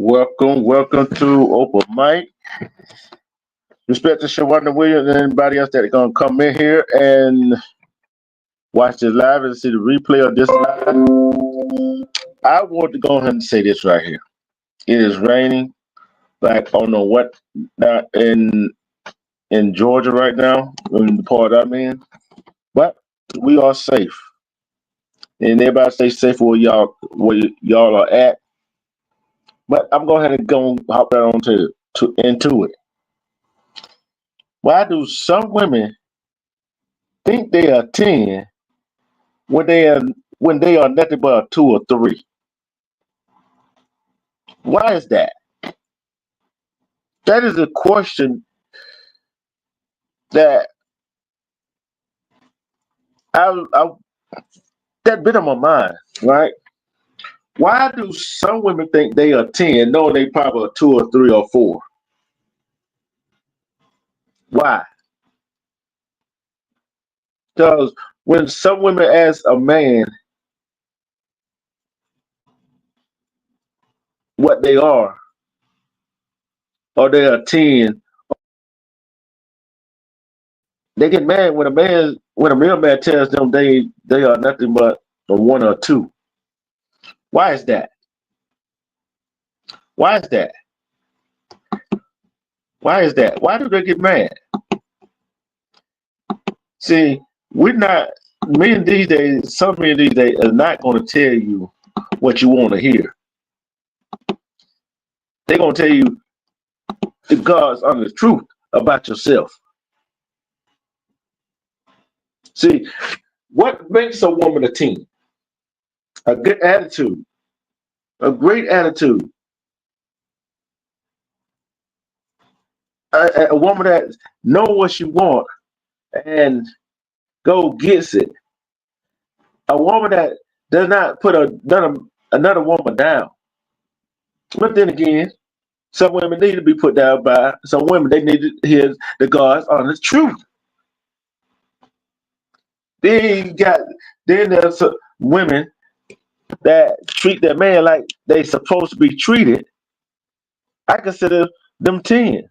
Welcome to Open Mic. Respect to Shawanda Williams and anybody else that's gonna come in here and watch this live and see the replay of this live. I want to go ahead and say this right here. It is raining, like I don't know what not in Georgia right now, in the part I'm in, but we are safe. And everybody stay safe where y'all are at. But I'm going ahead and go hop right on into it. Why do some women think they are 10 when they are nothing but a 2 or 3? Why is that? That is a question that I that been on my mind, right? Why do some women think they are 10, knowing they probably are 2 or 3 or 4? Why? Because when some women ask a man what they are, or they are 10, they get mad when a real man tells them they are nothing but a 1 or 2. Why is that? Why is that? Why is that? Why do they get mad? See, we're not men these days, some men these days are not gonna tell you what you want to hear. They're gonna tell you the God's honest truth about yourself. See, what makes a woman a 10? A good attitude, a great attitude. A woman that know what she want and go gets it. A woman that does not put another woman down. But then again, some women need to be put down by some women. They need to hear the God's honest truth. Then you got then there's some women that treat their man like they supposed to be treated. I consider them 10.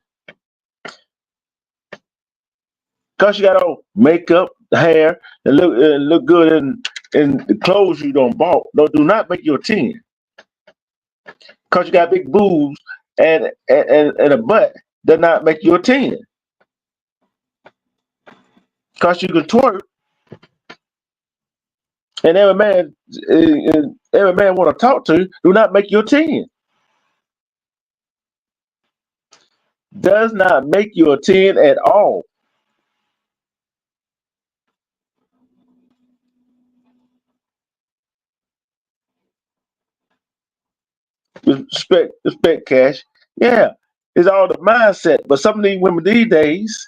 Cause you got all makeup, hair, and look good in the clothes you don't bought. Do not make you a 10. Cause you got big boobs and a butt does not make you a 10. Cause you can twerk and every man want to talk to you, do not make you a 10. Does not make you a 10 at all. Respect, cash. Yeah, it's all the mindset. But some of these women these days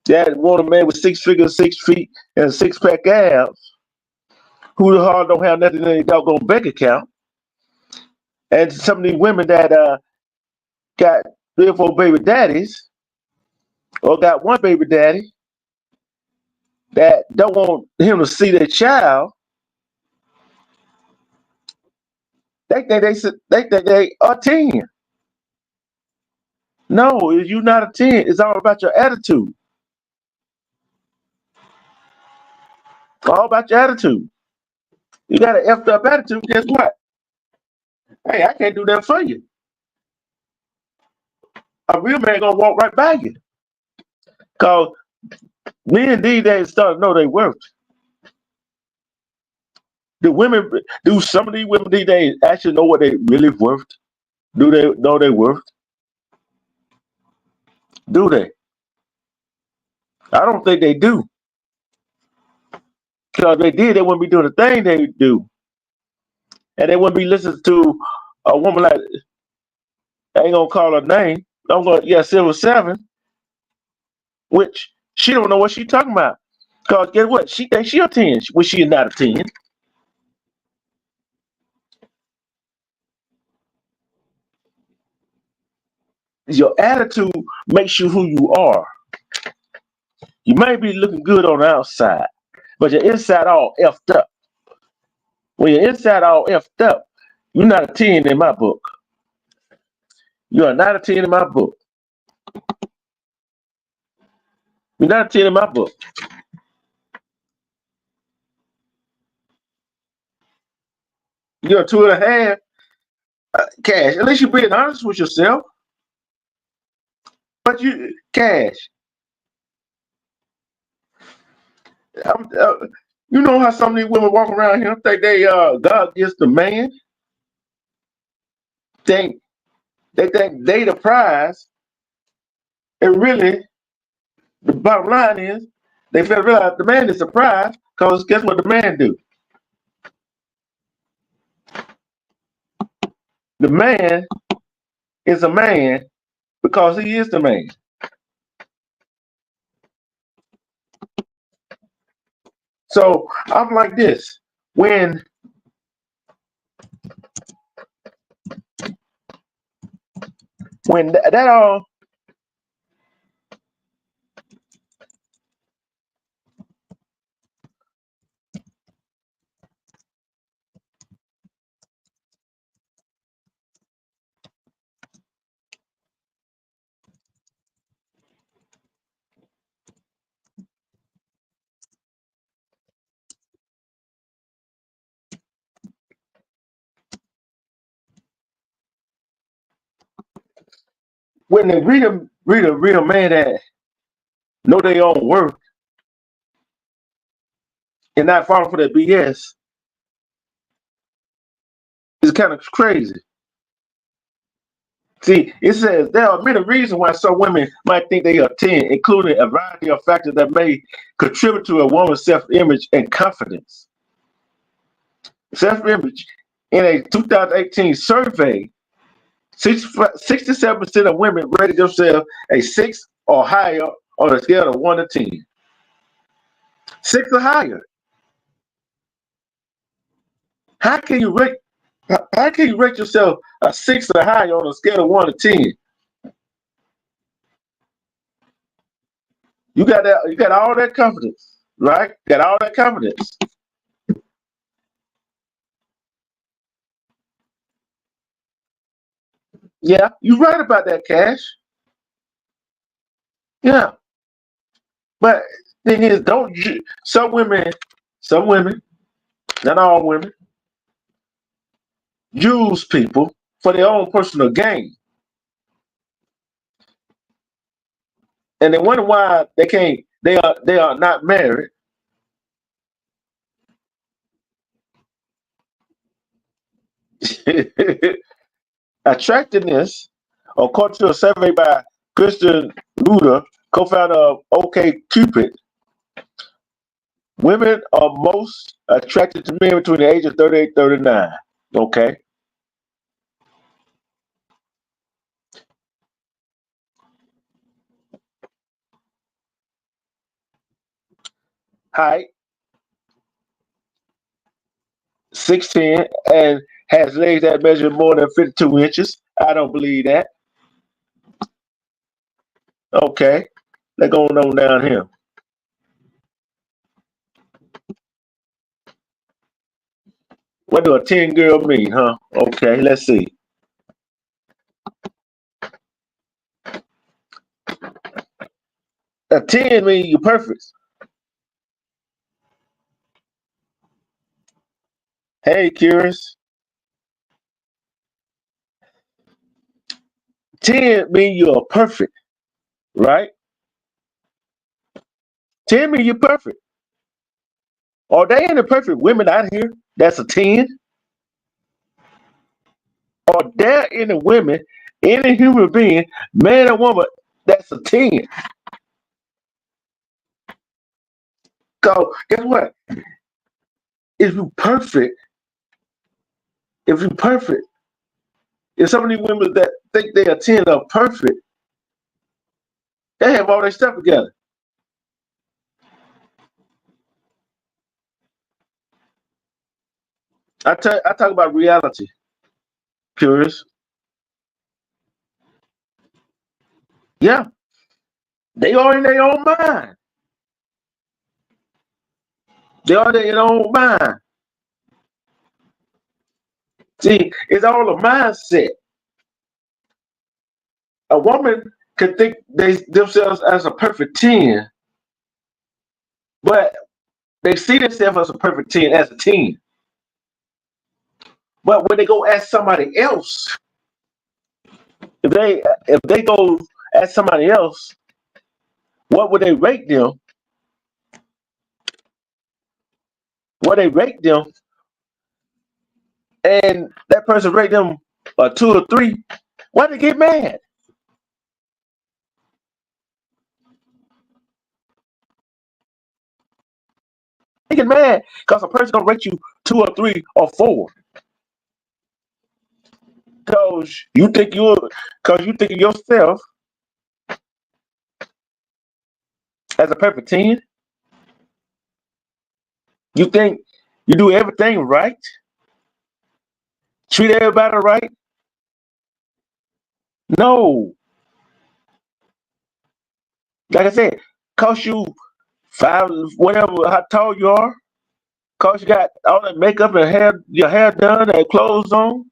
that want a man with 6 figures, 6 feet, and a six-pack abs, who the hard don't have nothing in their doggone bank account. And some of these women that got 3 or 4 baby daddies, or got one baby daddy that don't want him to see their child, they think they are 10. No, you're not a 10. It's all about your attitude. All about your attitude. You got an effed up attitude, guess what? Hey, I can't do that for you. A real man gonna walk right by you. Cause men these days start to know their worth. Do some of these women these days actually know what they really worth? Do they know their worth? Do they? I don't think they do. Because if they did, they wouldn't be doing the thing they do. And they wouldn't be listening to a woman like, I ain't gonna call her name. I'm gonna, yeah, Silver Seven, which she don't know what she talking about. Because guess what? She thinks she a 10, which she is not a 10. Your attitude makes you who you are. You may be looking good on the outside, but your inside all effed up. When your inside all effed up, you're not a 10 in my book. You are not a 10 in my book. You're not a 10 in my book. You're a 2.5. Cash. At least you're being honest with yourself. But Cash. You know how some of these women walk around here think God gives the man. Think they think they the prize, and really the bottom line is they fail to realize the man is the prize because guess what the man do? The man is a man because he is the man. So I'm like this. When that all when they read a real man that know their own worth and not falling for that BS, it's kind of crazy. See, it says there are many reasons why some women might think they are 10, including a variety of factors that may contribute to a woman's self-image and confidence. Self-image. In a 2018 survey, 67% of women rated themselves a 6 or higher on a scale of 1 to 10. 6 or higher. How can you rate yourself a 6 or higher on a scale of 1 to 10? You got all that confidence, right? You got all that confidence. Yeah, you're right about that, Cash. Yeah. But thing is, some women, not all women, use people for their own personal gain. And they wonder why they are not married. Attractiveness, according to a survey by Kristen Luder, co-founder of OkCupid, women are most attracted to men between the age of 38 and 39. Okay. Height, 6'10", and has legs that measure more than 52 inches. I don't believe that. Okay. Let's go on down here. What do a 10 girl mean, huh? Okay, let's see. A 10 means you're perfect. Hey, Curious. 10 means you're perfect, right? 10 means you're perfect. Are there any perfect women out here that's a 10? Are there any women, any human being, man or woman, that's a 10? So guess what? If you're perfect, if some of these women that think they are 10 are perfect, they have all their stuff together. I talk about reality, Curious. Yeah, they are in their own mind. They are in their own mind. See, it's all a mindset. A woman can think themselves as a perfect 10, but they see themselves as a perfect 10 as a 10. But when they go ask somebody else, if they go ask somebody else, what would they rate them? What they rate them, and that person rate them a 2 or 3, why they get mad? They get mad because a person gonna rate you 2 or 3 or 4 because you think of yourself as a perfect 10. You think you do everything right, treat everybody right. No, like I said, cause you 5, whatever, how tall you are, cause you got all that makeup and your hair done and clothes on.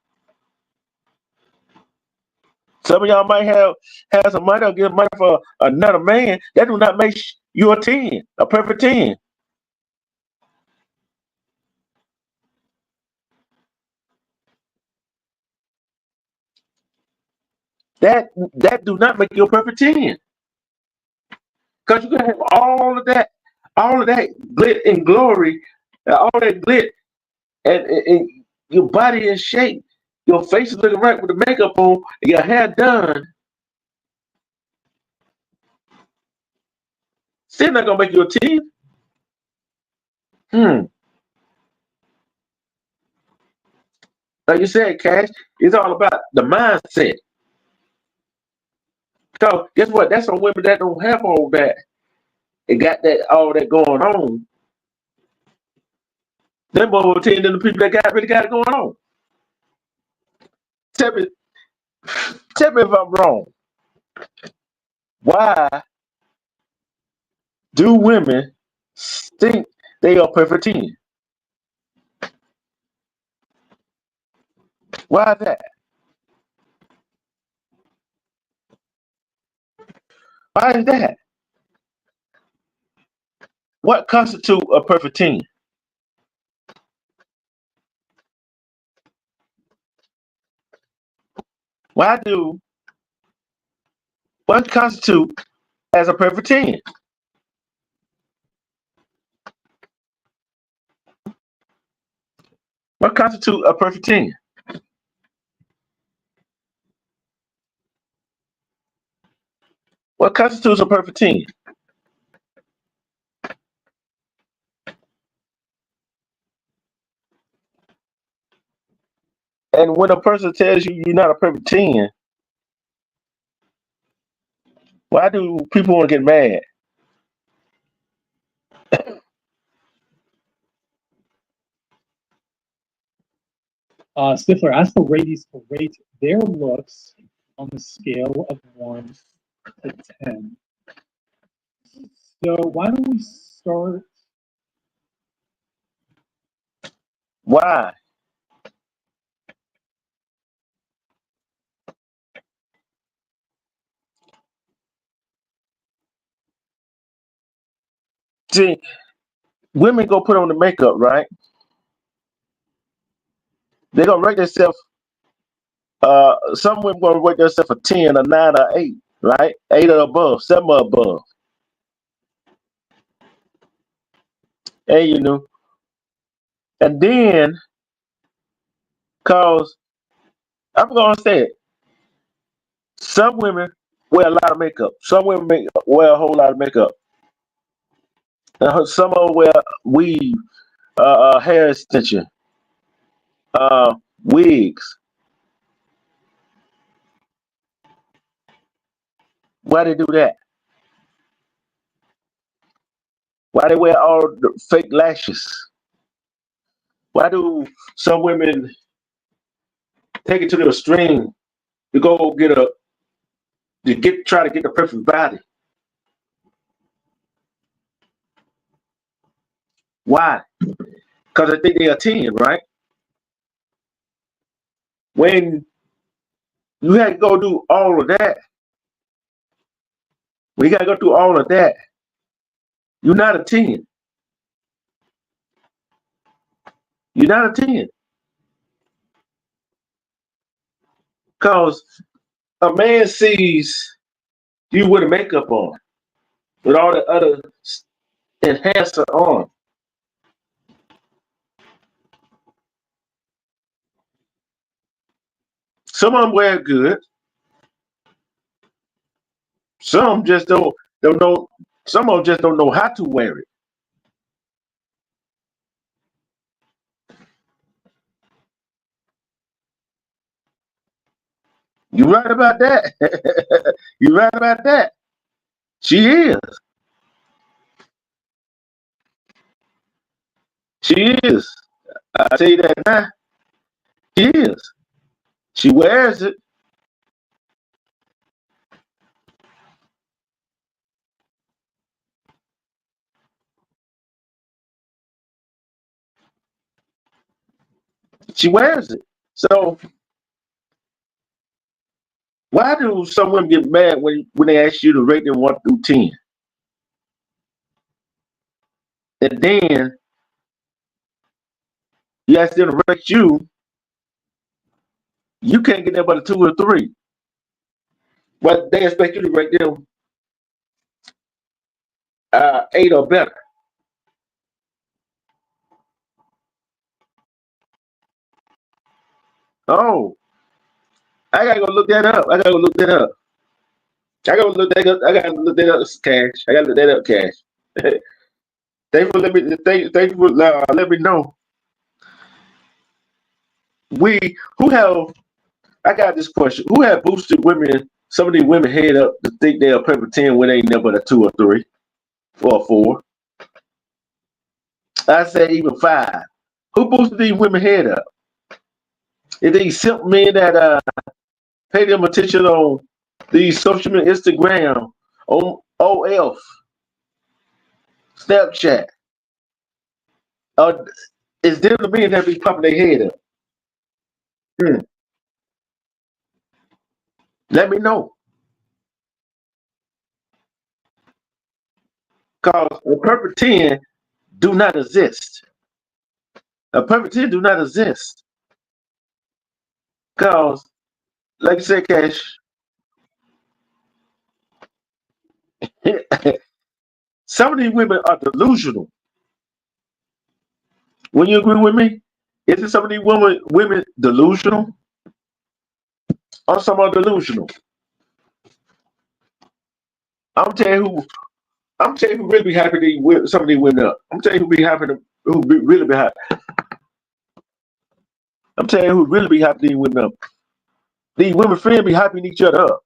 Some of y'all might have some money or give money for another man. That do not make you a 10, a perfect 10. That do not make you a perfect 10. Because you can have all of that glit and glory, all that glit, and your body in shape, your face is looking right with the makeup on, and your hair done. Still not gonna make you a 10. Hmm. Like you said, Cash, it's all about the mindset. So guess what? That's some women that don't have all that. It got that all that going on. Them more 10 than the people that really got it going on. Tell me, tell me if I'm wrong. Why do women think they are perfect 10? Why is that? Why is that? What constitutes a perfect 10? Why do what constitutes as a perfect 10? What constitutes a perfect 10? What constitutes a perfect 10? And when a person tells you you're not a perfect 10, why do people want to get mad? Stifler asked the ladies to rate their looks on the scale of 1 to 10. So why don't we start? Why? See, women go put on the makeup, right? They're gonna rate themselves. Some women gonna rate themselves a 10, a 9, or 8, right? 8 or above, 7 or above. And and then cause I'm gonna say it, some women wear a lot of makeup. Some women wear a whole lot of makeup. Some of them wear weave, hair extension, wigs. Why they do that? Why they wear all the fake lashes? Why do some women take it to the extreme to go try to get the perfect body? Why? Because they think they are 10, right? When you had to go do all of that We gotta go through all of that. You're not a 10. You're not a 10. Because a man sees you with a makeup on, with all the other enhancer on. Some of them wear good. Some just don't know. Some of them just don't know how to wear it. You're right about that. You're right about that. She is. She is. I tell you that now. She is. She wears it. She wears it. So why do some women get mad when they ask you to rate them 1 through 10? And then you ask them to rate you can't get that but a 2 or 3. But they expect you to rate them 8 or better. Oh, I gotta go look that up. I gotta go look that up. I gotta look that up. I gotta look that up, Cash. I gotta look that up, Cash. Thank you for thank you for let me know. I got this question. Who have boosted women, some of these women head up to think they're a perfect 10 when they ain't never a 2 or 3 or a 4? I say even 5. Who boosted these women head up? If these simp men that pay them attention on these social media, Instagram, on OF, Snapchat, it's them the men that be popping their head up. Hmm. Let me know. Cause a perfect 10 do not exist. A perfect 10 do not exist. Cause like you said, Cash, some of these women are delusional. When you agree with me, isn't some of these women delusional? Or some are delusional? I'm telling you who. I'm telling you who really be happy some of these women up. I'm telling you who be happy really be happy. I'm telling you who really be happy these women up. These women friends be hyping each other up.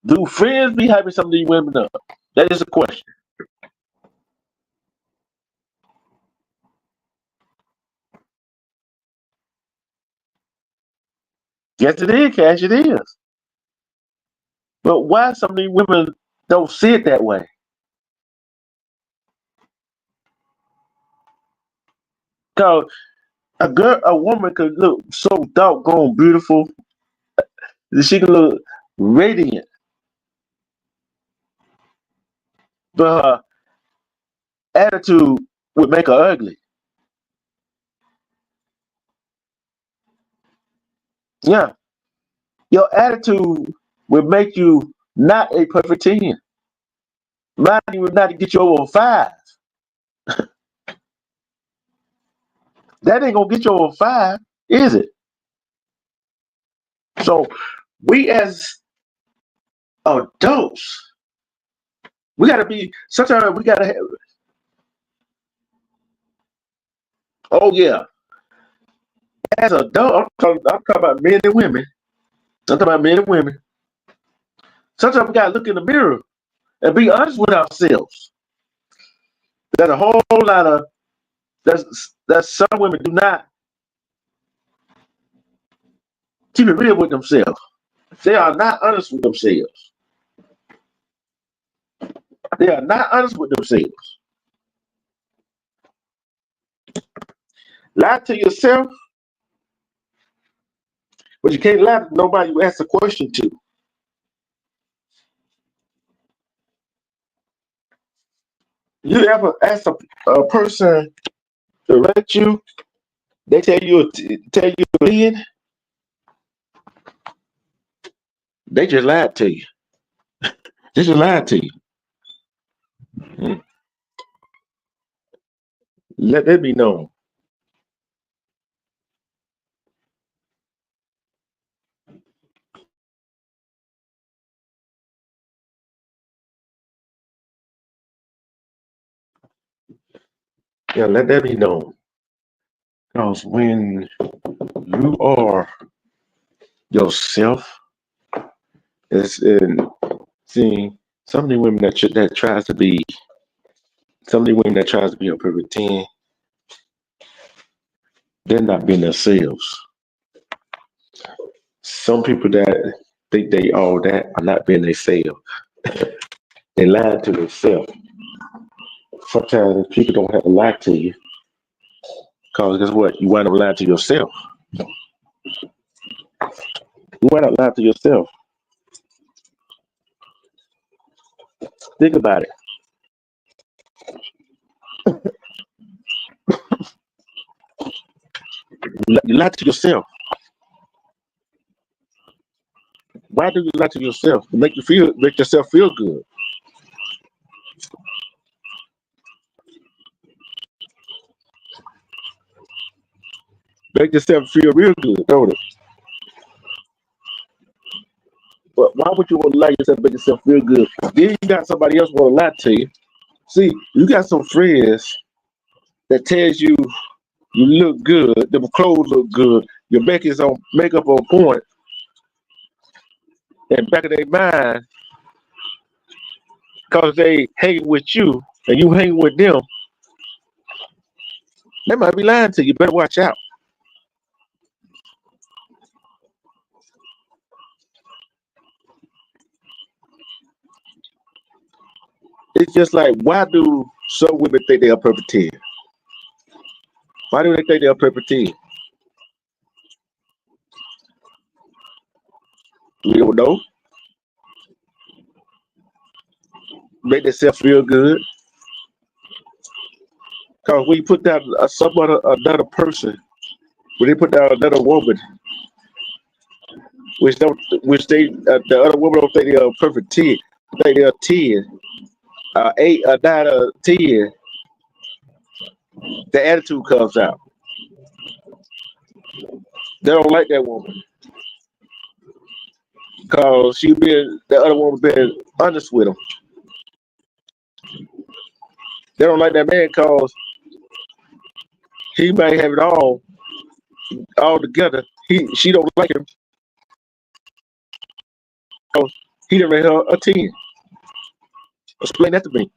Do friends be hyping some of these women up? That is a question. Yes, it is, Cash. It is. But why some of these women don't see it that way? Cause a woman could look so doggone beautiful that she can look radiant, but her attitude would make her ugly. Yeah, your attitude would make you not a perfect 10. Mind you would not get you over 5. That ain't gonna get you over 5, is it? So we as adults, we gotta be. Sometimes we gotta have. Oh yeah, as adults, I'm talking about men and women. I'm talking about men and women. Sometimes we gotta look in the mirror and be honest with ourselves. There's a whole lot of that some women do not keep it real with themselves. They are not honest with themselves. They are not honest with themselves. Lie to yourself, but you can't lie to nobody you ask a question to. You ever ask a person to rate you? They tell you tell you a 10. They just lied to you. They just lied to you. Let that be known. Yeah, let that be known. Because when you are yourself, it's in seeing some of the women that tries to be some of the women that tries to be a perfect 10, they're not being themselves. Some people that think they all that are not being themselves. They lie to themselves. Sometimes people don't have to lie to you. Because guess what? You wind up lying to yourself. You wind up lying to yourself. Think about it. You lie to yourself. Why do you lie to yourself? To make yourself feel good. Make yourself feel real good, don't it? But why would you want to lie yourself, make yourself feel good? Then you got somebody else want to lie to you. See, you got some friends that tells you you look good, the clothes look good, your makeup on point, and back of their mind, because they hang with you and you hang with them, they might be lying to you. Better watch out. It's just like, why do some women think they are perfect 10? Why do they think they are perfect 10? We don't know. Make themselves feel good. Because when you put down another person, when they put down another woman, the other woman don't think they are perfect 10, they think they are 10, 8, 9, 10, the attitude comes out. They don't like that woman because the other woman been honest with them. They don't like that man because he might have it all together. She don't like him because he didn't rate her a 10. Explain that to me.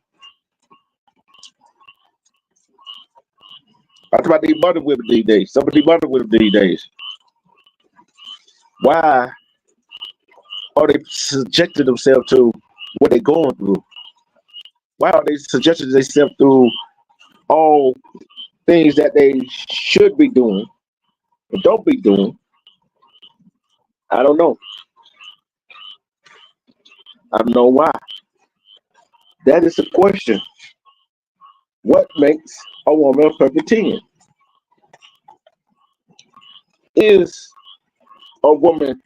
I'm talking about these mother women these days. Some of these mother women these days. Why are they subjecting themselves to what they're going through? Why are they subjecting themselves through all things that they should be doing but don't be doing? I don't know. I don't know why. That is the question. What makes a woman a perfect 10? Is a woman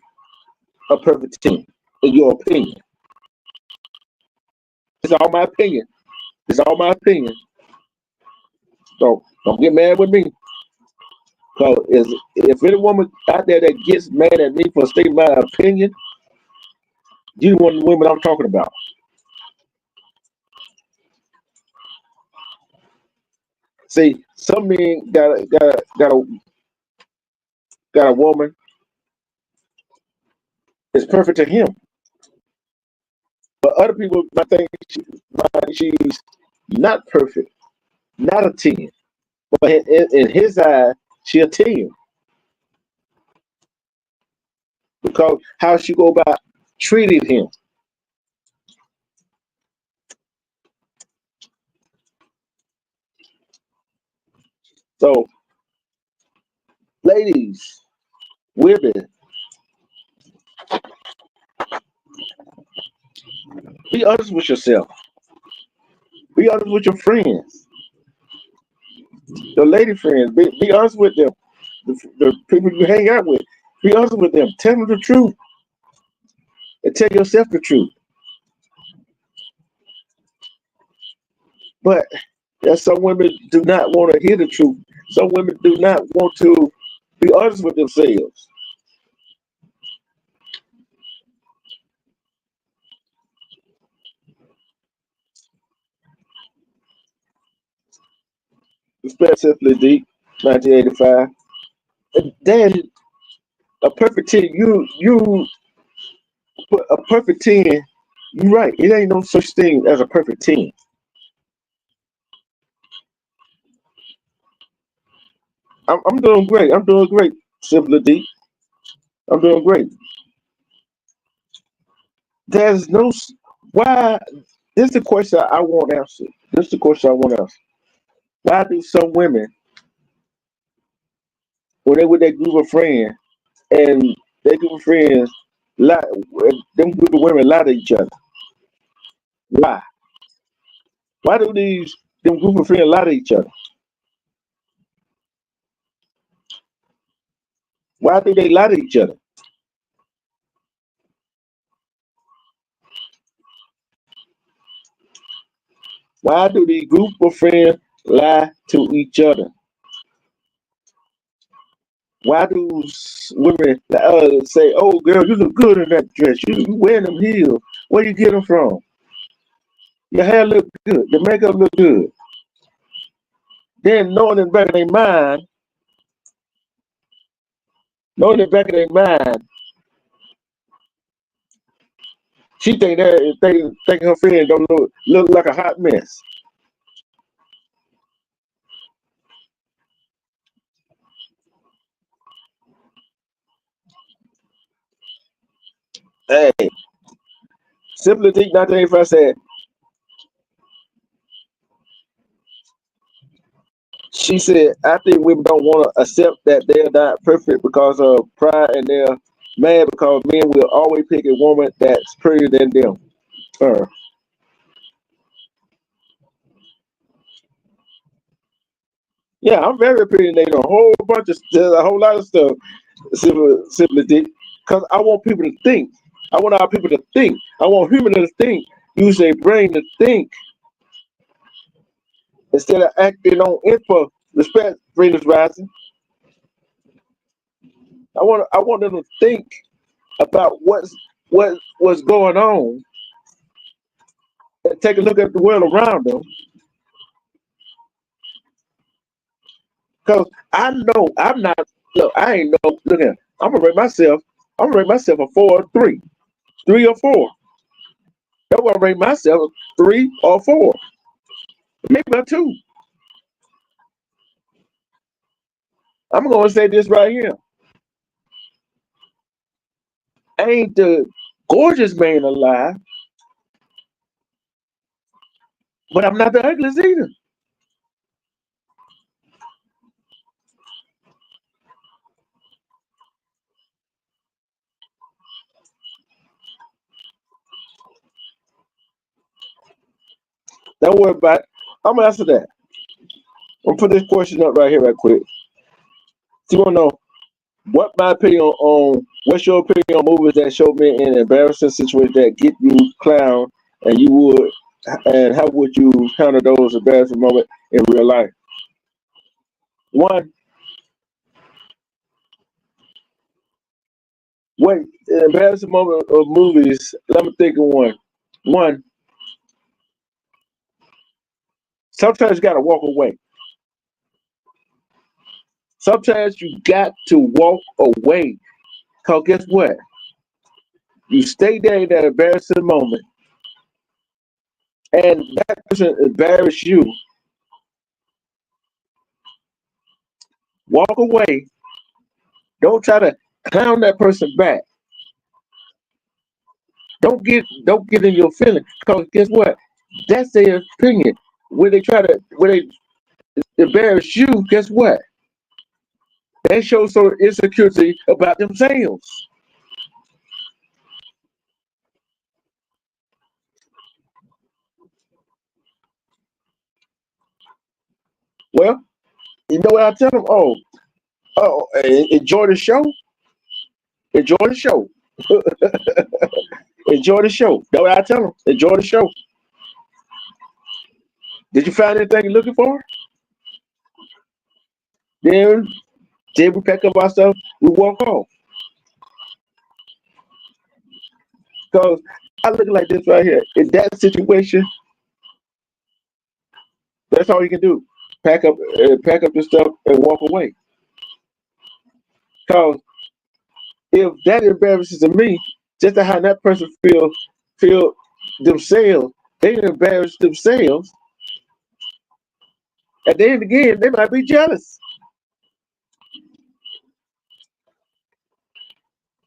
a perfect 10, in your opinion? It's all my opinion. It's all my opinion. So don't get mad with me. Because if any woman out there that gets mad at me for stating my opinion, you one of the women I'm talking about. See, some men got a woman that's perfect to him, but other people might think she's not perfect, not a 10. But in his eye, she a 10 because how she go about treating him. So, ladies, women, be honest with yourself. Be honest with your friends, your lady friends. Be honest with them. The people you hang out with. Be honest with them. Tell them the truth and tell yourself the truth. But some women do not want to hear the truth. Some women do not want to be honest with themselves. Specifically deep, 1985. And then a perfect 10, you put a perfect 10, you're right. It ain't no such thing as a perfect 10. I'm doing great. I'm doing great, Simply Deep. I'm doing great. There's no why. This is the question I want answered. This is the question I want answered. Why do some women, when they with that group of friends, and they group of friends lie, them group of women lie to each other? Why? Why do them group of friends lie to each other? Why do they lie to each other? Why do these group of friends lie to each other? Why do women say, "Oh, girl, you look good in that dress. You wearing them heels. Where you get them from? Your hair look good. Your makeup look good." Then knowing in the back of their mind, she think her friend don't look like a hot mess. Hey, Simply Deep 1985 said, she said, I think women don't want to accept that they're not perfect because of pride, and they're mad because men will always pick a woman that's prettier than them. Her. Yeah, I'm very opinionated on a whole bunch of a whole lot of stuff. Simply Dick, because I want people to think. I want our people to think. I want humans to think. Use their brain to think instead of acting on info. Respect, Venus Rising. I want them to think about what's going on and take a look at the world around them. Because I know I'm not. Look, I ain't no. Look at. I'm gonna rate myself. I'm gonna rate myself a 4 or 3, 3 or 4. I'm gonna rate myself a 3 or 4, maybe a 2. I'm gonna say this right here. I ain't the gorgeous man alive, but I'm not the ugliest either. Don't worry about it. I'm gonna answer that. I'm gonna put this question up right here, right quick. So you wanna know what's your opinion on movies that show men in embarrassing situations that get you clown, and how would you handle those embarrassing moments in real life? One, what embarrassing moment of movies? Let me think of one. One, sometimes you gotta walk away. Sometimes you got to walk away. Cause guess what? You stay there in that embarrassing moment, and that person embarrass you. Walk away. Don't try to clown that person back. Don't get in your feelings. Cause guess what? That's their opinion. When they embarrass you, guess what? They show some insecurity about themselves. Well, you know what I tell them? Enjoy the show. Enjoy the show. Enjoy the show. That's what I tell them. Enjoy the show. Did you find anything you're looking for? Then we pack up our stuff, we walk off. Because I look like this right here. In that situation, that's all you can do. Pack up the stuff and walk away. Because if that embarrasses me, just how that person feel themselves, they embarrass themselves. At the end again, they might be jealous.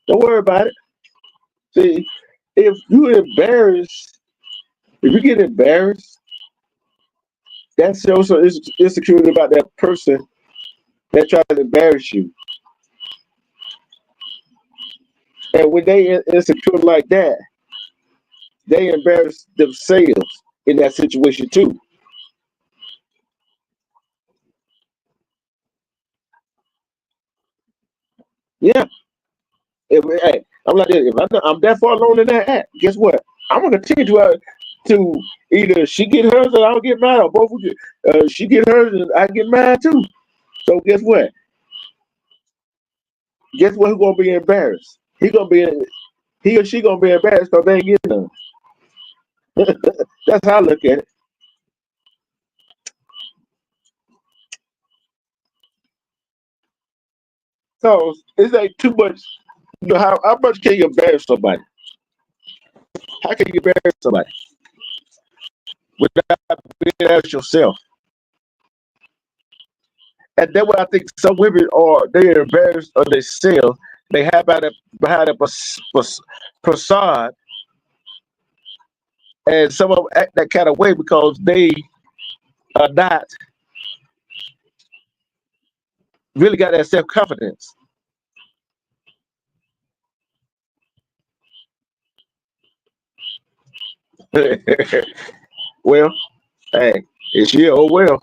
Don't worry about it. See, if you get embarrassed, that shows some insecurity about that person that tried to embarrass you. And when they insecure like that, they embarrass themselves in that situation too. Yeah. Hey, I'm like this. If I'm that far alone in that act, guess what? I'm gonna continue to either she get hers or I'll get mine, or both of you. She get hers and I get mine too. So guess what? Guess what? Who's gonna be embarrassed? He or she gonna be embarrassed because they ain't getting none. That's how I look at it. So it's like too much. You know, how much can you embarrass somebody? How can you embarrass somebody without being embarrassed yourself? And then what I think some women they're embarrassed of themselves. They have behind a facade, and some of them act that kind of way because they are not really got that self confidence. Well, hey, it's yeah, oh well.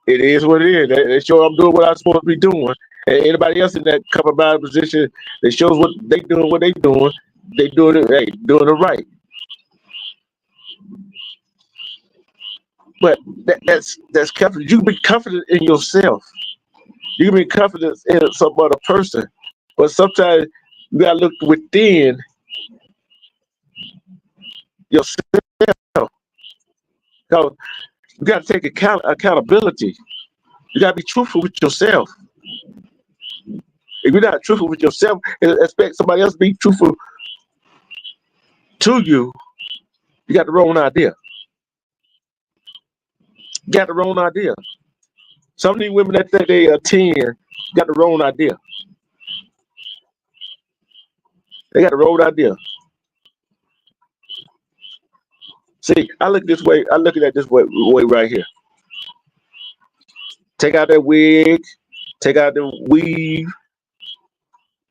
It is what it is. They show I'm doing what I'm supposed to be doing. And anybody else in that cover by position that shows what they doing, they doing it, hey, doing it right. But that's confident. You can be confident in yourself. You can be confident in some other person. But sometimes you gotta look within yourself. Because you gotta take accountability. You gotta be truthful with yourself. If you're not truthful with yourself and expect somebody else to be truthful to you, you got the wrong idea. You got the wrong idea. Some of these women that think they are 10 got the wrong idea. They got the wrong idea. See, I look this way. I look at it this way right here. Take out that wig, take out the weave,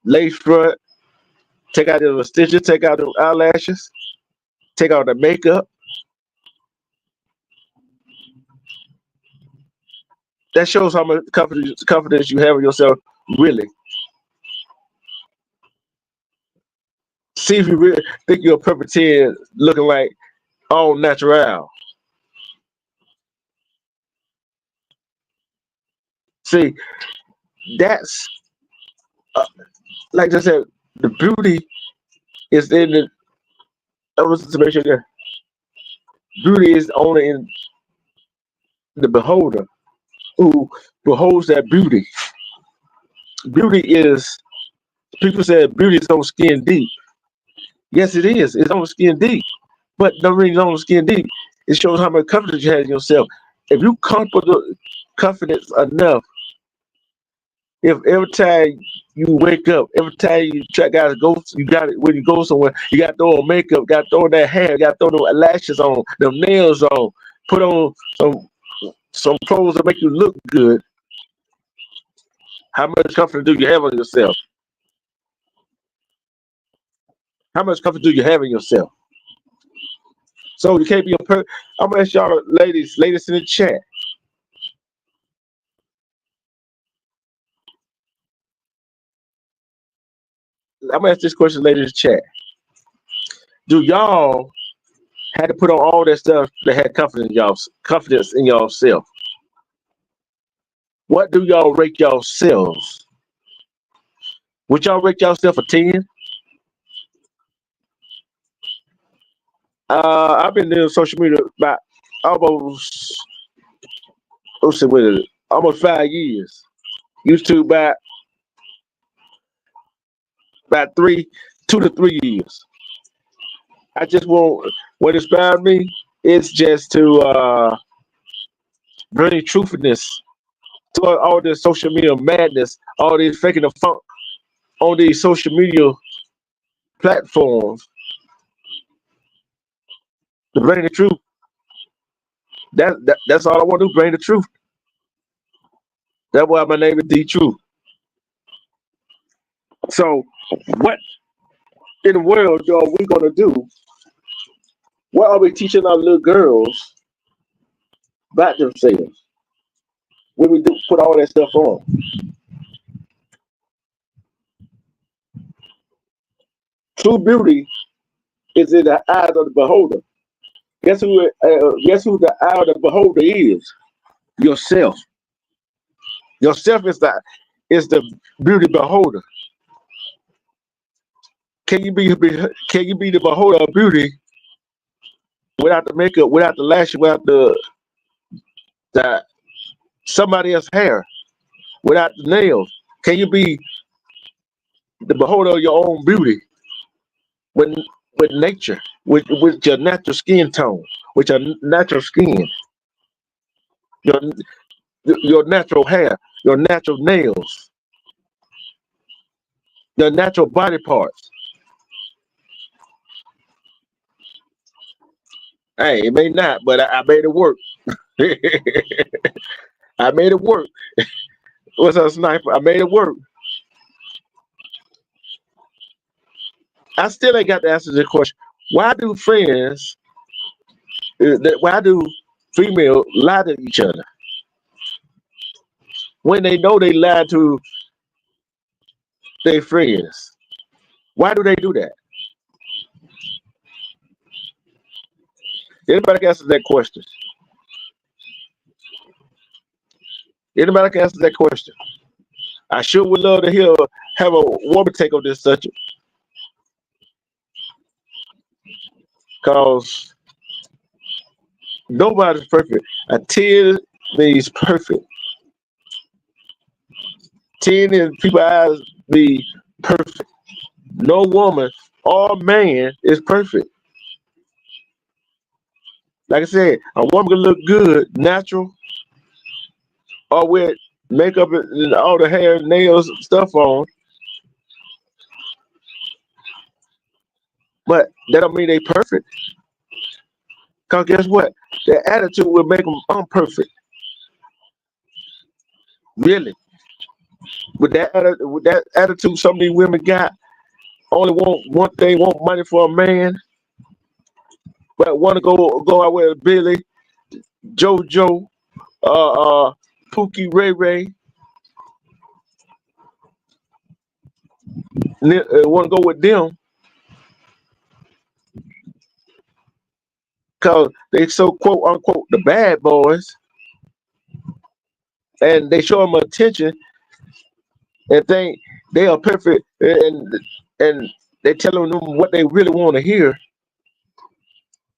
lace front, take out the stitches, take out the eyelashes, take out the makeup. That shows how much confidence you have in yourself, really. See if you really think you're a perfect 10 looking like all natural. See, that's like I said, the beauty is in the. I was to make sure that beauty is only in the beholder who beholds that beauty. Beauty is, people say beauty is on skin deep. Yes, it is. It's on skin deep. But the reason on skin deep, it shows how much confidence you have in yourself. If you confidence enough, if every time you wake up, every time you guys go, you got it when you go somewhere, you got to throw on makeup, got to throw that hair, got to throw the lashes on, them nails on, put on some some clothes that make you look good, how much confidence do you have in yourself? How much confidence do you have in yourself? So you can't be I'm gonna ask y'all ladies in the chat. I'm gonna ask this question, ladies in the chat. Do y'all had to put on all that stuff that had confidence in yourself? What do y'all rate yourselves? Would y'all rate yourself a 10? I've been doing social media about almost, almost 5 years. Used to about 2 to 3 years. I just want, what inspired me is just to bring truthfulness to all this social media madness, all this faking the funk on these social media platforms. To bring the truth. That's all I want to do, bring the truth. That's why my name is D Truth. So what in the world are we gonna do? What are we teaching our little girls about themselves when we do put all that stuff on? True beauty is in the eyes of the beholder. Guess who the eye of the beholder is? Yourself. Yourself is the beauty beholder. Can you be the beholder of beauty without the makeup, without the lashes, without the somebody else's hair, without the nails? Can you be the beholder of your own beauty with nature, with your natural skin tone, with your natural skin, your natural hair, your natural nails, your natural body parts? Hey, it may not, but I made it work. I made it work. What's up, Sniper? I made it work. I still ain't got the answer to the question. Why do females lie to each other when they know they lie to their friends? Why do they do that? Anybody can answer that question? Anybody can answer that question? I sure would love to have a woman take on this subject, because nobody's perfect. A 10 means perfect. 10 in people's eyes be perfect. No woman or man is perfect. Like I said, a woman can look good, natural, or with makeup and all the hair, nails, stuff on. But that don't mean they perfect. Because guess what? Their attitude will make them unperfect. Really. With that attitude some of these women got, only want one thing, want money for a man, but want to go out with Billy, JoJo, Pookie, Ray Ray, want to go with them because they so quote unquote the bad boys, and they show them attention and think they are perfect, and they telling them what they really want to hear.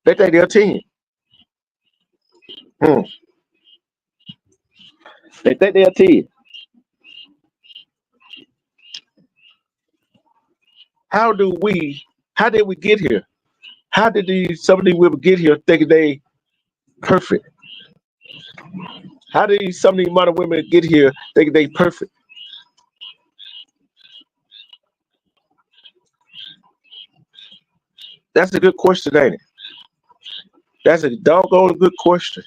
They think they're 10. They think they're 10. How did we get here? How did some of these women get here thinking they perfect? How did some of these modern women get here thinking they perfect? That's a good question, ain't it? That's a doggone good question.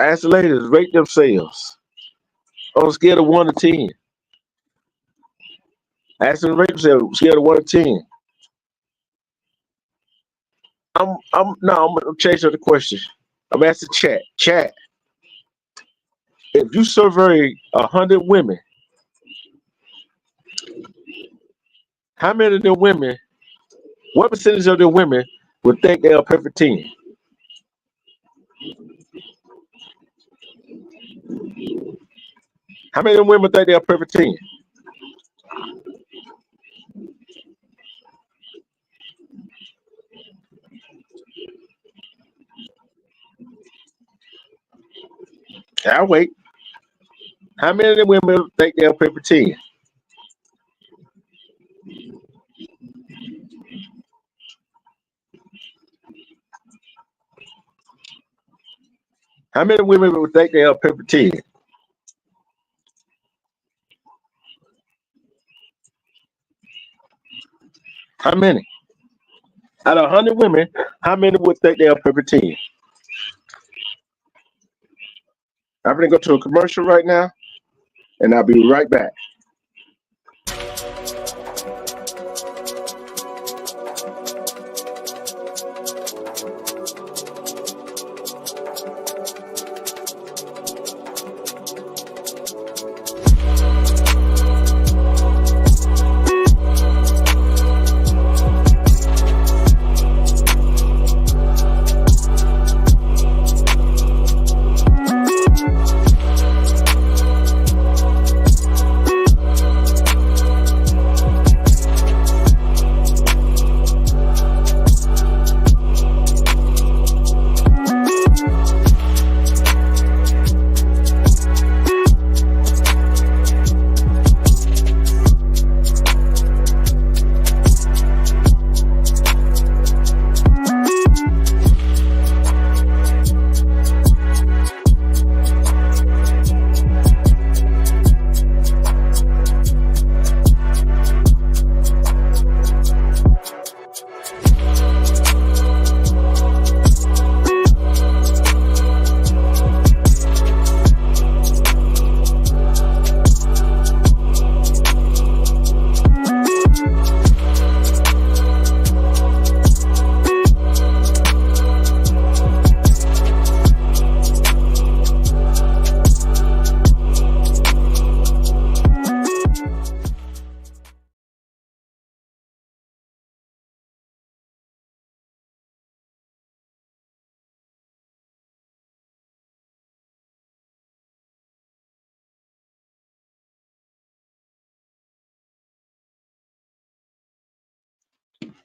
I asked the ladies rate themselves on a scale of 1 to 10. I asked them to rate themselves on a scale of 1 to 10. I'm gonna change the question. I'm asking chat. Chat. If you survey 100 women, how many of them women, what percentage of the women would think they're a perfect 10? How many of them women think they're a perfect 10? I'll wait. How many of them women think they're a perfect 10? How many women would think they're a perfect 10? How many? Out of 100 women, how many would think they're a perfect 10? I'm gonna go to a commercial right now, and I'll be right back.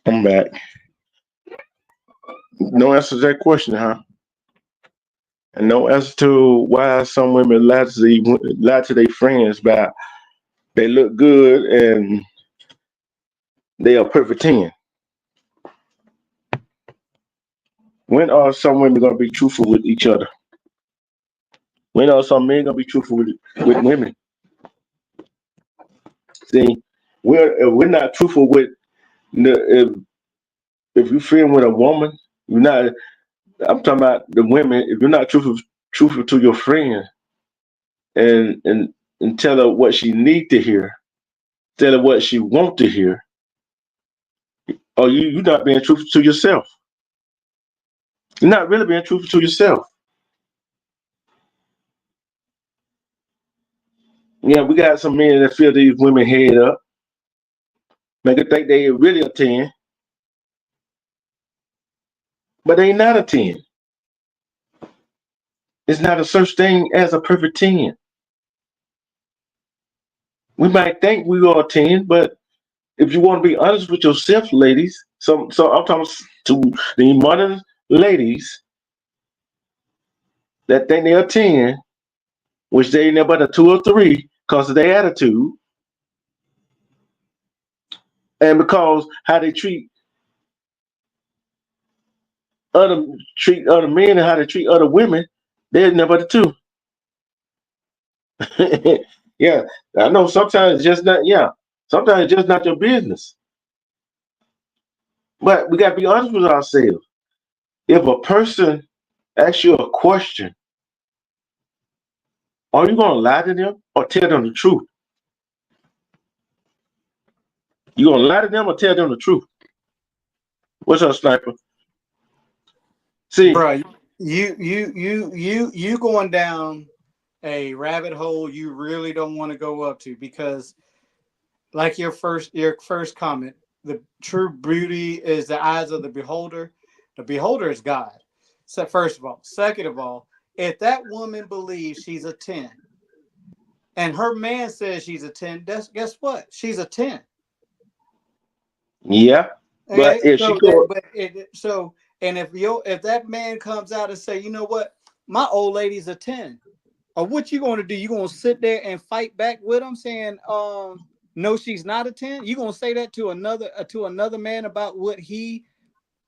I'm back. No answer to that question, huh? And no answer to why some women lie to their friends about they look good and they are perfect 10. When are some women gonna be truthful with each other? When are some men gonna be truthful with women? See, we're not truthful with if you're friend with a woman, you're not. I'm talking about the women. If you're not truthful to your friend, and tell her what she need to hear, tell her what she want to hear, or you're not being truthful to yourself. You're not really being truthful to yourself. Yeah, we got some men that fill these women head up, make it think they really a 10, but they not a 10. It's not a such thing as a perfect 10. We might think we are a 10, but if you want to be honest with yourself, ladies, so I'm talking to the modern ladies that think they're a 10, which they ain't but a 2 or 3 because of their attitude and because how they treat other men and how they treat other women, they're never the 2. Yeah, I know sometimes it's just not. Yeah, sometimes it's just not your business. But we got to be honest with ourselves. If a person asks you a question Are you gonna lie to them or tell them the truth? You gonna lie to them or tell them the truth? What's up, Sniper? See, Bro, you going down a rabbit hole you really don't want to go up to, because like your first comment, the true beauty is the eyes of the beholder. The beholder is God. So first of all, second of all, if that woman believes she's a 10 and her man says she's a 10, guess what? She's a 10. yeah, but Okay? if she go, And if that man comes out and say, you know what, my old lady's a 10, or what you going to do? You going to sit there and fight back with him saying, no, she's not a 10? You going to say that to another man about what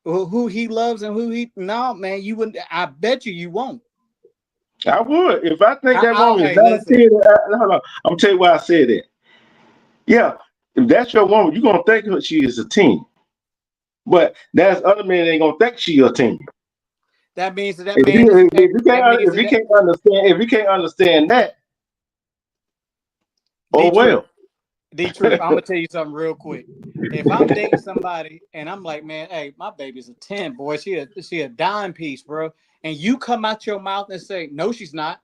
who he loves and who he? No, man, you wouldn't. I bet you won't. I would. If I think that woman is hey, not a 10, hold on. I'm gonna tell you why I said that. Yeah, if that's your woman, you're gonna think she is a 10. But there's other men that ain't gonna think she a 10. That means that If man. you can't understand that, oh well. D-Truth, I'm gonna tell you something real quick. If I'm dating somebody and I'm like, man, hey, my baby's a 10, boy, she a dime piece, bro, and you come out your mouth and say, no, she's not,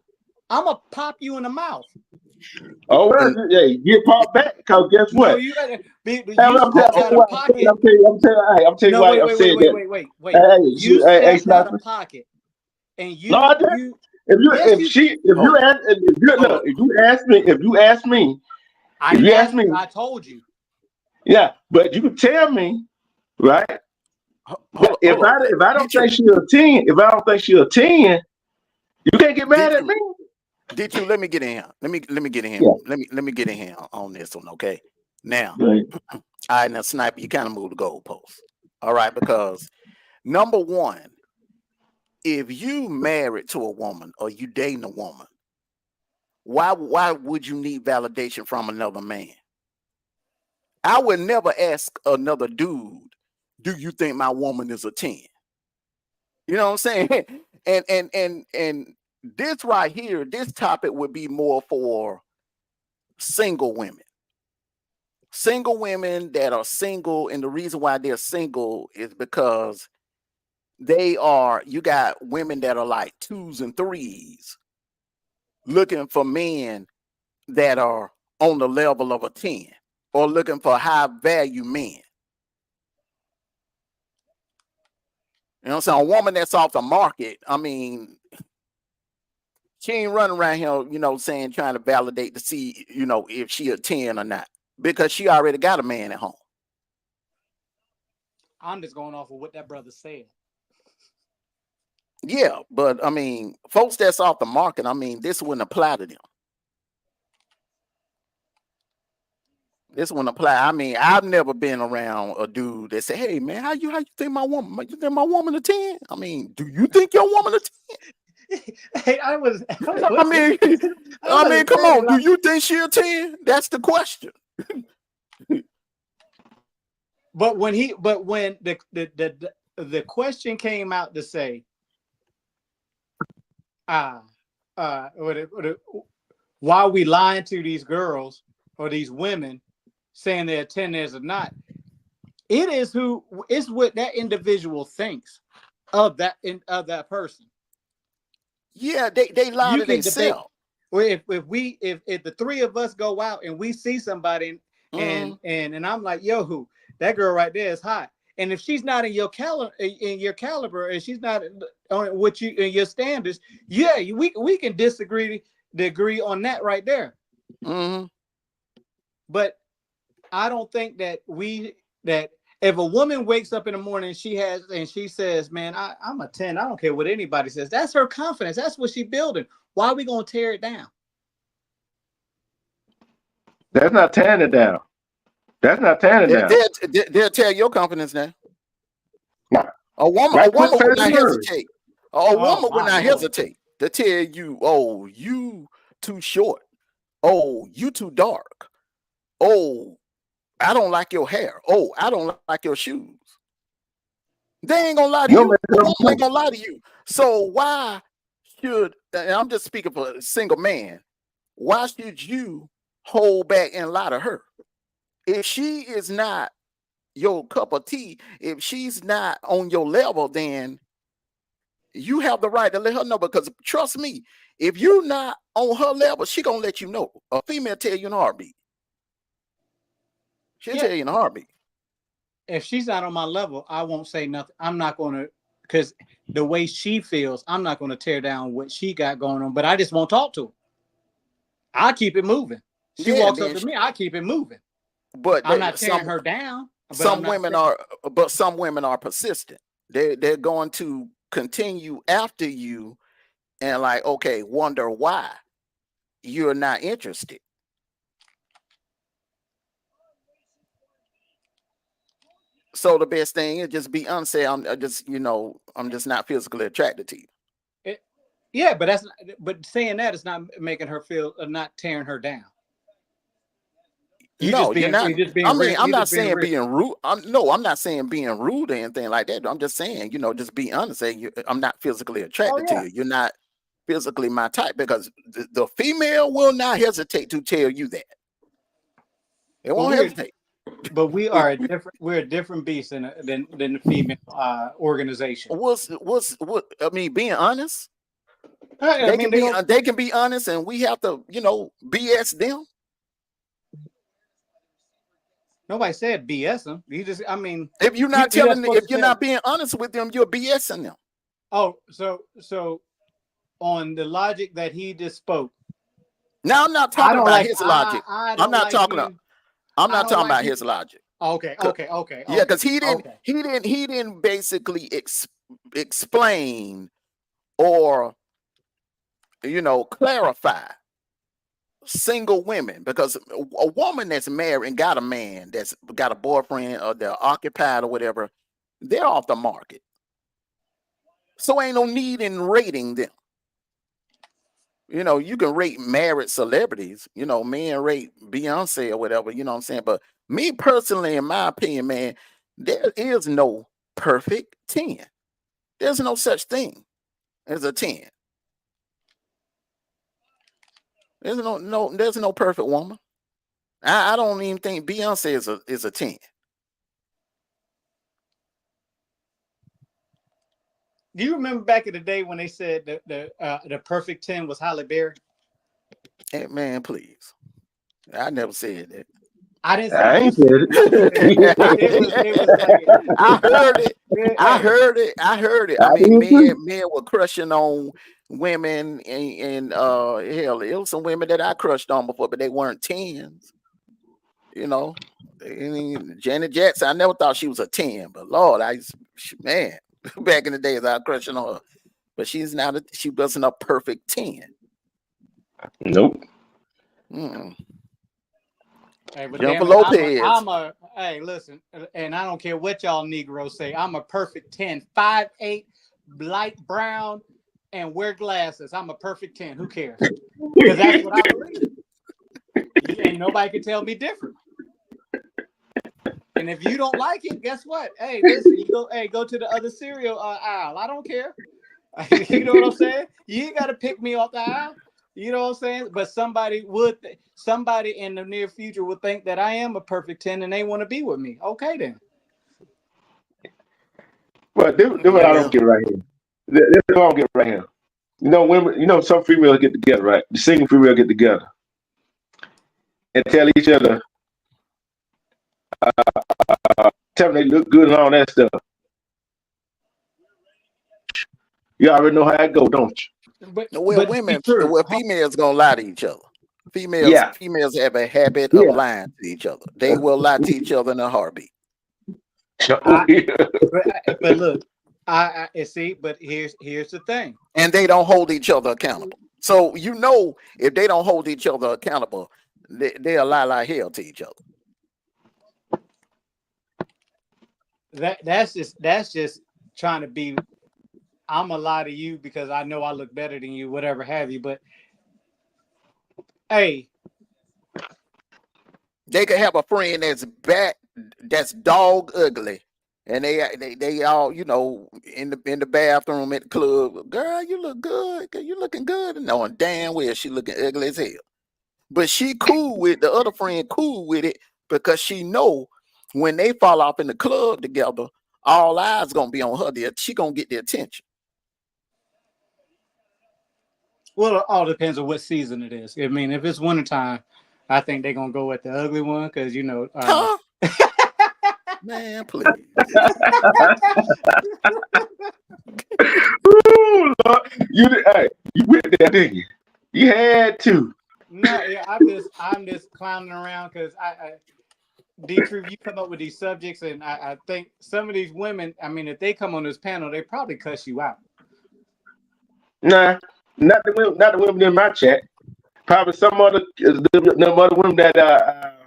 I'm gonna pop you in the mouth. Oh well, hey, get popped back, because guess what? No, you gotta be. You I'm telling you why I'm saying that. Wait. Hey, You stepped out of pocket, and you. No, I didn't. If you ask me, I told you. Yeah, but you can tell me, right? But if I don't think she's a 10, you can't get mad at me. D-Truth, let me get in here. Let me get in here. Yeah. Let me get in here on this one, okay? Now, all right, now Sniper, you kind of move the goalpost. All right, because number one, if you married to a woman or you dating a woman, why would you need validation from another man? I would never ask another dude, do you think my woman is a 10? You know what I'm saying? And this right here, this topic would be more for single women. Single women that are single, and the reason why they're single is because you got women that are like 2s and 3s looking for men that are on the level of a 10, or looking for high value men. You know what I'm saying? A woman that's off the market, I mean, she ain't running around here, you know, saying, trying to validate to see, you know, if she a 10 or not, because she already got a man at home. I'm just going off of what that brother said. Yeah, but I mean, folks that's off the market, I mean, this wouldn't apply to them. This wouldn't apply. I mean, I've never been around a dude that say, "Hey, man, how you think my woman? You think my woman a 10?" I mean, do you think your woman a 10? Hey, I mean, come on. Do you think she a 10? That's the question. But when the question came out to say, why are we lying to these girls or these women saying they're 10 or not? It's what that individual thinks of that person. Yeah, they lie to themselves. If the three of us go out and we see somebody and I'm like, yo, that girl right there is hot. And if she's not in your caliber, and she's not on what you in your standards, yeah, we can disagree on that right there. Mm-hmm. But I don't think that if a woman wakes up in the morning and she says, man, I'm a 10, I don't care what anybody says, that's her confidence, that's what she's building. Why are we gonna tear it down? That's not tearing it down. That's not tearing it down. They'll tear your confidence now. Nah. A woman would not hesitate. A woman would not hesitate to tell you, oh, you too short. Oh, you too dark. Oh, I don't like your hair. Oh, I don't like your shoes. They ain't gonna lie to you. A woman ain't gonna lie to you. So why should, and I'm just speaking for a single man, why should you hold back and lie to her? If she is not your cup of tea, if she's not on your level, then you have the right to let her know. Because trust me, if you're not on her level, she gonna let you know. A female tell you in a heartbeat. She'll tell you in a heartbeat. If she's not on my level, I won't say nothing. I'm not gonna, because the way she feels, I'm not gonna tear down what she got going on. But I just won't talk to her. I'll keep it moving. She walks up to me, I keep it moving. But I'm not tearing her down. Some women are persistent. They're going to continue after you and like, okay, wonder why you're not interested. So the best thing is just be honest. I'm just not physically attracted to you. Yeah, but saying that is not making her feel, not tearing her down. You're not. I'm not saying being rude. I'm not saying being rude or anything like that. I'm just saying, just be honest. Say I'm not physically attracted to you. You're not physically my type, because the female will not hesitate to tell you that. It won't hesitate. But we're a different beast than the female organization. Being honest. They can be honest, and we have to, BS them. Nobody said BS them. If you're not if you're not being honest with them, you're BSing them. Oh, so on the logic that he just spoke. Now I'm not talking about his logic. I'm not talking about his logic. Okay. Yeah, because he didn't basically explain or clarify single women, because a woman that's married and got a man that's got a boyfriend or they're occupied or whatever, they're off the market. So ain't no need in rating them. You can rate married celebrities, men rate Beyonce or whatever, you know what I'm saying? But me personally, in my opinion, man, there is no perfect 10. There's no such thing as a 10. There's no perfect woman. I don't even think Beyonce is a 10. Do you remember back in the day when they said the perfect 10 was Halle Berry? Hey, man, please. I never said that. I didn't say I ain't said it. I heard it. I mean, men were crushing on women, and hell, it was some women that I crushed on before, but they weren't 10s. Janet Jackson, I never thought she was a 10, but Lord, back in the days I was crushing on her, but she wasn't a perfect 10. Nope. Hey, but Jennifer Lopez. Hey, listen, and I don't care what y'all Negroes say. I'm a perfect 10, 5'8", light brown, and wear glasses. I'm a perfect 10. Who cares? Because that's what I believe. And nobody can tell me different. And if you don't like it, guess what? Hey, listen, go to the other cereal aisle. I don't care. You know what I'm saying? You ain't got to pick me off the aisle. You know what I'm saying? But somebody in the near future would think that I am a perfect 10 and they want to be with me. Okay, then. But this what I don't get right here. This what I don't get right here. Women, some females get together, right? The single female get together and tell each other, tell them they look good and all that stuff. You already know how that go, don't you? Females gonna lie to each other. Females have a habit of lying to each other. They will lie to each other in a heartbeat. But look, I see. But here's the thing. And they don't hold each other accountable. So if they don't hold each other accountable, they'll lie like hell to each other. That's just trying to be. I'm gonna lie to you because I know I look better than you, whatever have you. But hey, they could have a friend that's dog ugly, And they all, you know, in the bathroom at the club. Girl, you look good. Girl, you looking good. And knowing damn well she looking ugly as hell. But she cool with the other friend, cool with it because she know when they fall off in the club together, all eyes gonna be on her. She gonna get the attention. Well, it all depends on what season it is. I mean, if it's wintertime, I think they're gonna go with the ugly one because you know. Huh? Man, please. Ooh, Lord. You went there, didn't you? You had to. No, yeah, I'm just clowning around because D-Truth, you come up with these subjects, and I think some of these women, I mean, if they come on this panel, they probably cuss you out. Nah, not the women in my chat. Probably some other women that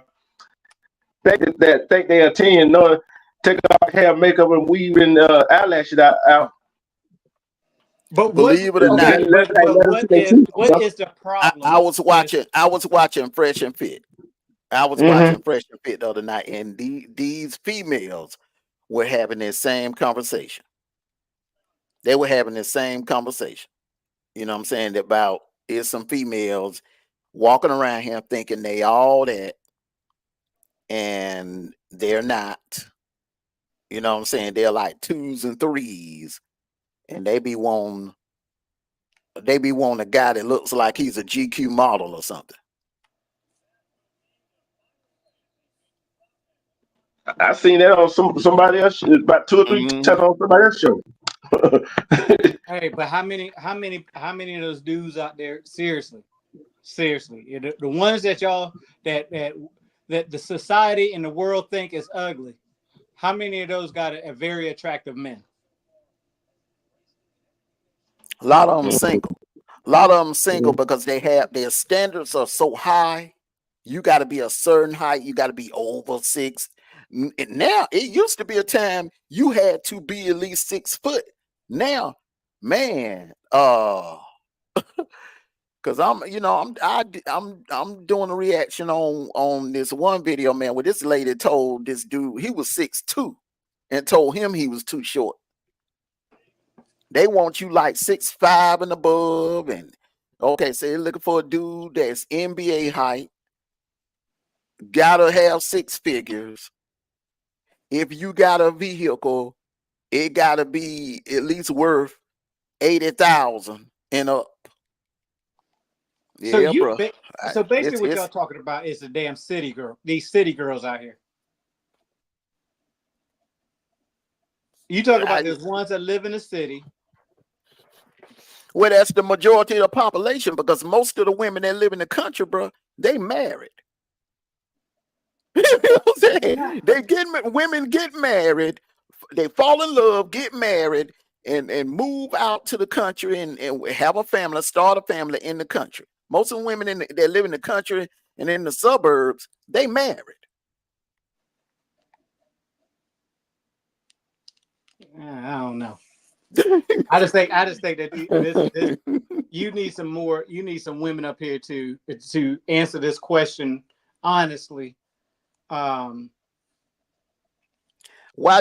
think they attend, no, take off hair, makeup, and weave and eyelashes out. But believe it or not, what is the problem? I was watching Fresh and Fit. I was watching Fresh and Fit the other night, and these females were having this same conversation. They were having the same conversation. You know what I'm saying? About is some females walking around here thinking they all that, and they're not. You know what I'm saying? They're like 2s and 3s, and they be wanting a guy that looks like he's a GQ model or something. I seen that on somebody else, about 2 or 3 times on somebody else's show. Hey, but how many of those dudes out there? Seriously, the ones that y'all that the society and the world think is ugly. How many of those got a very attractive men? A lot of them single. A lot of them single because their standards are so high. You got to be a certain height. You got to be over 6. Now it used to be a time you had to be at least 6 foot. Now, man, because I'm doing a reaction on this one video, man, where this lady told this dude he was 6'2" and told him he was too short. They want you like 6'5" and above, and okay, so they're looking for a dude that's NBA height, gotta have 6 figures. If you got a vehicle, it gotta be at least worth 80,000 and up. So Yeah, bro. So basically, what y'all talking about is the damn city girl. These city girls out here. You talk about the ones that live in the city. Well, that's the majority of the population because most of the women that live in the country, bro, they married. You know what I'm saying? Women get married, they fall in love, get married, and move out to the country and have a family, start a family in the country. Most of the women that live in the country and in the suburbs, they married. I don't know. I just think that you need some more. You need some women up here to answer this question honestly. Why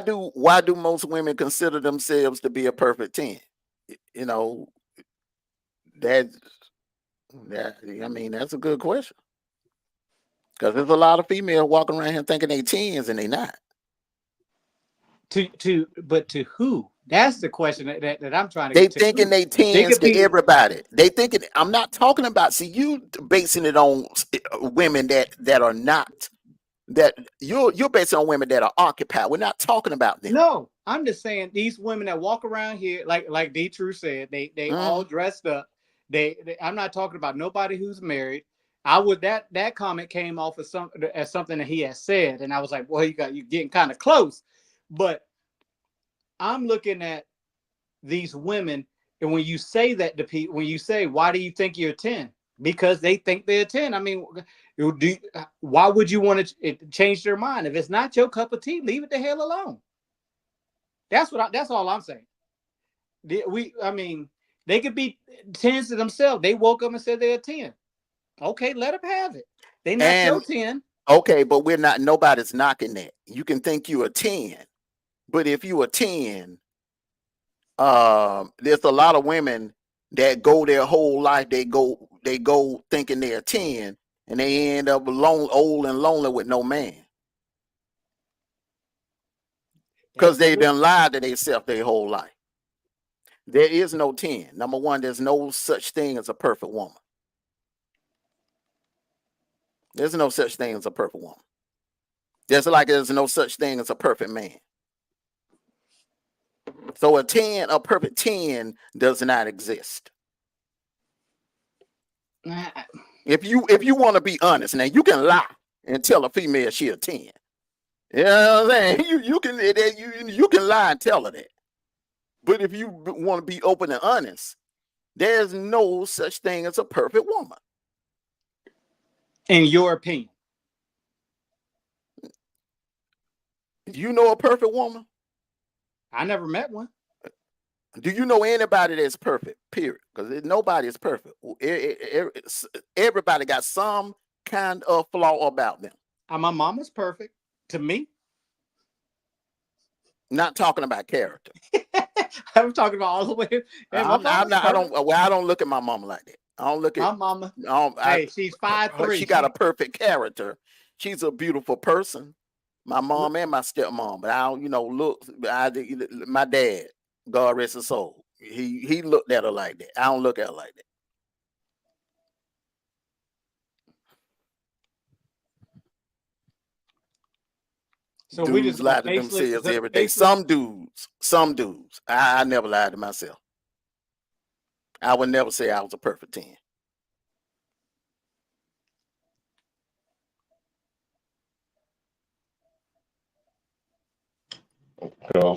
do most women consider themselves to be a perfect 10? You know, I mean, that's a good question. Because there's a lot of females walking around here thinking they 10s and they not. But to who? That's the question that I'm trying to get to. They thinking they 10s to everybody. They thinking, I'm not talking about, see, you basing it on women that are not, that you're basing on women that are occupied. We're not talking about them. No, I'm just saying these women that walk around here, like D-Truth said, they all dressed up. I'm not talking about nobody who's married. That comment came off as something that he has said, and I was like, well, you're getting kind of close. But I'm looking at these women, and when you say that to people, when you say, why do you think you're 10? Because they think they're 10. I mean, why would you want to change their mind? If it's not your cup of tea, leave it the hell alone. That's all I'm saying. I mean, they could be 10s to themselves. They woke up and said they're 10. Okay, let them have it. They not your 10. Okay, but nobody's knocking that. You can think you're a 10 But if you a 10, there's a lot of women that go their whole life, they go thinking they're 10, and they end up alone, old and lonely with no man. Because they done lied to themselves their whole life. There is no 10. Number one, there's no such thing as a perfect woman. There's no such thing as a perfect woman. Just like there's no such thing as a perfect man. So a perfect 10 does not exist. If you want to be honest, now you can lie and tell a female she a 10. You know what I'm saying? You can lie and tell her that. But if you want to be open and honest, there's no such thing as a perfect woman. In your opinion. You know a perfect woman? I never met one. Do you know anybody that's perfect? Period. Because nobody is perfect. Everybody got some kind of flaw about them. My mama's perfect to me. Not talking about character. I'm talking about all the way. I don't look at my mama like that. I don't look at my mama. Hey, she's 5'3". She got a perfect character. She's a beautiful person. My mom and my stepmom, but I don't, look. My dad, God rest his soul, he looked at her like that. I don't look at her like that. So dudes we just lie to themselves every day. Some dudes. I never lied to myself. I would never say I was a perfect 10.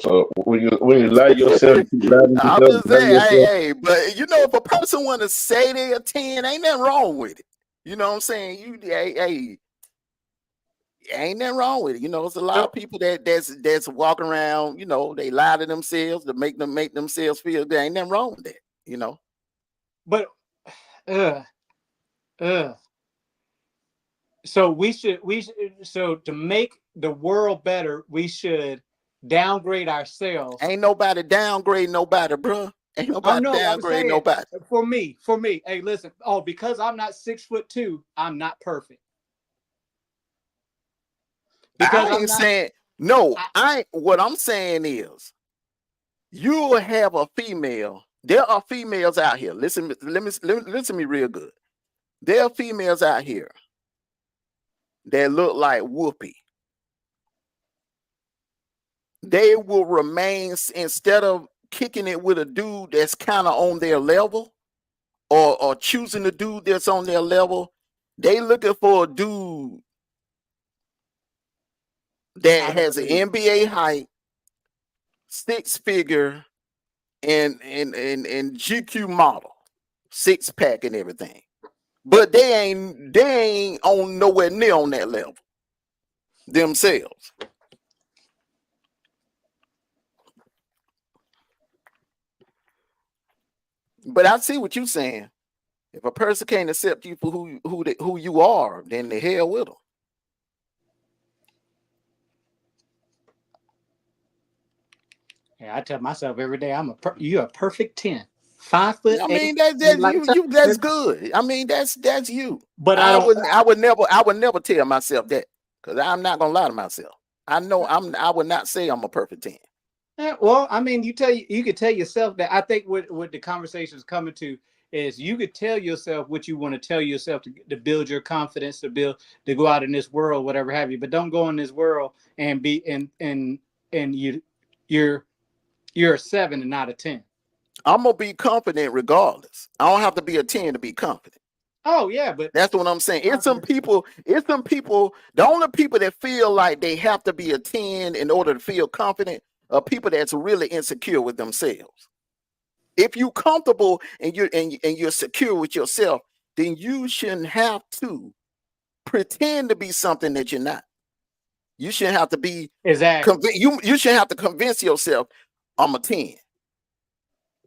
So when you lie yourself, I'm just saying, hey, but if a person want to say they're a 10, ain't nothing wrong with it. You know what I'm saying? Ain't nothing wrong with it. It's a lot of people that's walking around, they lie to themselves to make themselves feel there ain't nothing wrong with that, But so to make the world better, we should downgrade ourselves. Ain't nobody downgrade nobody, bro. Ain't nobody downgrade nobody. For me. Hey, listen. Oh, because I'm not 6'2", I'm not perfect. Because I ain't saying no. What I'm saying is, you have a female. There are females out here. Listen to me real good. There are females out here that look like Whoopi. They will remain, instead of kicking it with a dude that's kind of on their level, or choosing a dude that's on their level, they looking for a dude that has an NBA height, 6-figure, and GQ model, 6-pack and everything. But they ain't on nowhere near on that level themselves. But I see what you're saying. If a person can't accept you for who you are, then the hell with them. Yeah, I tell myself every day, you're a perfect 10. 5 foot. I mean, that's good. I mean, that's you. But I would never tell myself that, because I'm not gonna lie to myself. I know I would not say I'm a perfect 10. Yeah, well, I mean, you could tell yourself that. I think what the conversation is coming to is you could tell yourself what you want to tell yourself to build your confidence, to go out in this world, whatever have you. But don't go in this world and be and you're a 7 and not a 10. I'm gonna be confident regardless. I don't have to be a 10 to be confident. Oh yeah, but that's what I'm saying. It's some people. The only people that feel like they have to be a 10 in order to feel confident are people that's really insecure with themselves. If you're comfortable and you're secure with yourself, then you shouldn't have to pretend to be something that you're not. You shouldn't have to be exactly. You shouldn't have to convince yourself I'm a 10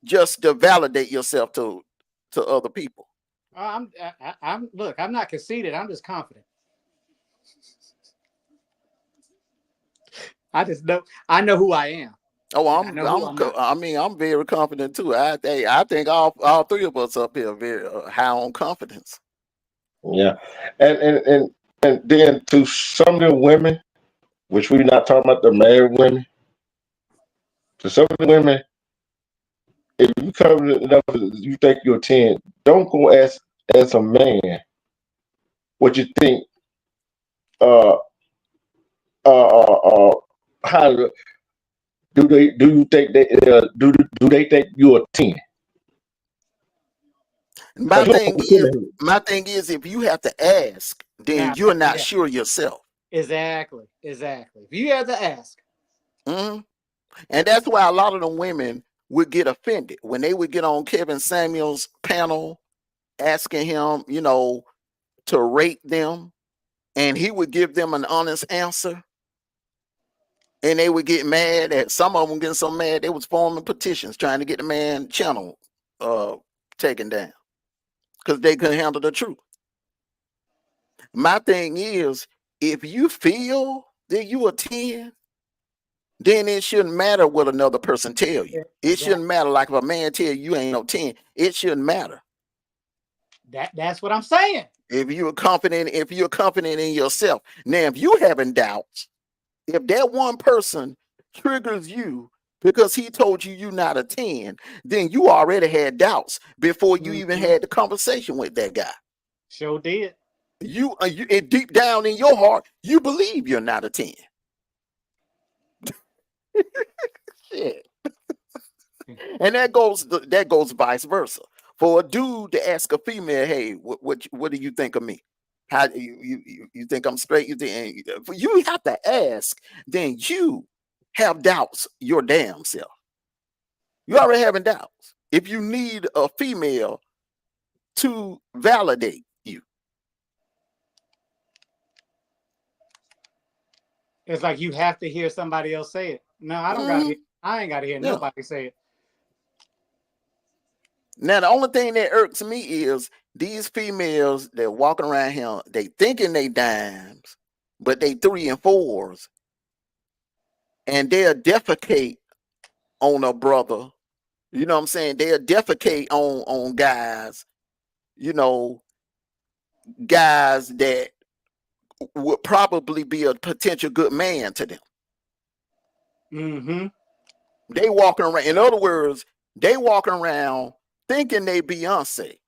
just to validate yourself to other people. Look, I'm not conceited. I'm just confident. I know who I am. Oh, I know who I'm not. I mean, I'm very confident too. I think all three of us up here are very high on confidence. Yeah, and then to some of the women, which we're not talking about the married women, to some of the women, if you confident enough, you think you're 10, don't go ask as a man what you think. Uh, how do you think they do they think you're a 10? My thing is, if you have to ask, then you're not sure yourself. Exactly. If you have to ask. Mm-hmm. And that's why a lot of the women would get offended when they would get on Kevin Samuels' panel asking him, to rate them, and he would give them an honest answer. And they would get mad at some of them getting so mad they was forming petitions trying to get the man channel taken down because they couldn't handle the truth. My thing is, if you feel that you are 10, then it shouldn't matter what another person tell you. It shouldn't matter. Like if a man tell you ain't no 10, it shouldn't matter. That's what I'm saying. If you're confident in yourself. Now, if you having doubts, if that one person triggers you because he told you you're not a 10, then you already had doubts before you even had the conversation with that guy. Sure did. You deep down in your heart, you believe you're not a 10. Shit. And that goes vice versa. For a dude to ask a female, hey, what do you think of me? How you think I'm straight? You have to ask, then you have doubts your damn self. You already having doubts. If you need a female to validate you. It's like you have to hear somebody else say it. No, I don't got to. I ain't got to hear nobody say it. Now, the only thing that irks me is these females that walking around here, they thinking they dimes, but they 3 and 4s, and they'll defecate on a brother. You know what I'm saying? They'll defecate on guys, guys that would probably be a potential good man to them. Mm-hmm. They walking around, in other words, they walking around thinking they Beyonce.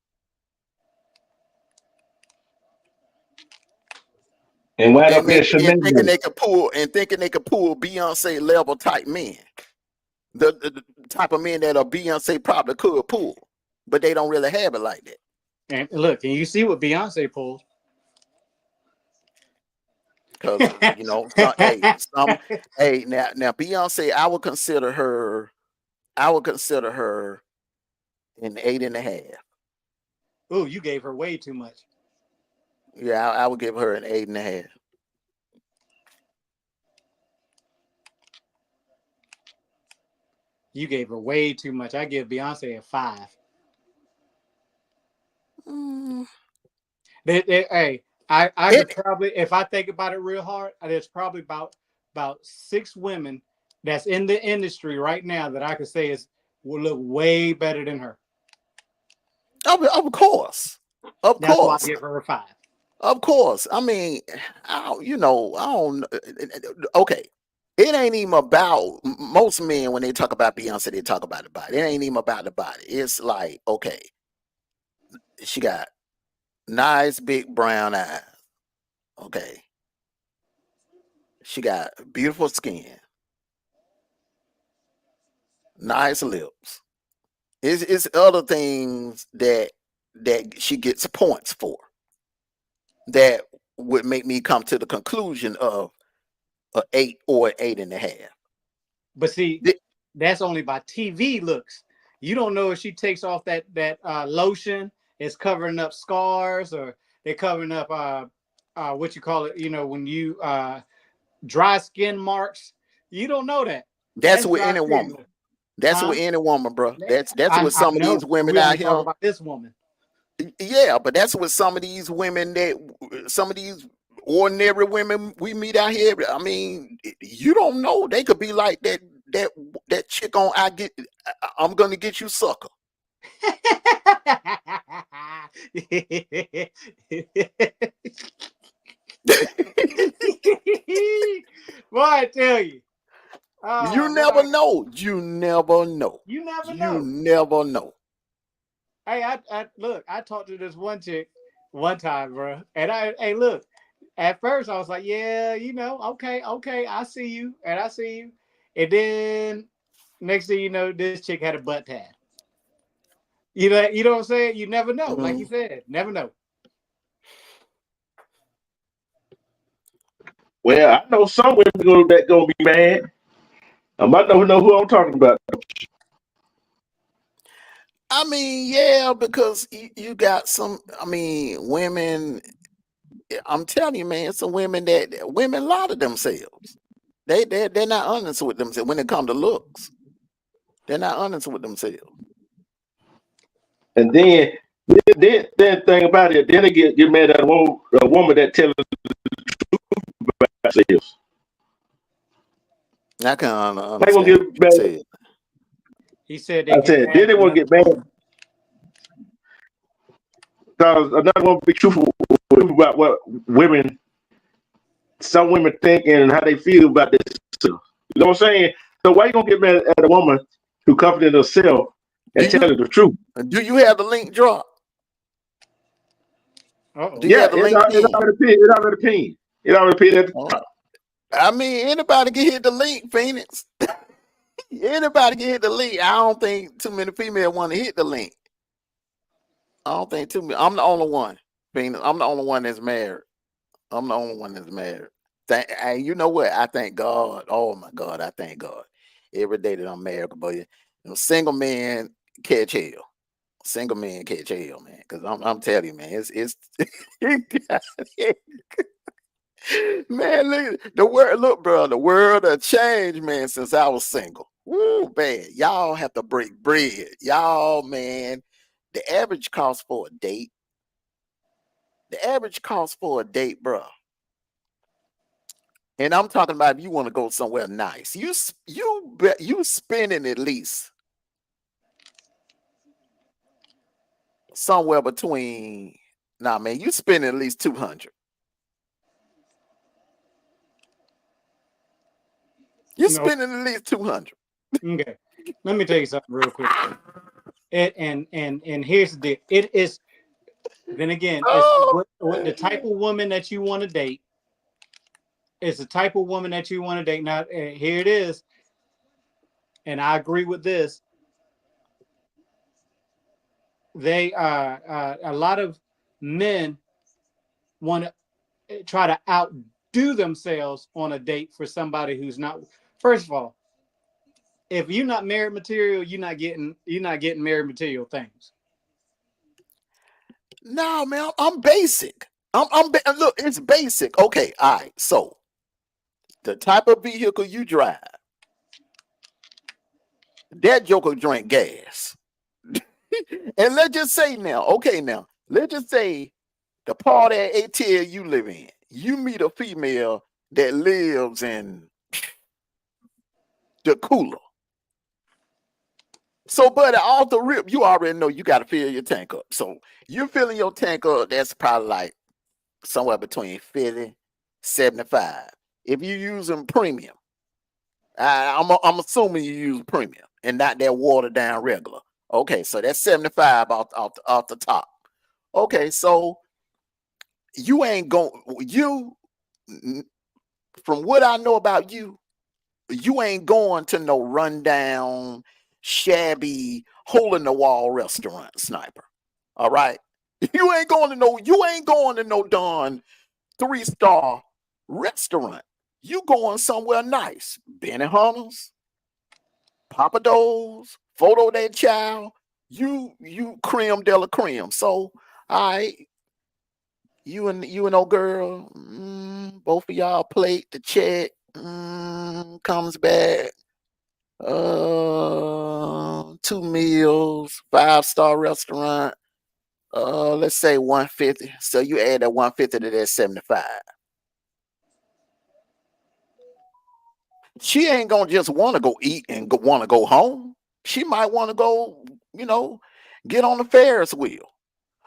And thinking they could pull Beyonce level type men. The type of men that a Beyonce probably could pull, but they don't really have it like that. And look, and you see what Beyonce pulls. Because now Beyonce, I would consider her an 8.5. Oh, you gave her way too much. Yeah, I would give her an 8.5. You gave her way too much. I give Beyonce a 5. Hey, I could probably, if I think about it real hard, there's probably about 6 women that's in the industry right now that I could say will look way better than her. Of course. That's why I give her a 5. Of course. I mean, I don't. Okay. It ain't even about, most men when they talk about Beyonce, they talk about the body. It ain't even about the body. It's like, okay, she got nice big brown eyes. Okay. She got beautiful skin. Nice lips. It's other things that she gets points for that would make me come to the conclusion of an 8 or an 8.5. But see, that's only by TV looks. You don't know if she takes off that lotion, is covering up scars, or they're covering up what you call it, when you dry skin marks. You don't know that. That's with any woman. That's with any woman, bro. That's with some of these women out here. Talk about this woman. Yeah, but that's with some of these women ordinary women we meet out here. I mean, you don't know. They could be like that chick on I'm gonna get you sucker. Boy, I tell you. You never know. You never know. You never You know. never know. Hey, I look, I talked to this one chick one time, bro. And hey, look, at first I was like, yeah, you know, okay, I see you, and I see you. And then next thing you know, this chick had a butt tat. You know what I'm saying? You never know. Like you said, never know. Well, I know some women that gonna be mad. I might know who I'm talking about. I mean, yeah, because you got some. I mean, women. I'm telling you, man, some women lie to themselves. They're not honest with themselves when it comes to looks. They're not honest with themselves. And then thing about it, then they get mad at a woman that tells the truth about themselves. I can't They understand. gonna get mad. He said then they won't get mad. Because another one be truthful about what some women think and how they feel about this stuff. You know what I'm saying? So why you gonna get mad at a woman who confident herself and tell her the truth? Do you have the link drop? Do you have the link? It already pinned. It already pinned at the top. I mean, anybody can hit the link, Phoenix. Anybody can hit the link. I don't think too many females want to hit the link. I don't think too many. I'm the only one, Phoenix. I'm the only one that's married. I'm the only one that's married. And you know what? I thank God. Oh my God, I thank God. Every day that I'm married, but single men catch hell. Single men catch hell, man. Because I'm telling you, man, it's man, look the world. Look, bro, the world have changed, man, since I was single. Woo, man, y'all have to break bread, y'all, man. The average cost for a date. The average cost for a date, bro. And I'm talking about if you want to go somewhere nice, you spending at least somewhere between. Nah, man, you spend at least 200. You spending at least 200. Okay, let me tell you something real quick. And here's the deal. It is. Then again, it's what the type of woman that you want to date. It's the type of woman that you want to date. Now, here it is. And I agree with this. They a lot of men want to try to outdo themselves on a date for somebody who's not. First of all, if you're not married material, you're not getting married material things. No, man, I'm basic. Look, it's basic. Okay, all right. So the type of vehicle you drive, that joker drink gas. And let's just say now, let's just say the part of ATL you live in, you meet a female that lives in the cooler. So, buddy, off the rip, you already know you got to fill your tank up. So you're filling your tank up, that's probably like somewhere between 50, 75. If you're using premium, I'm assuming you use premium and not that watered down regular. Okay, so that's 75 off the top. Okay, so you ain't going, from what I know about you, you ain't going to no rundown, shabby, hole in the wall restaurant, Sniper. All right. You ain't going to no darn 3-star restaurant. You going somewhere nice. Benihana's, Papa Do's, Photo That Child. You creme de la creme. So, all right. You and old girl, both of y'all plate the check. Comes back. 2 meals, 5-star restaurant. Let's say 150. So you add that 150 to that 75. she ain't gonna just want to go eat and want to go home. She might want to go, get on the Ferris wheel,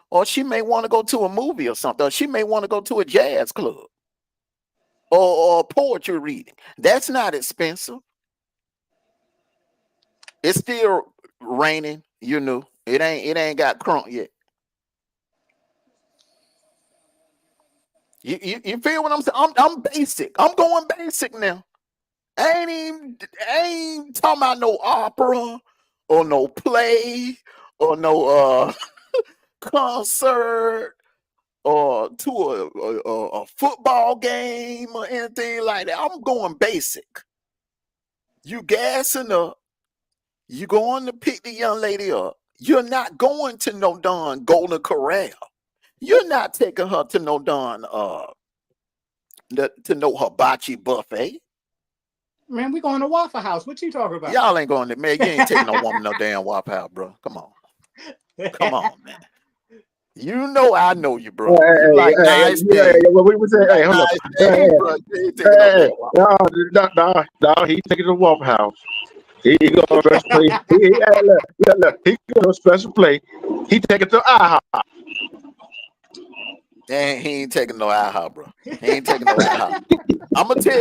or she may want to go to a movie or something. Or she may want to go to a jazz club or poetry reading. That's not expensive. It's still raining, It ain't got crunk yet. You feel what I'm saying? I'm basic. I'm going basic now. I ain't talking about no opera or no play or no concert or to a football game or anything like that. I'm going basic. You gassing up. You going to pick the young lady up. You're not going to no darn Golden Corral. You're not taking her to no darn to no hibachi buffet. Man, we going to Waffle House. What you talking about? Y'all ain't going to, man. You ain't taking no woman no damn Waffle House, bro. Come on. Come on, man. I know you, bro. You like nice things. What we say? Hey, hold on. No, he taking the Waffle House. He go to a special play. Look, he go to a special play. He take it to IHOP. And he ain't taking no IHOP, bro. He ain't taking no IHOP. I'm gonna tell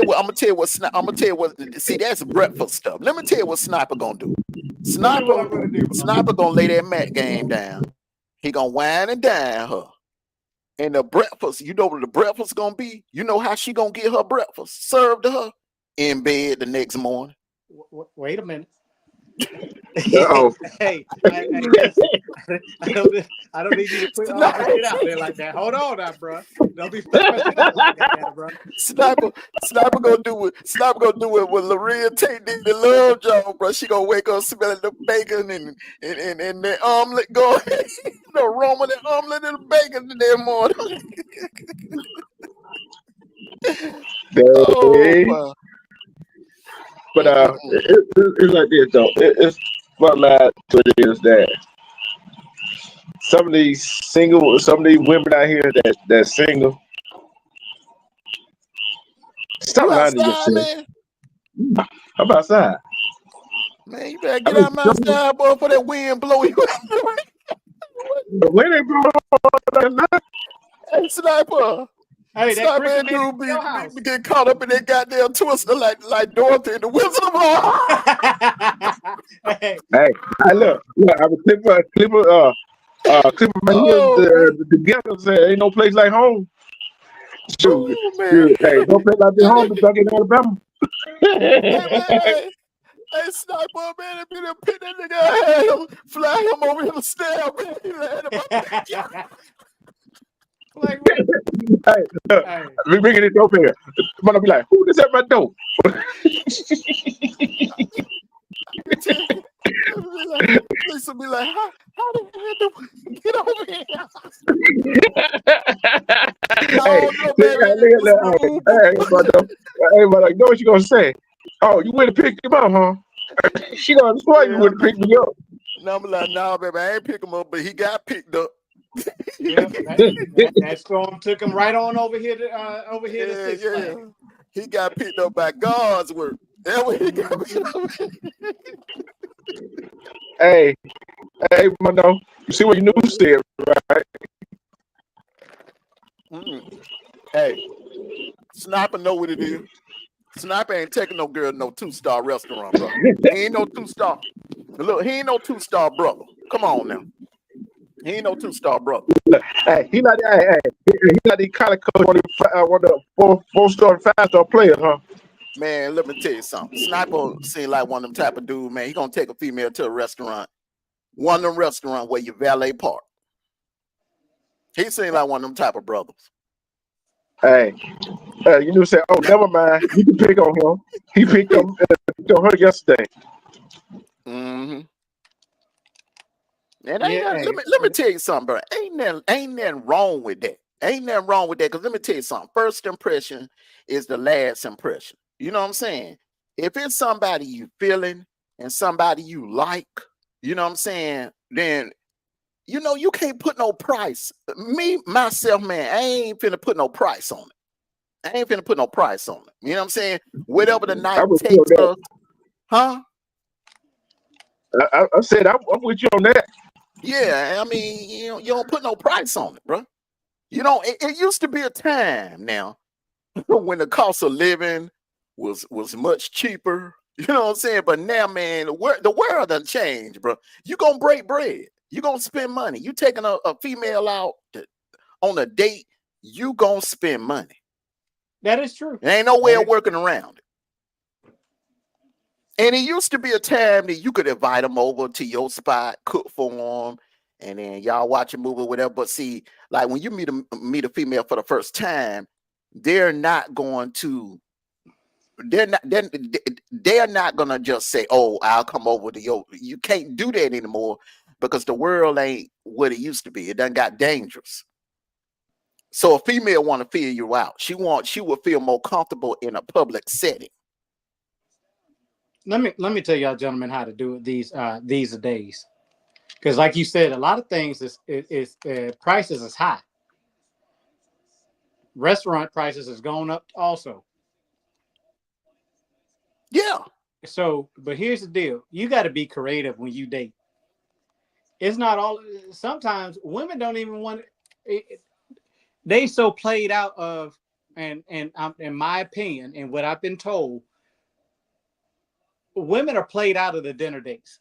you what. See, that's breakfast stuff. Let me tell you what Sniper gonna do. Sniper gonna lay that mat game down. He gonna wine and dine her. And the breakfast, you know what the breakfast gonna be? You know how she gonna get her breakfast served to her? In bed the next morning. Wait a minute. Uh-oh. Hey, I don't need you to put all that shit out there like that. Hold on now, bro. Don't be fucking up like that, bro. Sniper gonna do it when Laria Tate did the love job, bro. She gonna wake up smelling the bacon and the omelet going, the aroma of the omelet and the bacon that morning. Oh, but it's like this though. It's what matters is that some of these women out here that's single. Stop lying to yourself. I'm outside. Man, you better get out my outside, boy, for that wind blow you. The wind ain't blowing. Hey, Sniper. Hey, Sniper dude be get caught up in that goddamn twister like Dorothy and the Wizard of Oz. Hey, look, I was clipping my heels together. Say, ain't no place like home. Shoot, hey, no place like this home. Stuck in Alabama. Hey, Sniper, man, if you didn't pick that nigga, fly him over here to stab me. Like, we bringing it over here. I'm gonna be like, who is at my door? Lisa be like, how did you get over here? Hey, but you know what you gonna say? Oh, you went to pick him up, huh? She gonna swear you went to pick me up. No, I'm like, no, baby, I ain't pick him up, but he got picked up. Yeah, that storm took him right on over here to Six Flags. He got picked up by God's work. That's what he got picked up. Hey, Mono, you see what your news said, right? Hey, Sniper know what it is. Sniper ain't taking no girl to no 2-star restaurant, bro. He ain't no 2-star. Look, he ain't no 2-star brother. Come on now. He ain't no 2-star brother. Hey, he not the college coach, one of the 4-star, 5-star players, huh? Man, let me tell you something. Sniper seem like one of them type of dude, man. He gonna take a female to a restaurant. One of them restaurants where you valet park. He seem like one of them type of brothers. Hey, you say, oh, never mind. You can pick on him. He picked on her yesterday. Mm-hmm. And let me tell you something, bro. Ain't nothing wrong with that. Ain't nothing wrong with that. Because let me tell you something. First impression is the last impression. You know what I'm saying? If it's somebody you feeling and somebody you like, you know what I'm saying, then you can't put no price. Me, myself, man, I ain't finna put no price on it. I ain't finna put no price on it. You know what I'm saying? Whatever the night I'm with you takes on us, huh? I said I'm with you on that. Yeah, I mean, you don't put no price on it, bro. You know, it used to be a time now when the cost of living was much cheaper. You know what I'm saying? But now, man, the world done changed, bro. You gonna break bread. You gonna spend money. You taking a female out on a date, you gonna spend money. That is true. There ain't no way of working around it. And it used to be a time that you could invite them over to your spot, cook for them, and then y'all watch a movie or whatever. But see, like when you meet a female for the first time, they're not going to just say, "Oh, I'll come over to your." You can't do that anymore because the world ain't what it used to be. It done got dangerous. So a female want to feel you out. She would feel more comfortable in a public setting. Let me tell y'all, gentlemen, how to do it these days. Because, like you said, a lot of things is prices is high. Restaurant prices has gone up also. Yeah. So, but here's the deal: you got to be creative when you date. It's not all. Sometimes women don't even want. They so played out of, and in my opinion, and what I've been told, women are played out of the dinner dates.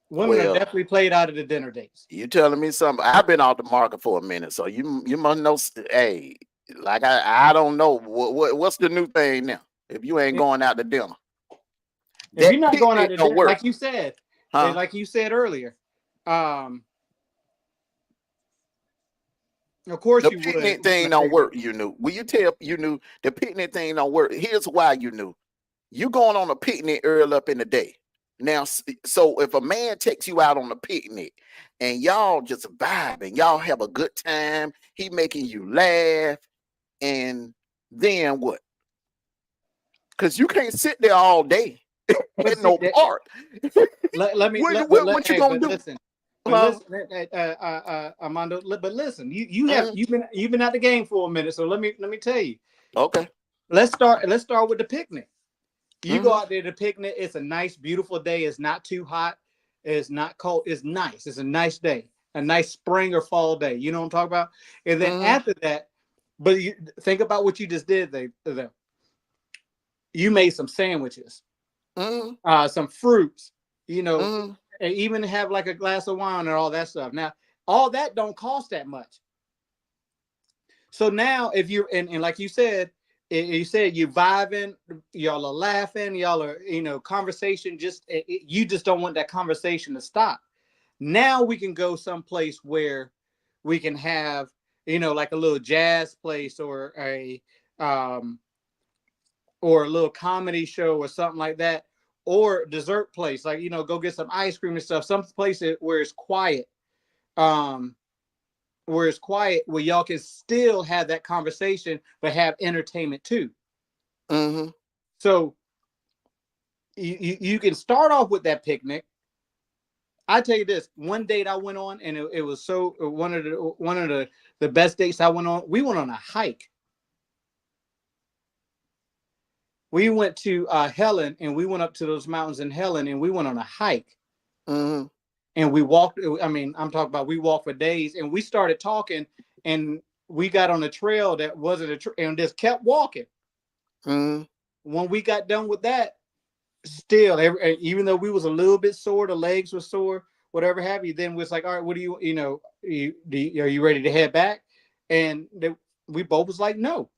Women are definitely played out of the dinner dates. You telling me something? I've been off the market for a minute, so you must know. Hey, like I don't know what's the new thing now. If you ain't going out to dinner, if you're not going out to dinner, work. like you said, like you said earlier, of course the you would. picnic thing don't work. You knew. Will you tell you knew the picnic thing don't work? Here's why you knew. You going on a picnic early up in the day. Now, so if a man takes you out on a picnic and y'all just vibing, y'all have a good time, he making you laugh, and then what? Because you can't sit there all day in no park. Let me. What you gonna do? Listen, Armando. But listen, you've been out the game for a minute, so let me tell you. Okay. Let's start with the picnic. You go out there to picnic. It's a nice, beautiful day. It's not too hot. It's not cold. It's nice. It's a nice day. A nice spring or fall day. You know what I'm talking about? And then after that, but you think about what you just did there. You made some sandwiches, some fruits, and even have like a glass of wine and all that stuff. Now, all that don't cost that much. So now if you're, and like you said you're vibing, y'all are laughing, y'all are, conversation, you just don't want that conversation to stop. Now we can go someplace where we can have, like a little jazz place or a little comedy show or something like that, or dessert place, like, go get some ice cream and stuff, some place where it's quiet. Where y'all can still have that conversation, but have entertainment too. So you can start off with that picnic. I tell you this, one date I went on, and it was so one of the best dates I went on. We went on a hike. We went to Helen, and we went up to those mountains in Helen, and we went on a hike. And we walked. I mean, I'm talking about we walked for days, and we started talking, and we got on a trail that wasn't a trail, and just kept walking. When we got done with that, still, even though we was a little bit sore, the legs were sore, whatever have you, then was like, all right, what do you, are you ready to head back? And we both was like, no,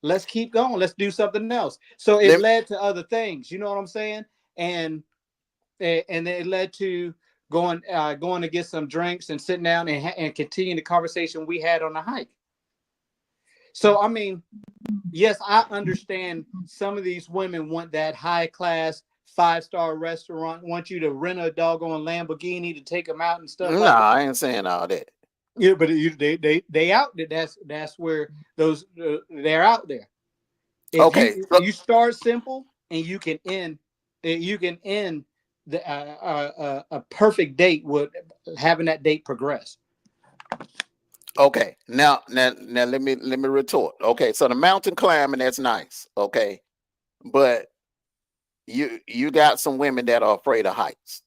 let's keep going. Let's do something else. So it led to other things. You know what I'm saying? And it led to going to get some drinks and sitting down and continue the conversation we had on the hike. So, I mean, yes, I understand some of these women want that high class 5-star restaurant, want you to rent a doggone Lamborghini to take them out and stuff. No, I ain't saying all that. Yeah, but they out there. That's where they're out there. If you start simple, and you can end a perfect date with having that date progress. Okay, now let me retort. Okay, so the mountain climbing, that's nice. Okay, but you got some women that are afraid of heights,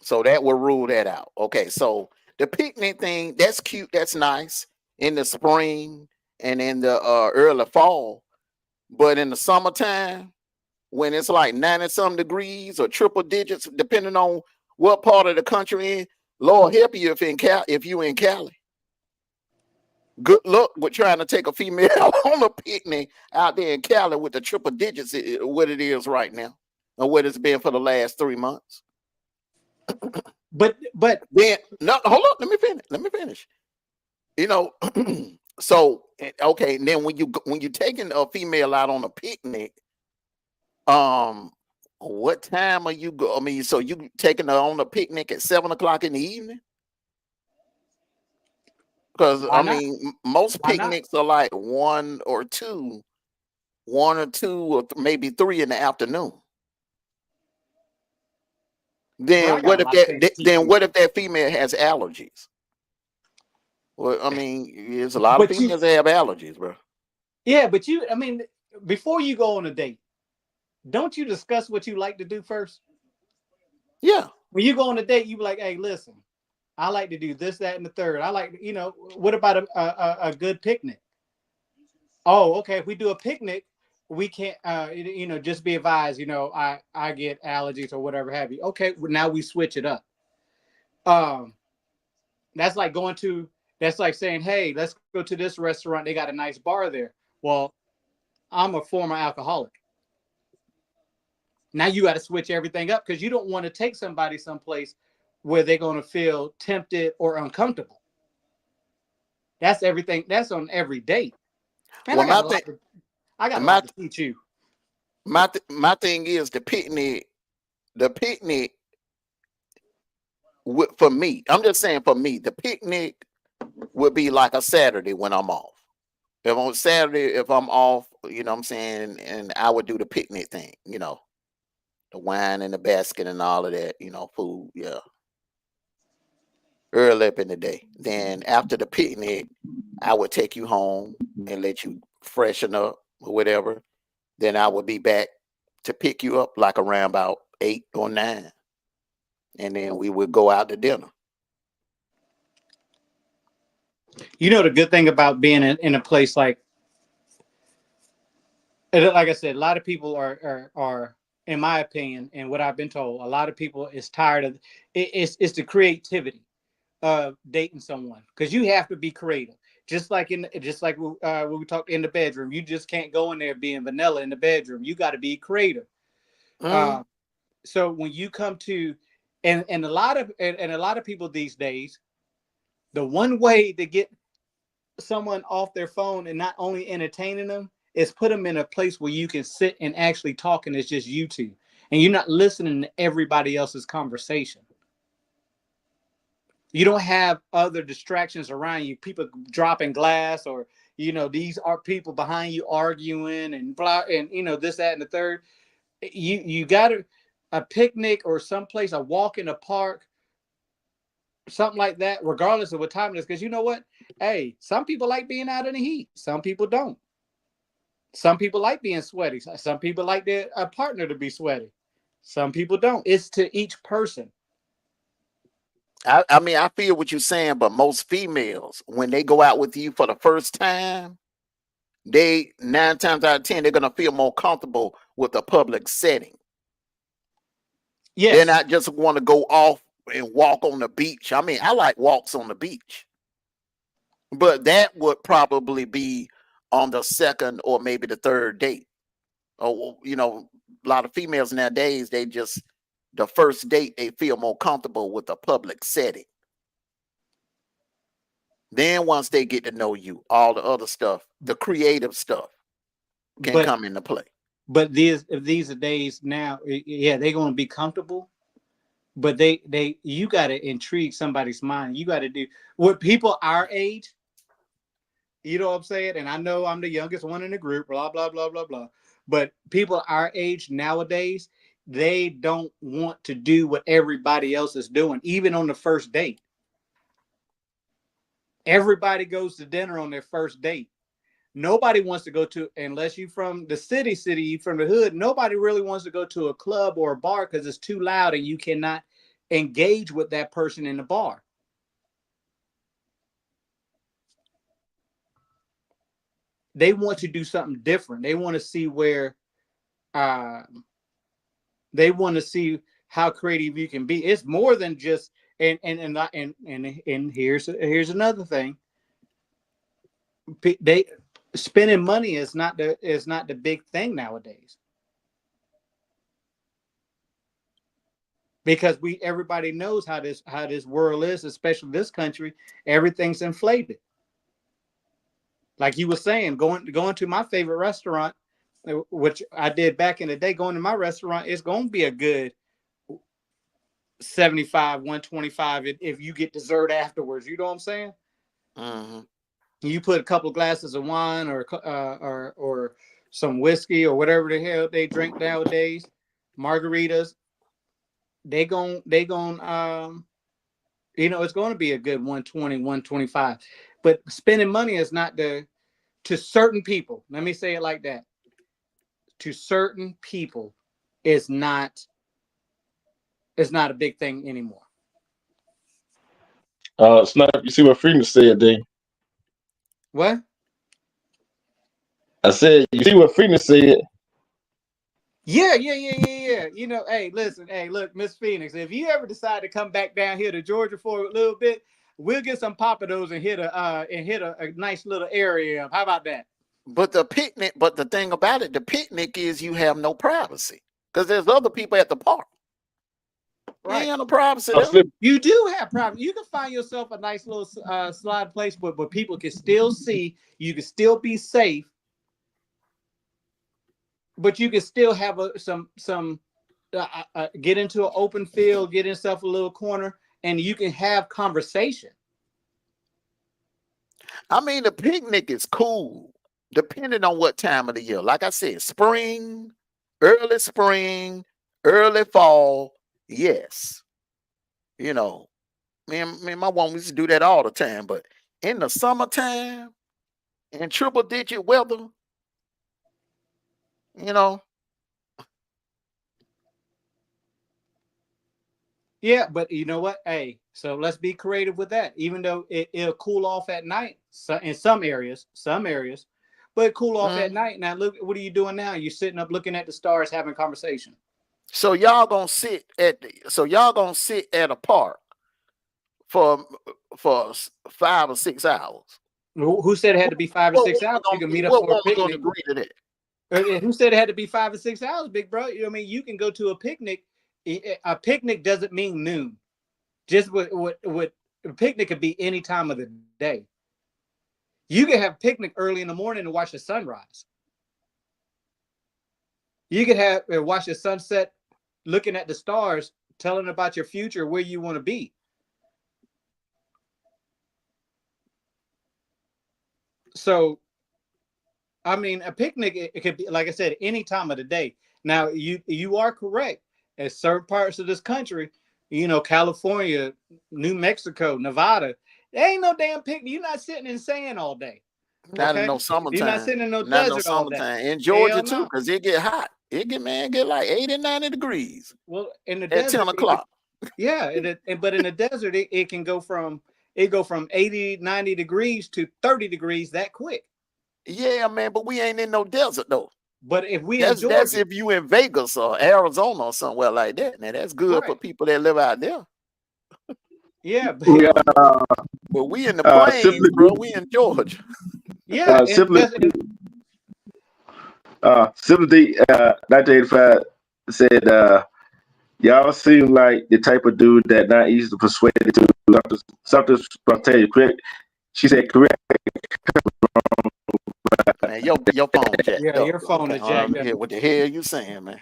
so that will rule that out. Okay, so the picnic thing, that's cute, that's nice in the spring and in the early fall, but in the summertime when it's like 90 some degrees or triple digits, depending on what part of the country in, Lord help you if you in Cali. Good luck with trying to take a female on a picnic out there in Cali with the triple digits, what it is right now, or what it's been for the last 3 months. But Then no, hold on, let me finish. You know, so okay, and then when you're taking a female out on a picnic, what time are you go? I mean, so you taking her on a picnic at 7 o'clock in the evening? Because why I not? mean, most Why not? picnics are like one or two, or maybe 3 in the afternoon. Bro, I Then got what a if lot of things to teach you. that female has allergies? Well, I mean, there's a lot of But you, females that have allergies, bro. yeah, but you, I mean, before you go on a date, don't you discuss what you like to do first? Yeah. When you go on a date, you be like, hey, listen, I like to do this, that, and the third. I like, what about a good picnic? Oh, okay. If we do a picnic, we can't, just be advised, I get allergies or whatever have you. Okay, now we switch it up. Um, that's like that's like saying, hey, let's go to this restaurant. They got a nice bar there. Well, I'm a former alcoholic. Now you got to switch everything up because you don't want to take somebody someplace where they're going to feel tempted or uncomfortable. That's everything. That's on every date. Man, Well, I got a my lot to teach you. my thing is the picnic. The picnic for me, I'm just saying for me, the picnic would be like a Saturday when I'm off. If on Saturday, if I'm off, you know what I'm saying, and I would do the picnic thing, the wine in the basket and all of that, food, yeah. Early up in the day. Then after the picnic, I would take you home and let you freshen up or whatever. Then I would be back to pick you up like around about 8 or 9. And then we would go out to dinner. The good thing about being in a place like I said, a lot of people are, in my opinion, and what I've been told, a lot of people is tired of it's the creativity of dating someone because you have to be creative. Just like when we talked in the bedroom, you just can't go in there being vanilla in the bedroom. You got to be creative. Mm. So when you come to, and a lot of people these days, the one way to get someone off their phone and not only entertaining them is put them in a place where you can sit and actually talk and it's just you two and you're not listening to everybody else's conversation. You don't have other distractions around you, people dropping glass or these are people behind you arguing and blah and this, that, and the third. You got a picnic or someplace, a walk in the park, something like that, regardless of what time it is. Because you know what? Hey, some people like being out in the heat. Some people don't. Some people like being sweaty. Some people like their partner to be sweaty. Some people don't. It's to each person. I mean, I feel what you're saying, but most females, when they go out with you for the first time, they 9 times out of 10, they're gonna feel more comfortable with a public setting. Yes. They're not just want to go off and walk on the beach. I mean, I like walks on the beach, but that would probably be on the second or maybe the third date. Or a lot of females nowadays, they just the first date they feel more comfortable with a public setting. Then once they get to know you, all the other stuff, the creative stuff, can come into play. But these are days now, yeah, they're gonna be comfortable. But you got to intrigue somebody's mind. You got to do what people our age, you know what I'm saying? And I know I'm the youngest one in the group, blah, blah, blah, blah, blah. But people our age nowadays, they don't want to do what everybody else is doing, even on the first date. Everybody goes to dinner on their first date. Nobody wants to go to, unless you from the city, from the hood, nobody really wants to go to a club or a bar because it's too loud and you cannot engage with that person in the bar. They want to do something different. They want to see where, they want to see how creative you can be. It's more than just, and here's another thing. They spending money is not the big thing nowadays, because everybody knows how this world is, especially this country. Everything's inflated. Like you were saying, going to my favorite restaurant, which I did back in the day, going to my restaurant, it's going to be a good 75, 125 if you get dessert afterwards. You know what I'm saying? Mm-hmm. You put a couple of glasses of wine or some whiskey or whatever the hell they drink nowadays, margaritas. They gon' it's going to be a good 120, 125. But spending money is not to certain people. Let me say it like that. To certain people, it's not a big thing anymore. Snipe, you see what Freeman said there? What? I said, you see what Freeman said? Yeah. Hey, listen, look, Miss Phoenix, if you ever decide to come back down here to Georgia for a little bit, we'll get some Papados and hit a nice little area. How about that? But the thing about it, the picnic is you have no privacy because there's other people at the park. Right. You ain't have no privacy. You do have privacy. You can find yourself a nice little slide place, but people can still see. You can still be safe. But you can still have get into an open field, get yourself a little corner, and you can have conversation. I mean, the picnic is cool, depending on what time of the year. Like I said, early spring, early fall, yes. Me and my woman used to do that all the time. But in the summertime, in triple-digit weather, Yeah, but you know what? Hey, so let's be creative with that. Even though it'll cool off at night, in some areas, but cool off at night. Now, look, what are you doing now? You're sitting up looking at the stars, having conversation. So y'all gonna sit at a park for 5 or 6 hours. Who said it had to be 5 or 6 hours? You can meet up for a picnic. Agree to that? Who said it had to be 5 or 6 hours, big bro? I mean, you can go to a picnic. A picnic doesn't mean noon. Just what a picnic could be any time of the day. You can have a picnic early in the morning and watch the sunrise. You could watch the sunset, looking at the stars, telling about your future, where you want to be. So, I mean, a picnic, it could be, like I said, any time of the day. Now, you are correct. At certain parts of this country, California, New Mexico, Nevada, there ain't no damn picnic. You're not sitting in sand all day. Not in no summertime. You're not sitting in no desert all day. In Georgia too, because it get hot. It get like 80, 90 degrees. Well, in the desert, at 10 o'clock. But in the desert, it can go from 80, 90 degrees to 30 degrees that quick. Yeah, man, but we ain't in no desert though. But if that's if you in Vegas or Arizona or somewhere like that. Now that's good for people that live out there. Yeah, but we in the plains, bro. We in Georgia. Yeah, Simply 1985 said, y'all seem like the type of dude that not easy to persuade to do something spontaneous. Correct? She said, correct. Man, your phone jacked up. Your phone is jacked up. What the hell you saying, man?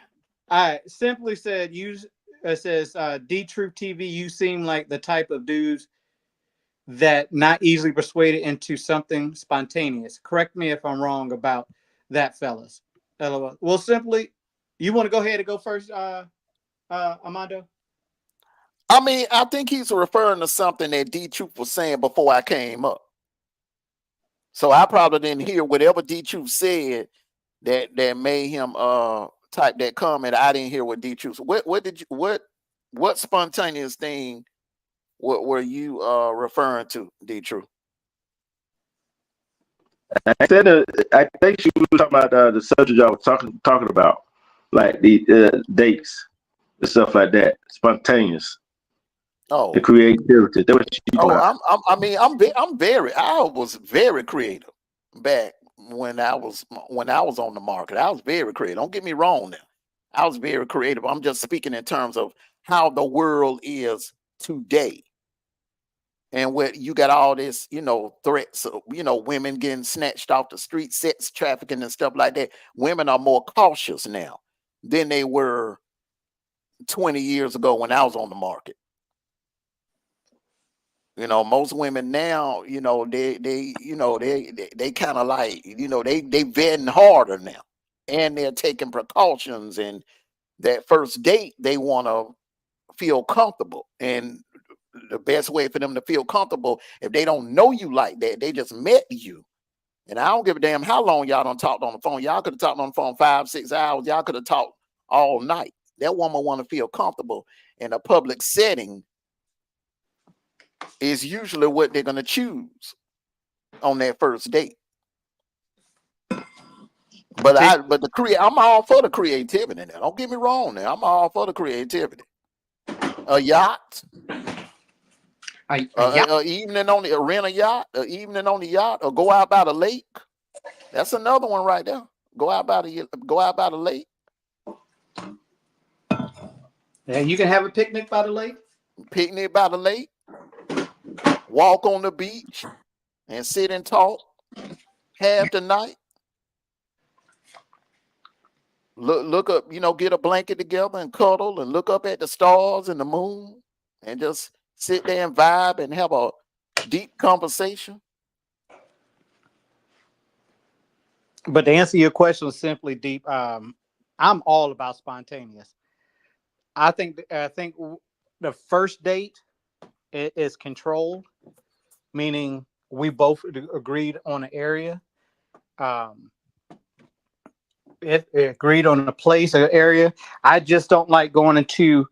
I simply said, it says, D-Truth TV, you seem like the type of dudes that not easily persuaded into something spontaneous. Correct me if I'm wrong about that, fellas. LOL. Well, simply, you want to go ahead and go first, Armando? I mean, I think he's referring to something that D-Truth was saying before I came up. So I probably didn't hear whatever D Truth said that made him type that comment. I didn't hear what D Truth. What spontaneous thing were you referring to, D Truth? I think she was talking about the subject y'all was talking about, like the dates and stuff like that, spontaneous. Oh, the creativity. That was she I was very creative back when I was on the market. I was very creative. Don't get me wrong now. I was very creative. I'm just speaking in terms of how the world is today. And where you got all this, threats of, women getting snatched off the street, sex trafficking and stuff like that. Women are more cautious now than they were 20 years ago when I was on the market. Most women now, they kind of like, they vetting harder now, and they're taking precautions. And that first date, they want to feel comfortable. And the best way for them to feel comfortable, if they don't know you like that, they just met you. And I don't give a damn how long y'all done talked on the phone. Y'all could have talked on the phone 5-6 hours. Y'all could have talked all night. That woman want to feel comfortable in a public setting is usually what they're going to choose on that first date. But I'm all for the creativity now. Don't get me wrong now. I'm all for the creativity. A yacht. Evening on the rent a yacht, evening on the yacht, or go out by the lake. That's another one right there. Go out by the lake. Yeah, you can have a picnic by the lake. Picnic by the lake. Walk on the beach and sit and talk half the night. Look up, get a blanket together and cuddle and look up at the stars and the moon and just sit there and vibe and have a deep conversation. But to answer your question simply, Deep, I'm all about spontaneous. I think the first date is controlled, meaning we both agreed on an area. It agreed on a place, an area. I just don't like going into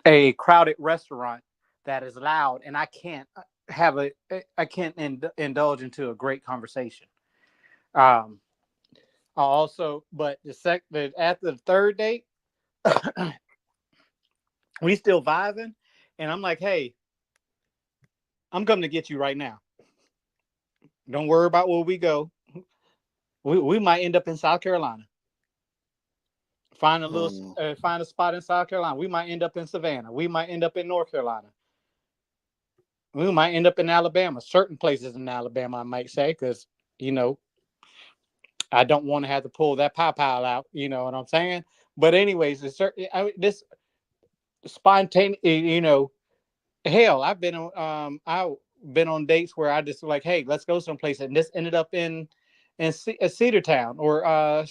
a crowded restaurant that is loud, and I can't indulge into a great conversation. Also, but after the third date, we still vibing, and I'm like, hey, I'm coming to get you right now. Don't worry about where we go. We might end up in South Carolina. Find a spot in South Carolina. We might end up in Savannah. We might end up in North Carolina. We might end up in Alabama. Certain places in Alabama, I might say, because I don't want to have to pull that pile out. You know what I'm saying? But anyways, this spontaneous. Hell, I've been on dates where I just like, hey, let's go someplace, and this ended up in Cedartown, or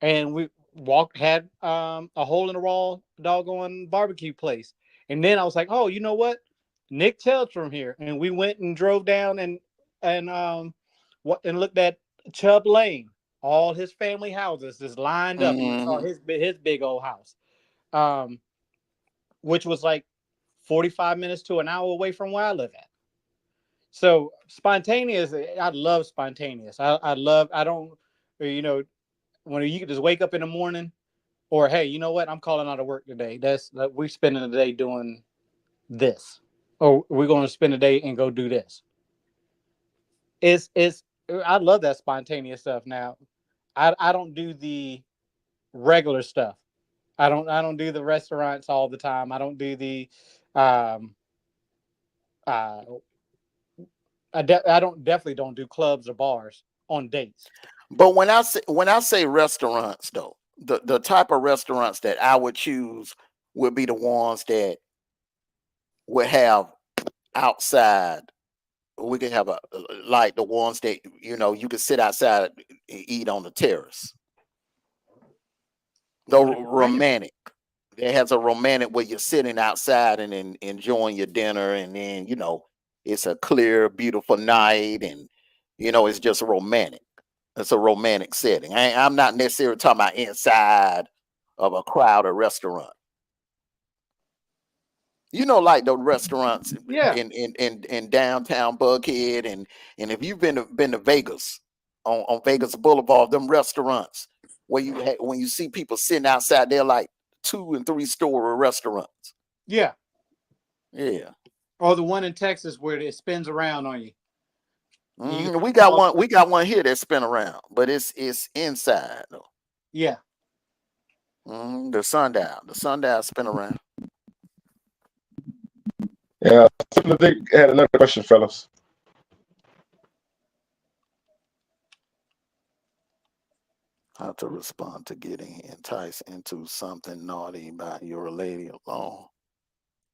and we had a hole in the wall doggone barbecue place, and then I was like, oh, you know what? Nick tells from here, and we went and drove down and looked at Chubb Lane. All his family houses just lined up. Mm-hmm. You saw his big old house, which was like 45 minutes to an hour away from where I live at. So spontaneous, I love spontaneous. I don't, when you can just wake up in the morning, or hey, you know what? I'm calling out of work today. We're spending the day doing this, or we're going to spend the day and go do this. I love that spontaneous stuff. Now, I don't do the regular stuff. I don't do the restaurants all the time. I don't do the I definitely don't do clubs or bars on dates. But when I say restaurants, though, the type of restaurants that I would choose would be the ones that would have outside. We could have like the ones that you could sit outside and eat on the terrace. The romantic. It has a romantic where you're sitting outside and enjoying your dinner, and then it's a clear, beautiful night, and You know, it's just romantic. It's a romantic setting. I'm not necessarily talking about inside of a crowded restaurant. You know, like the restaurants Yeah. in downtown Buckhead, and if you've been to Vegas on Vegas Boulevard, them restaurants where when you see people sitting outside, they're like 2- and 3-story restaurants. Yeah. Yeah. Or the one in Texas where it spins around on you. We got one. We got one here that spin around, but it's inside though. Yeah. The sundial spin around. Yeah, I think had another question, fellas. How to respond to getting enticed into something naughty by your lady alone?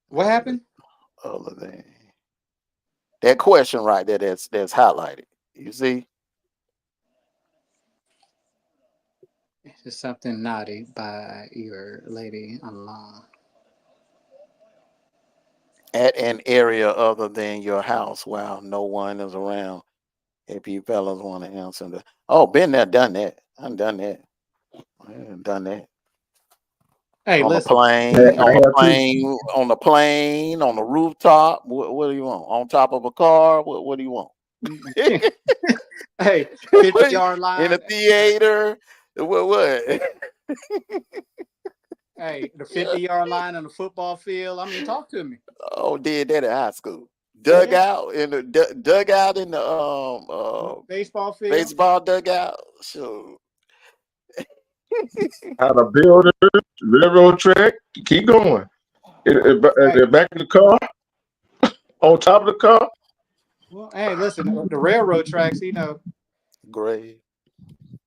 What happened? Other than that question right there, that's highlighted. You see, It's something naughty by your lady alone. at an area other than your house while no one is around. If you fellas want to answer the, been there, done that. I've done that. I've done that. Hey, On listen. the plane, on the plane, on the rooftop. What do you want? On top of a car? What do you want? Hey, 50-yard line. In a theater? What? Hey, the 50-yard line on the football field. I mean, talk to me. Oh, did that at high school. Dugout in the dugout in the baseball field. Baseball dugout. Sure. How to build a railroad track. Keep going. Back in the car. On top of the car. Well, hey, listen, the railroad tracks, you know. Great.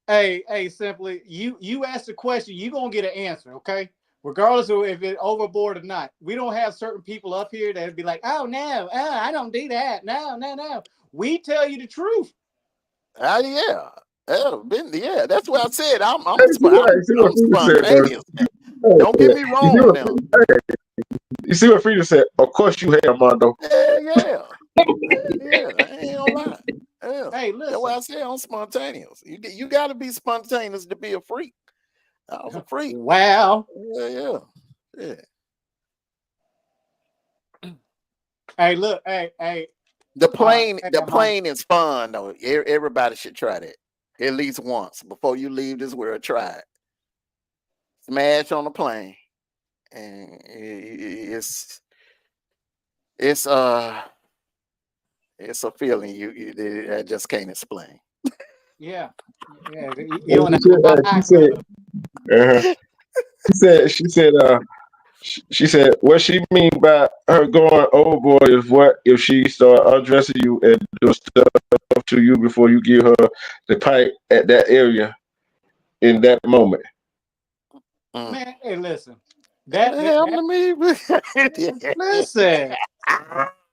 Hey, simply, you ask the question, you're gonna get an answer, okay? Regardless of if it's overboard or not. We don't have certain people up here that'd be like, oh no, I don't do that. No. We tell you the truth. Yeah. That's what I said. I'm spontaneous. Don't get me wrong now. You see what Frida said? Of course you have, Mondo. Yeah. I ain't gonna lie. Yeah. Hey, listen. That's why I said I'm spontaneous. You got to be spontaneous to be a freak. I was a freak. Wow. Yeah. Hey, look. Hey. The plane is fun though. Everybody should try that at least once before you leave this world. Try it. Smash on the plane, and it's a feeling I just can't explain. Yeah. You she said what she mean by her going overboard is what if she start undressing you and do stuff to you before you give her the pipe at that area in that moment. Man, hey, listen. Listen.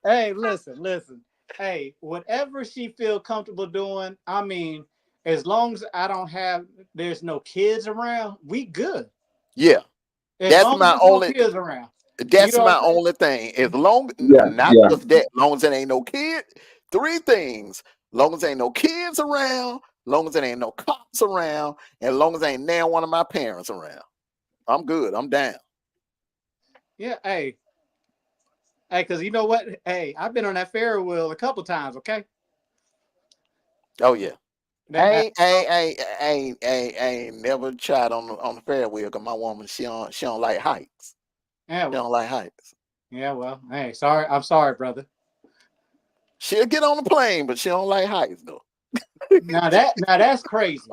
Hey, listen. Hey, whatever she feel comfortable doing, I mean, as long as there's no kids around, we good. Yeah. That's my only kids around. That's my only thing. As long just that, long as there ain't no kid. 3 things. Long as there ain't no kids around, long as there ain't no cops around, and long as there ain't now one of my parents around. I'm good. I'm down. Yeah, hey, because you know what? Hey, I've been on that Ferris wheel a couple times, okay? Oh yeah. I ain't never tried on the Ferris wheel because my woman she don't like heights. Yeah, she don't like heights. Yeah, well, hey, I'm sorry, brother. She'll get on the plane, but she don't like heights though. Now that's crazy.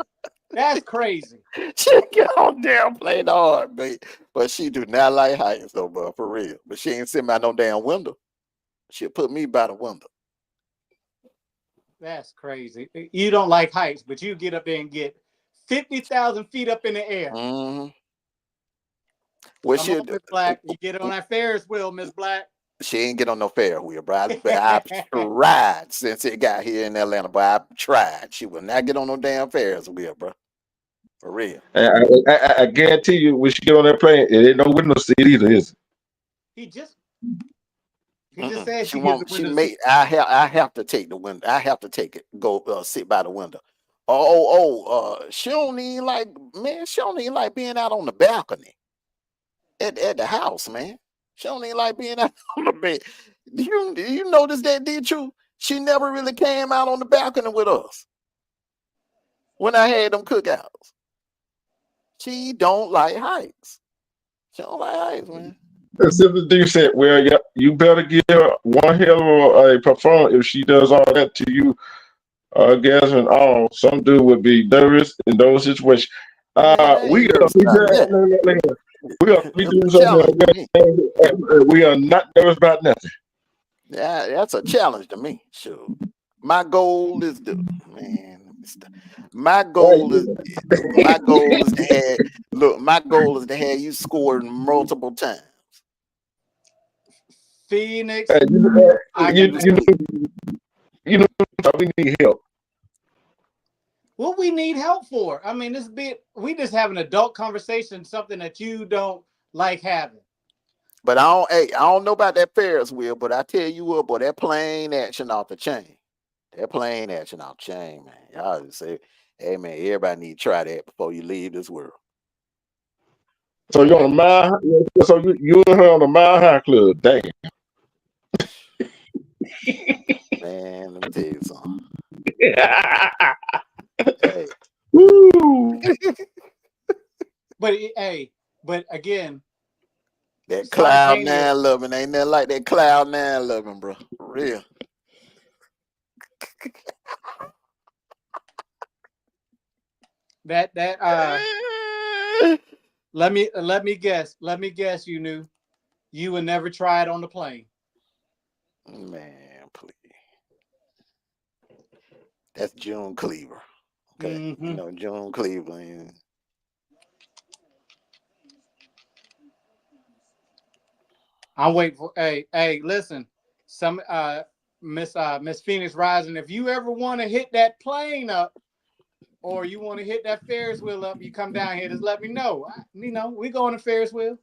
That's crazy. She'll get on damn plane hard, but she do not like heights though, bro, for real. But she ain't sitting by no damn window. She'll put me by the window. That's crazy. You don't like heights, but you get up there and get 50,000 feet up in the air. Mm-hmm. What Miss Black, you get on that Ferris wheel, Miss Black. She ain't get on no Ferris wheel, bro. I've tried since it got here in Atlanta, but I've tried. She will not get on no damn Ferris wheel, bro. For real. I guarantee you, when she get on that plane, it ain't no window seat either, is it? He just He just said She she gives won't. the She windows. may. I have to take the window. I have to take it. Go sit by the window. Oh. She don't even like. Man, she don't even like being out on the balcony at the house, man. She don't even like being out on the bed. Do you notice that, did you? She never really came out on the balcony with us when I had them cookouts. She don't like heights. She don't like heights, man. Simply D said, well, yeah, you better give her one hell of a performance if she does all that to you, gas and all. Some dude would be nervous in those situations. Man, I ain't We nervous about that. we It's doing a something. challenge to me. We are not nervous about nothing. Yeah, that's a challenge to me. Sure. My goal is my goal is to have my goal is to have you scoring multiple times. Phoenix. Hey, we need help. What we need help for? I mean, we just have an adult conversation, something that you don't like having. But I don't know about that Ferris wheel, but I tell you what, boy, that plane action off the chain. That plane action off the chain, man. Y'all just say, hey man, everybody need to try that before you leave this world. So you're on a mile. So you and her on the Mile High Club. Damn. Man, let me tell you something. Hey. Woo. But again, that Cloud 9 loving ain't nothing like that Cloud 9 loving, bro. For real. Let me guess. You knew you would never try it on the plane. Man, please. That's June Cleaver. Okay, mm-hmm. You know June Cleaver. I'm waiting for. Hey, listen, some Miss Phoenix Rising. If you ever want to hit that plane up, or you want to hit that Ferris wheel up, you come down here. Just let me know. We go on a Ferris wheel.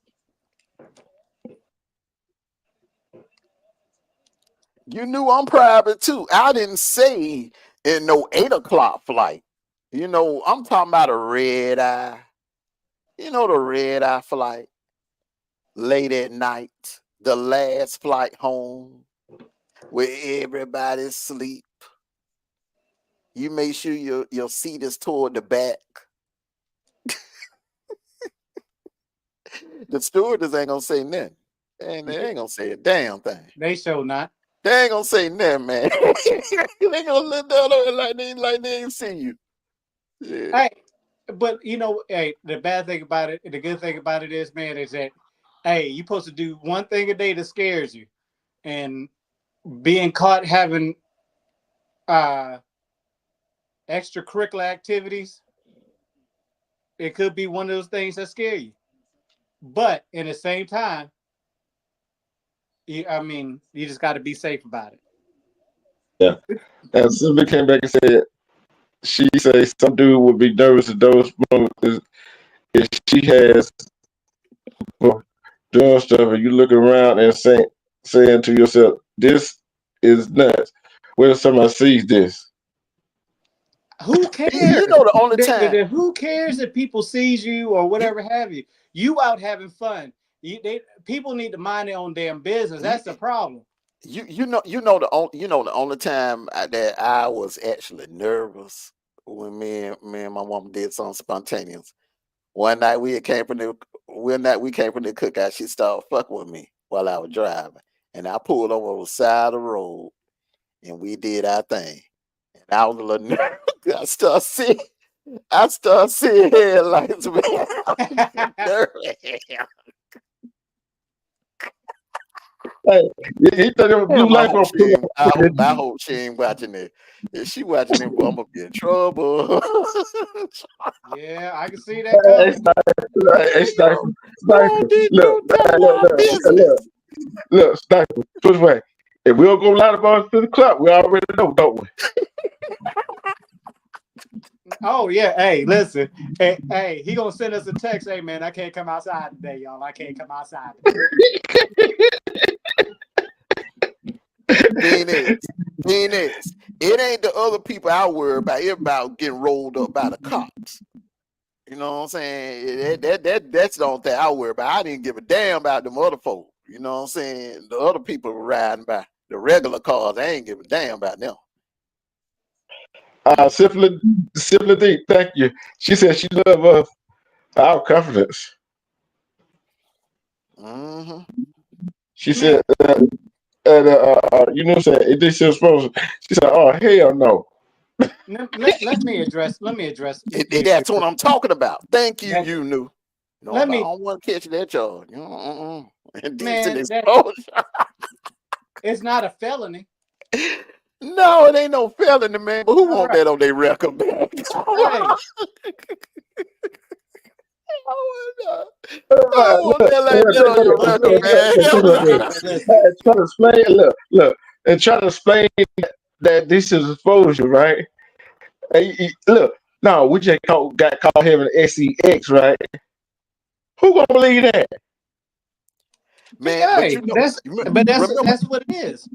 You knew I'm private too. I didn't say in no 8 o'clock flight. I'm talking about a red eye. The red eye flight. Late at night, the last flight home, where everybody's asleep. You make sure your seat is toward the back. The stewardess ain't gonna say nothing. And they ain't gonna say a damn thing. They show not. They ain't gonna say nothing, man. They gonna look down on it like they ain't see you. Yeah. Hey, but the bad thing about it, the good thing about it is, man, is that you're supposed to do one thing a day that scares you, and being caught having extracurricular activities, it could be one of those things that scare you. But in the same time, you just got to be safe about it. Yeah. And somebody came back and said, she says some dude would be nervous at those moments if she has doing stuff and you look around and saying to yourself, this is nuts. What if somebody sees this? Who cares? The only time. Who cares if people sees you or whatever have you? You out having fun. People need to mind their own damn business. That's the problem. The only time that I was actually nervous when me and my mom did something spontaneous. One night we came from the cookout. She started fucking with me while I was driving, and I pulled over on the side of the road, and we did our thing. And I was a little nervous. I start seeing headlights, man. Hey, he thought it was blue light on. I hope she ain't watching it. If she watching it, boy, I'm gonna be in trouble. Yeah, I can see that coming. Look, Sniper, put away. If we don't go light about to the club, we already know, don't we? Oh yeah, hey, listen, hey, he gonna send us a text. Hey man, I can't come outside today, y'all. I can't come outside today. Phoenix. It ain't the other people I worry about. It's about getting rolled up by the cops. You know what I'm saying? That's the only thing I worry about. I didn't give a damn about them other folks. You know what I'm saying? The other people were riding by. The regular cars, I ain't give a damn about them. Simply deep, thank you. She said she loved our confidence. Mm-hmm. She said, you know what I'm saying? She said, oh, hell no. Let me address. That's what I'm talking about. Thank you, you knew. No, Let I me- don't want to catch that charge. Man, it's not a felony. No, it ain't no felony, man. But who want Right. that on their record, man? Hey, Try to explain, look, and try to explain that this is exposure, right? Look, no, we just got caught having SEX, right? Who gonna believe that? Man, hey, but that's what it is.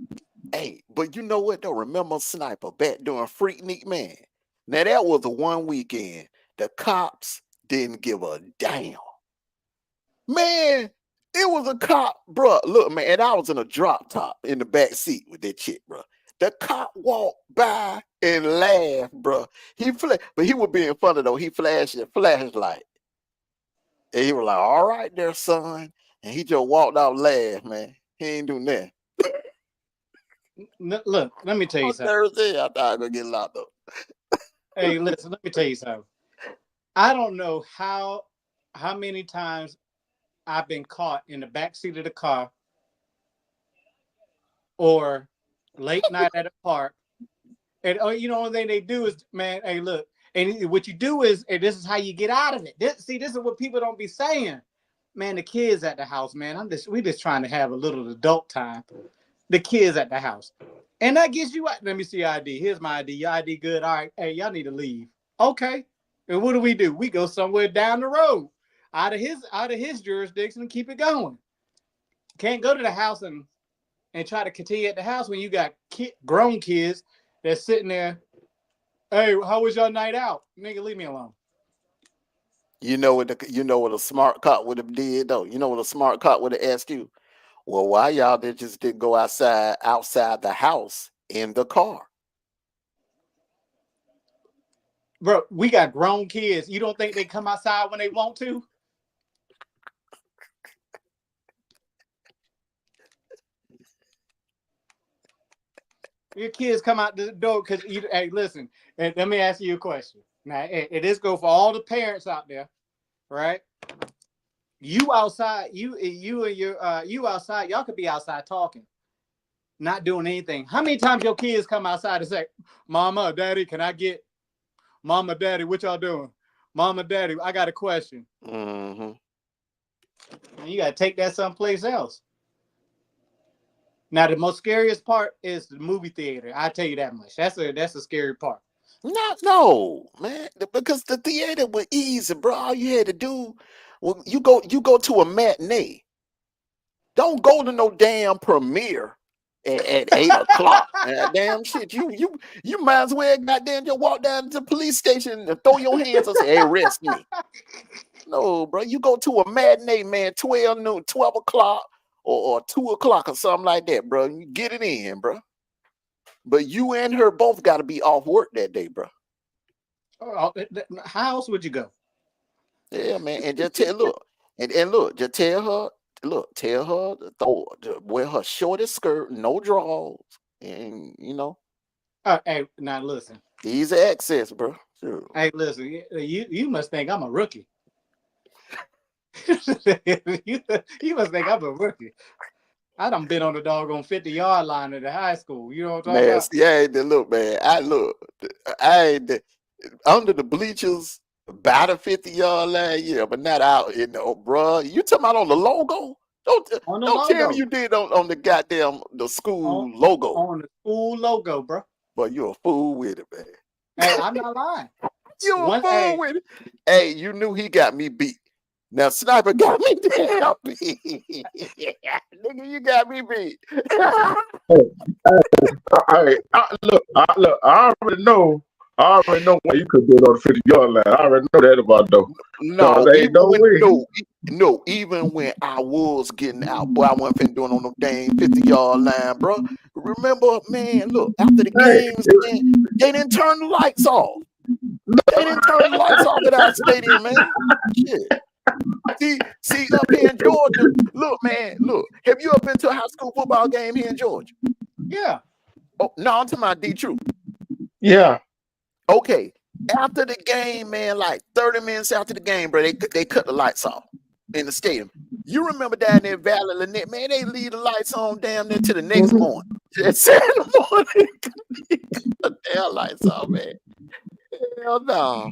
Hey, but you know what though? Remember Sniper back during Freaknik, man? Now that was the one weekend the cops didn't give a damn. Man, it was a cop, bro. Look, man, and I was in a drop top in the back seat with that chick, bro. The cop walked by and laughed, bro. But he was being funny though. He flashed a flashlight. And he was like, all right there, son. And he just walked out laugh, man. He ain't do nothing. Look, let me tell you something. Thursday, I thought I was gonna get locked up. Hey, listen, let me tell you something. I don't know how many times I've been caught in the backseat of the car or late night at a park. And you know, the thing they do is, man, hey, look, and what you do is, and this is how you get out of it. This is what people don't be saying. Man, the kids at the house, man. We just trying to have a little adult time. The kids at the house. And that gets you out. Let me see your ID. Here's my ID. Your ID good. All right. Hey, y'all need to leave. Okay. And what do? We go somewhere down the road, out of his jurisdiction, and keep it going. Can't go to the house and try to continue at the house when you got grown kids that's sitting there. Hey, how was your night out? Nigga, leave me alone. You know what a smart cop would have did though? You know what a smart cop would have asked you? Well, why y'all didn't go outside the house in the car? Bro, we got grown kids. You don't think they come outside when they want to? Your kids come out the door because hey, listen, and let me ask you a question. Now, and this go for all the parents out there, right? You outside, you outside, y'all could be outside talking, not doing anything. How many times your kids come outside and say, Mama, Daddy, can I get Mama, Daddy, what y'all doing? Mama, Daddy, I got a question. Mm-hmm. And you gotta take that someplace else. Now, the most scariest part is the movie theater. I tell you that much. That's a scary part. No, man, because the theater was easy, bro. All you had to do, well, you go to a matinee. Don't go to no damn premiere at 8:00. Damn shit, you might as well goddamn just walk down to the police station and throw your hands and say, "Hey, arrest me." No, bro, you go to a matinee, man, 12 noon, 12:00, or 2:00 or something like that, bro. You get it in, bro. But you and her both got to be off work that day, bro. How else would you go? Yeah, man, and just tell look, and look, just tell her to wear her shortest skirt, no drawers, and Hey, now listen. Easy access, bro. Sure. Hey, listen. You must think I'm a rookie. you must think I'm a rookie. I done been on the doggone 50-yard line at the high school. You know what I'm talking about? Yeah, look, man. I ain't under the bleachers by the 50-yard line, yeah, but not out bro. You talking about on the logo? Don't tell me you did on the goddamn the school logo. On the school logo, bro. But you're a fool with it, man. Hey, I'm not lying. You're a fool with it. Hey, you knew he got me beat. Now Sniper got me damn beat. Nigga, you got me beat. Look, I already know. I already know what you could do on the 50-yard line. I already know that about though. No, there ain't no way. Even when I was getting out, boy, I wasn't finna doing on no dang 50-yard line, bro. Remember, man, look, after the games, man, they didn't turn the lights off. They didn't turn the lights off at our stadium, man. Shit. See, up here in Georgia, look, man, look. Have you ever been to a high school football game here in Georgia? Yeah. Oh, no, I'm talking about D-True. Yeah. Okay. After the game, man, like 30 minutes after the game, bro, they cut the lights off in the stadium. You remember down there in Valley Lynette, man, they leave the lights on damn near to the next morning. At 7 in the morning, the damn lights off, man. Hell no.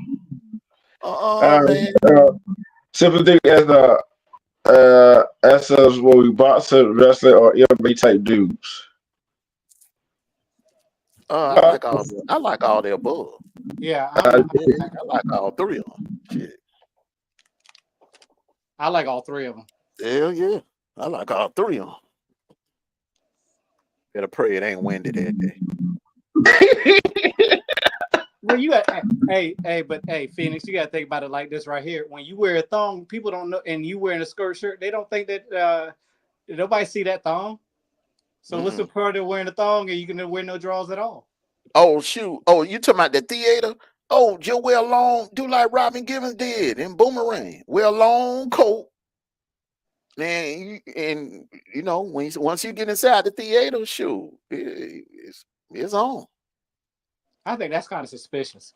Man. Simply as us what we boxer, wrestler, or MMA type dudes. I like all the above. Yeah, I like all three of them. Shit. I like all three of them. Hell yeah, I like all three of them. Better pray it ain't windy that day. Well, you got hey, Phoenix, you gotta think about it like this right here. When you wear a thong, people don't know, and you wearing a skirt shirt, they don't think that nobody see that thong. So what's the part of wearing a thong and you can wear no drawers at all? Oh shoot! Oh, you talking about the theater? Oh, just wear a long, do like Robin Givens did in Boomerang. Wear a long coat. And you know, once you get inside the theater, shoot, it's on. I think that's kind of suspicious.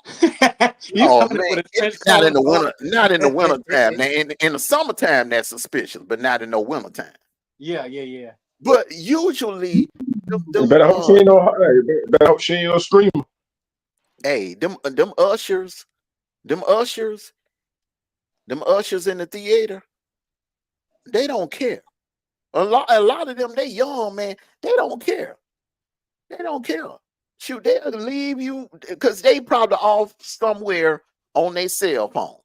Oh man, not in the winter. Not in the winter time. Now, in the summertime, that's suspicious, but not in the winter time. Yeah. But usually, better hope she ain't no screamer. Hey, them ushers in the theater, they don't care. A lot of them, they young, man. They don't care. They don't care. Shoot, they'll leave you because they probably off somewhere on their cell phone.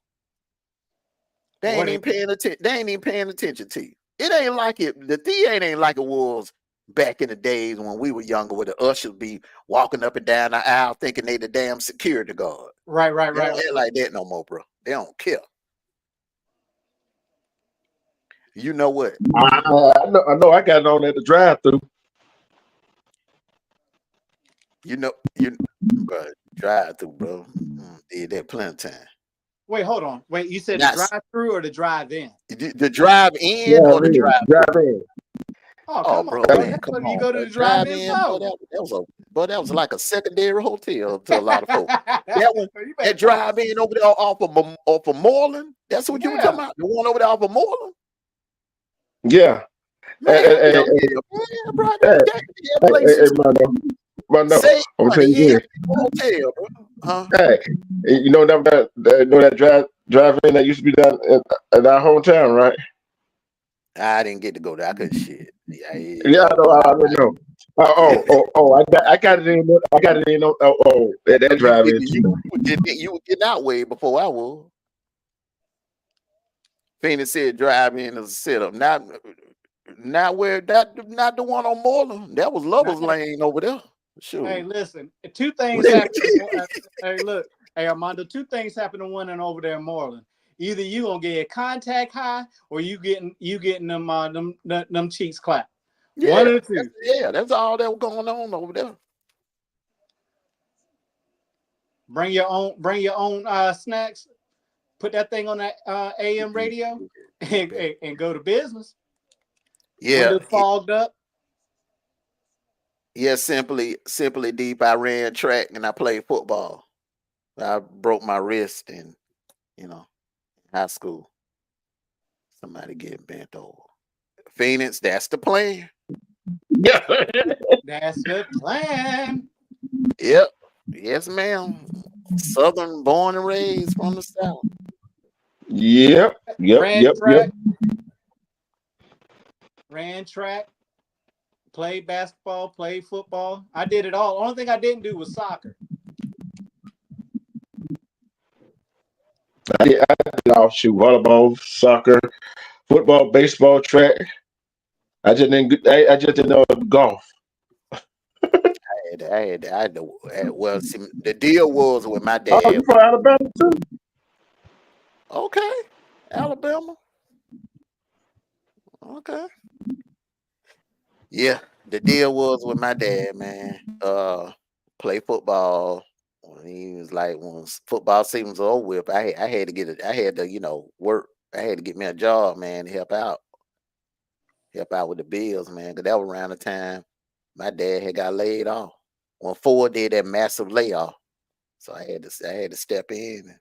They ain't even paying attention. They ain't even paying attention to you. It ain't like it. The theater ain't like it was back in the days when we were younger, where the ushers be walking up and down the aisle thinking they the damn security guard. Right. They ain't like that no more, bro. They don't care. You know what? I know. I got it on at the drive-through. Bro, drive-through, bro. Did that plenty of time. Wait, hold on. Wait, you said the drive-through or the drive-in? The drive-in or the drive-in? Oh, come on, bro. That's when you go to the drive-in. That was like a secondary hotel to a lot of folks. That drive-in over there off of Moreland. That's what you were talking about. The one over there off of Moreland. Yeah. I'm telling you, hey, you know that drive-in that used to be down at our hometown, right? I didn't get to go there. I couldn't shit. Yeah, I know. I got it in. I got it in. That drive-in. You were getting out way before I was. Phoenix said drive-in is a setup. Not where not the one on Moreland. That was Lover's Lane over there. Sure. Hey, listen. Two things happen. Hey, look. Hey, Armando. Two things happen to one and over there in Moreland. Either you gonna get a contact high, or you getting them cheeks clapped. Yeah, one of the two. That's all that was going on over there. Bring your own snacks. Put that thing on that AM radio and go to business. Yeah. Windows fogged up. Yeah, simply deep. I ran track and I played football. I broke my wrist in, high school. Somebody getting bent over. Phoenix, that's the plan. Yeah. That's the plan. Yep. Yes, ma'am. Southern born and raised from the South. Yep. Ran track. Played basketball, played football. I did it all. Only thing I didn't do was soccer. I did all shoot volleyball, soccer, football, baseball, track. I just didn't know golf. had to. Well, see, the deal was with my dad. Oh, you from Alabama too? Okay, Alabama. Okay. Yeah, the deal was with my dad, man. Play football. When he was like, when football season was over with, I had to get it. I had to, work. I had to get me a job, man, to help out with the bills, man. Because that was around the time my dad had got laid off. When Ford did that massive layoff, so I had to step in and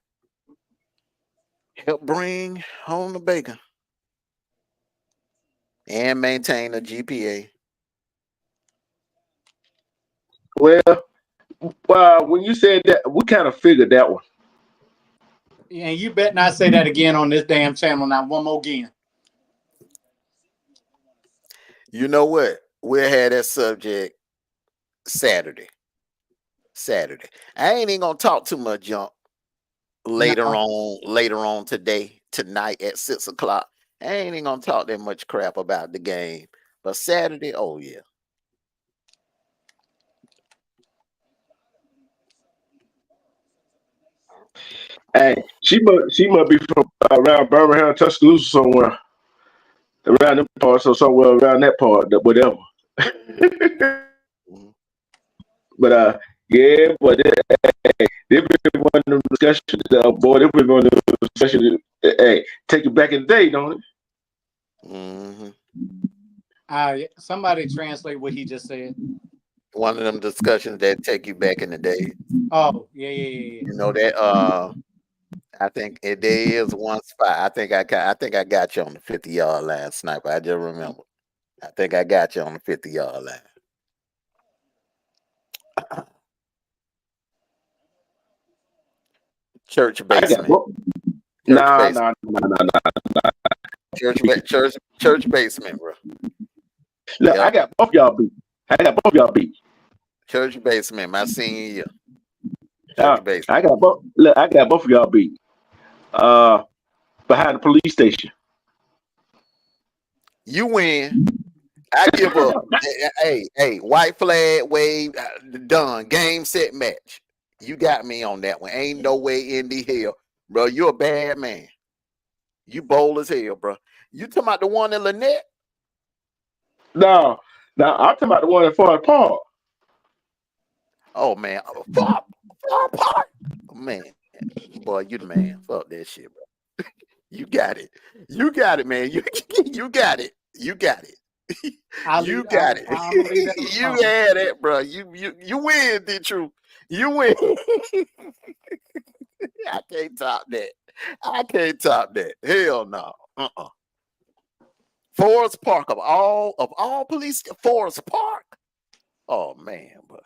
help bring home the bacon and maintain a GPA. Well, when you said that, we kind of figured that one. And you bet not say that again on this damn channel. Now, one more again. You know what? We'll have that subject Saturday. I ain't even gonna talk too much junk later on tonight at 6:00. I ain't even gonna talk that much crap about the game. But Saturday, oh yeah. Hey, she must be from around Birmingham, Tuscaloosa, somewhere around them parts, or somewhere around that part, whatever. But yeah, but they've been one of them discussions. Boy, they've been one of them discussions. Hey, take it back in the day, don't it? Mm-hmm. Somebody translate what he just said. One of them discussions that take you back in the day. Oh, yeah. You know that I think there is one spot. I think I got you on the 50-yard line, Sniper. I just remember. I think I got you on the 50-yard line. Church basement. Nah. Church basement, bro. Look, yep. I got both y'all beat. Church basement, my senior year. Church basement. I got both of y'all beat. Behind the police station. You win. I give up. Hey, white flag wave, done. Game, set, match. You got me on that one. Ain't no way in the hell, bro. You're a bad man. You bold as hell, bro. You talking about the one in Lynette? No, I'm talking about the one in Forest Park. Oh man, Forest Park, man, boy, you the man. Fuck that shit, bro. You got it, man. You got it. You got it. You got it. You had it, bro. You win, the truth. You win. I can't top that. Hell no. Forest Park of all police. Forest Park. Oh man, bro.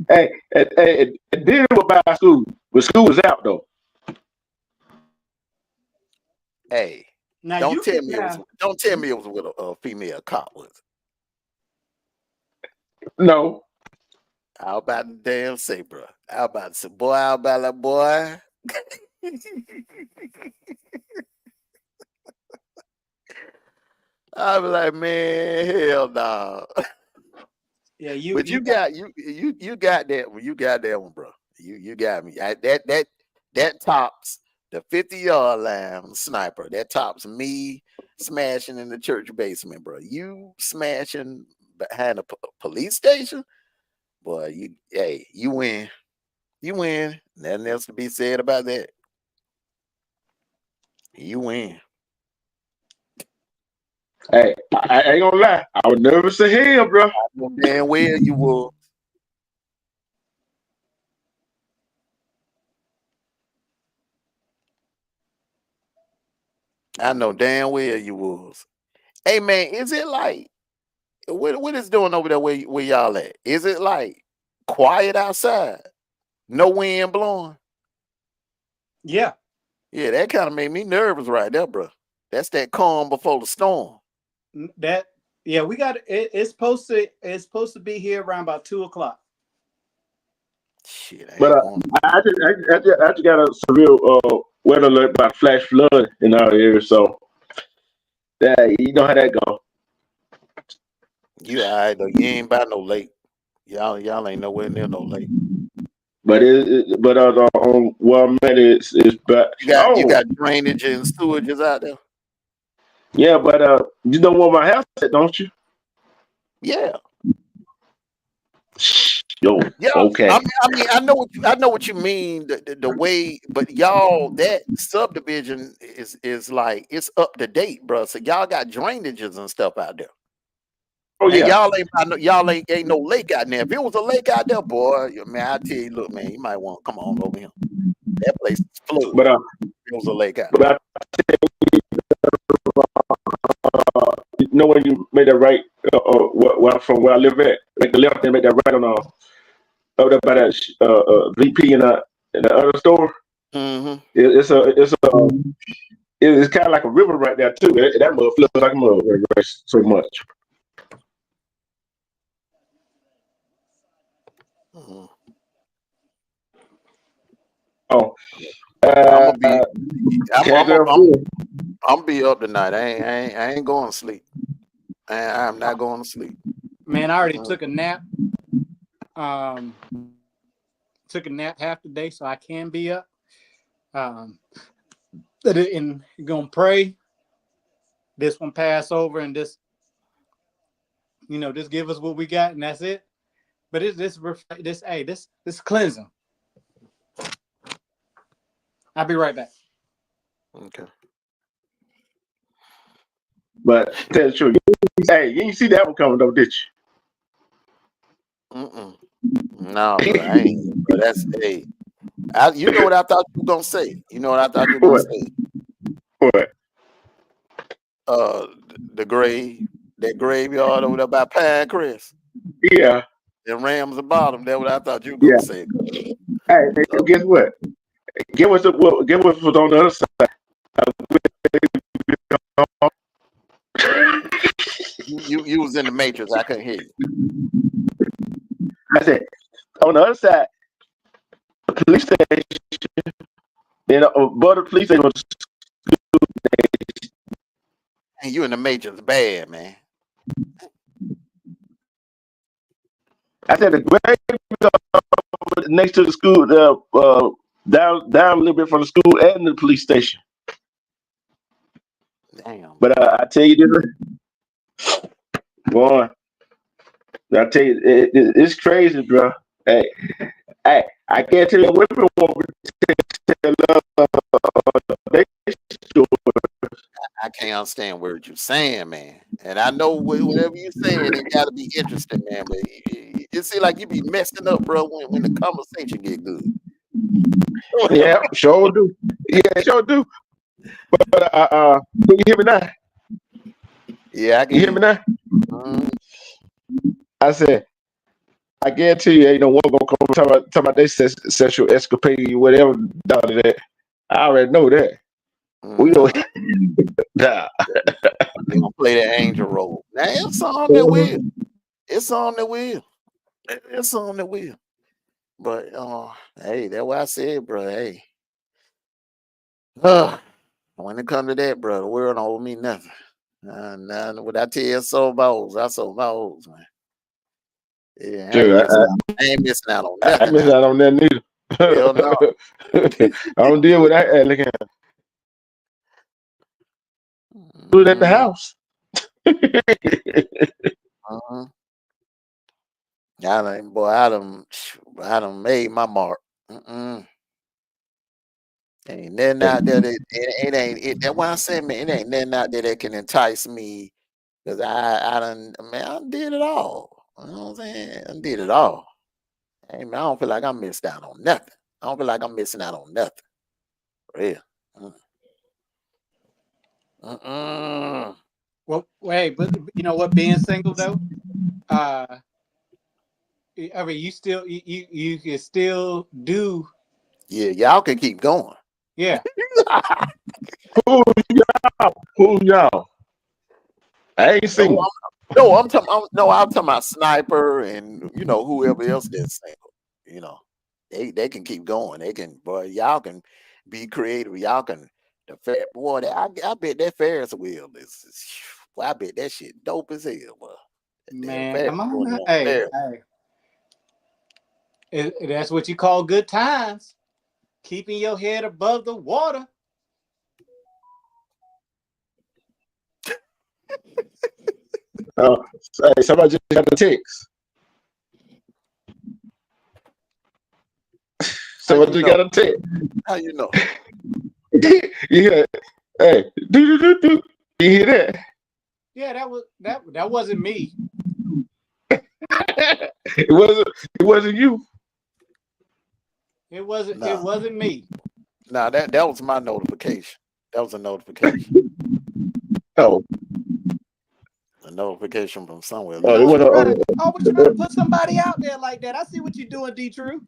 Hey, deal with by school. But school was out though. Hey, now don't tell me it was with a female cop, was it? No. How about the damn say, bro? How about to say, boy? How about that boy? I be like, man, hell no. Yeah, but you got that one. You got that one, bro. You got me. That tops the 50-yard line, Sniper. That tops me smashing in the church basement, bro. You smashing behind a police station, boy. You win. You win. Nothing else to be said about that. You win. Hey, I ain't gonna lie. I was nervous as hell, bro. Damn well you were. I know damn well you was. Hey man, is it like what is doing over there where y'all at? Is it like quiet outside? No wind blowing? Yeah. Yeah, that kind of made me nervous right there, bro. That's that calm before the storm. We got it. It's supposed to be here around about 2:00. Shit, but I just got a severe weather alert about flash flood in our area, so you know how that go. You all right though. You ain't by no lake. Y'all ain't nowhere near no lake. But on where I'm at, it's back. You got drainage and sewages out there. Yeah, but you know where my house at, don't you? Yeah. Yo, Yeah. okay. I mean, I know what you mean. The way, but y'all, that subdivision is like it's up to date, bro. So y'all got drainages and stuff out there. Oh and yeah. y'all ain't no lake out there. If it was a lake out there, boy, man, I tell you, look, man, you might want to come on over here. That place is flooded. But it was a lake out. But you know when you made that right, from where I live at, like the left and make that right on over there by that VP in the other store. Mm-hmm. It's kind of like a river right there too. That mud flows like a mud so much. Mm-hmm. Oh, I'm gonna be up tonight. I ain't going to sleep. I'm not going to sleep. Man, I already took a nap. Took a nap half the day, so I can be up. And gonna pray. This one pass over, and just give us what we got, and that's it. But it's this cleansing. I'll be right back. Okay. But tell the truth, hey, you didn't see that one coming though, did you? No, bro, I ain't. But that's you know what I thought you were gonna say. You know what I thought you were gonna say. What? That graveyard over there by Pinecrest. Yeah. The Rams are bottom. That's what I thought you were gonna say. Hey, guess what? Guess what's on the other side? You was in the Matrix. I couldn't hear you. I said, on the other side, the police station, but the police station was. And you in the Matrix bad, man. I said the graveyard next to the school, down a little bit from the school and the police station. Damn. But I tell you this, boy. I tell you, it's crazy, bro. Hey, I can't tell you what women want to I can't understand what you're saying, man. And I know whatever you're saying, it got to be interesting, man. But it seems like you be messing up, bro, when the conversation get good. Yeah, sure do. Yeah, sure do. But can you hear me now? Yeah, I can. You hear me now? I said, I guarantee you, ain't no one gonna come talk about their sexual escapade, whatever. That I already know that. We know. Nah. They gonna play that angel role. Now it's on that will. It's on the wheel. It's on the wheel. But hey, that's what I said, bro. Hey, when it come to that, bro, the world don't owe me nothing. Nah, what I tell you, I sold my O's, man. Yeah, I ain't missing out on nothing. I ain't missing out on that neither. Hell no. I don't deal with that elegant. Do it at the house. I done made my mark. Ain't nothing out there that it ain't. That's why I said, man, it ain't nothing out there that can entice me, because I done did it all. You know what I'm saying? I did it all. Hey, man, I don't feel like I missed out on nothing. I don't feel like I'm missing out on nothing. For real. Well, wait, but you know what? Being single though, I mean, you can still do. Yeah, y'all can keep going. Yeah. Who y'all? I ain't single. I'm talking about Sniper and whoever else that's single. You know, they can keep going. They can, boy. Y'all can be creative. Y'all can. I bet that Ferris wheel is. Well, I bet that shit dope as hell, boy. Man, come on now. Hey. That's what you call good times. Keeping your head above the water. Hey, somebody just got a text. Somebody just got a text. How you know? Yeah. Hey, do. You hear that? Yeah, that wasn't me. It wasn't you. It wasn't me. Nah, that was my notification. That was a notification. Oh. A notification from somewhere. Oh, it wasn't. Always trying to put somebody out there like that. I see what you're doing, D-True.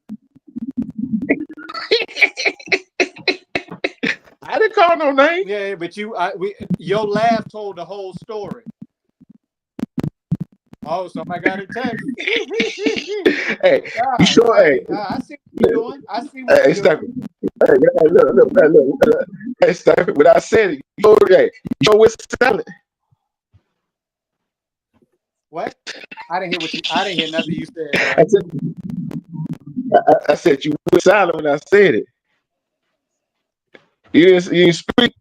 I didn't call no name. Yeah, but your laugh told the whole story. Oh, somebody got a text. Hey, you sure? Hey, I see what you're doing. I see what you're doing. Hey, look. Hey, stop it. When I said it, you sure it's silent. What? I didn't hear nothing you said. I said you were silent when I said it. You didn't speak.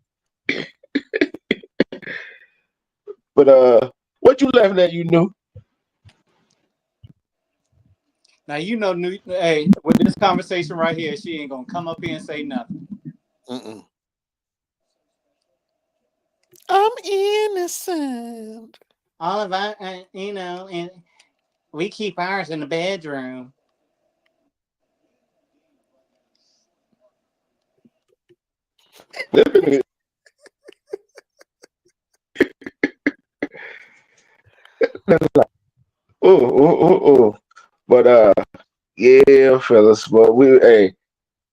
But what you laughing at? You knew. Now hey, with this conversation right here, she ain't gonna come up here and say nothing. I'm innocent. All of our, and we keep ours in the bedroom. Oh. But yeah, fellas. But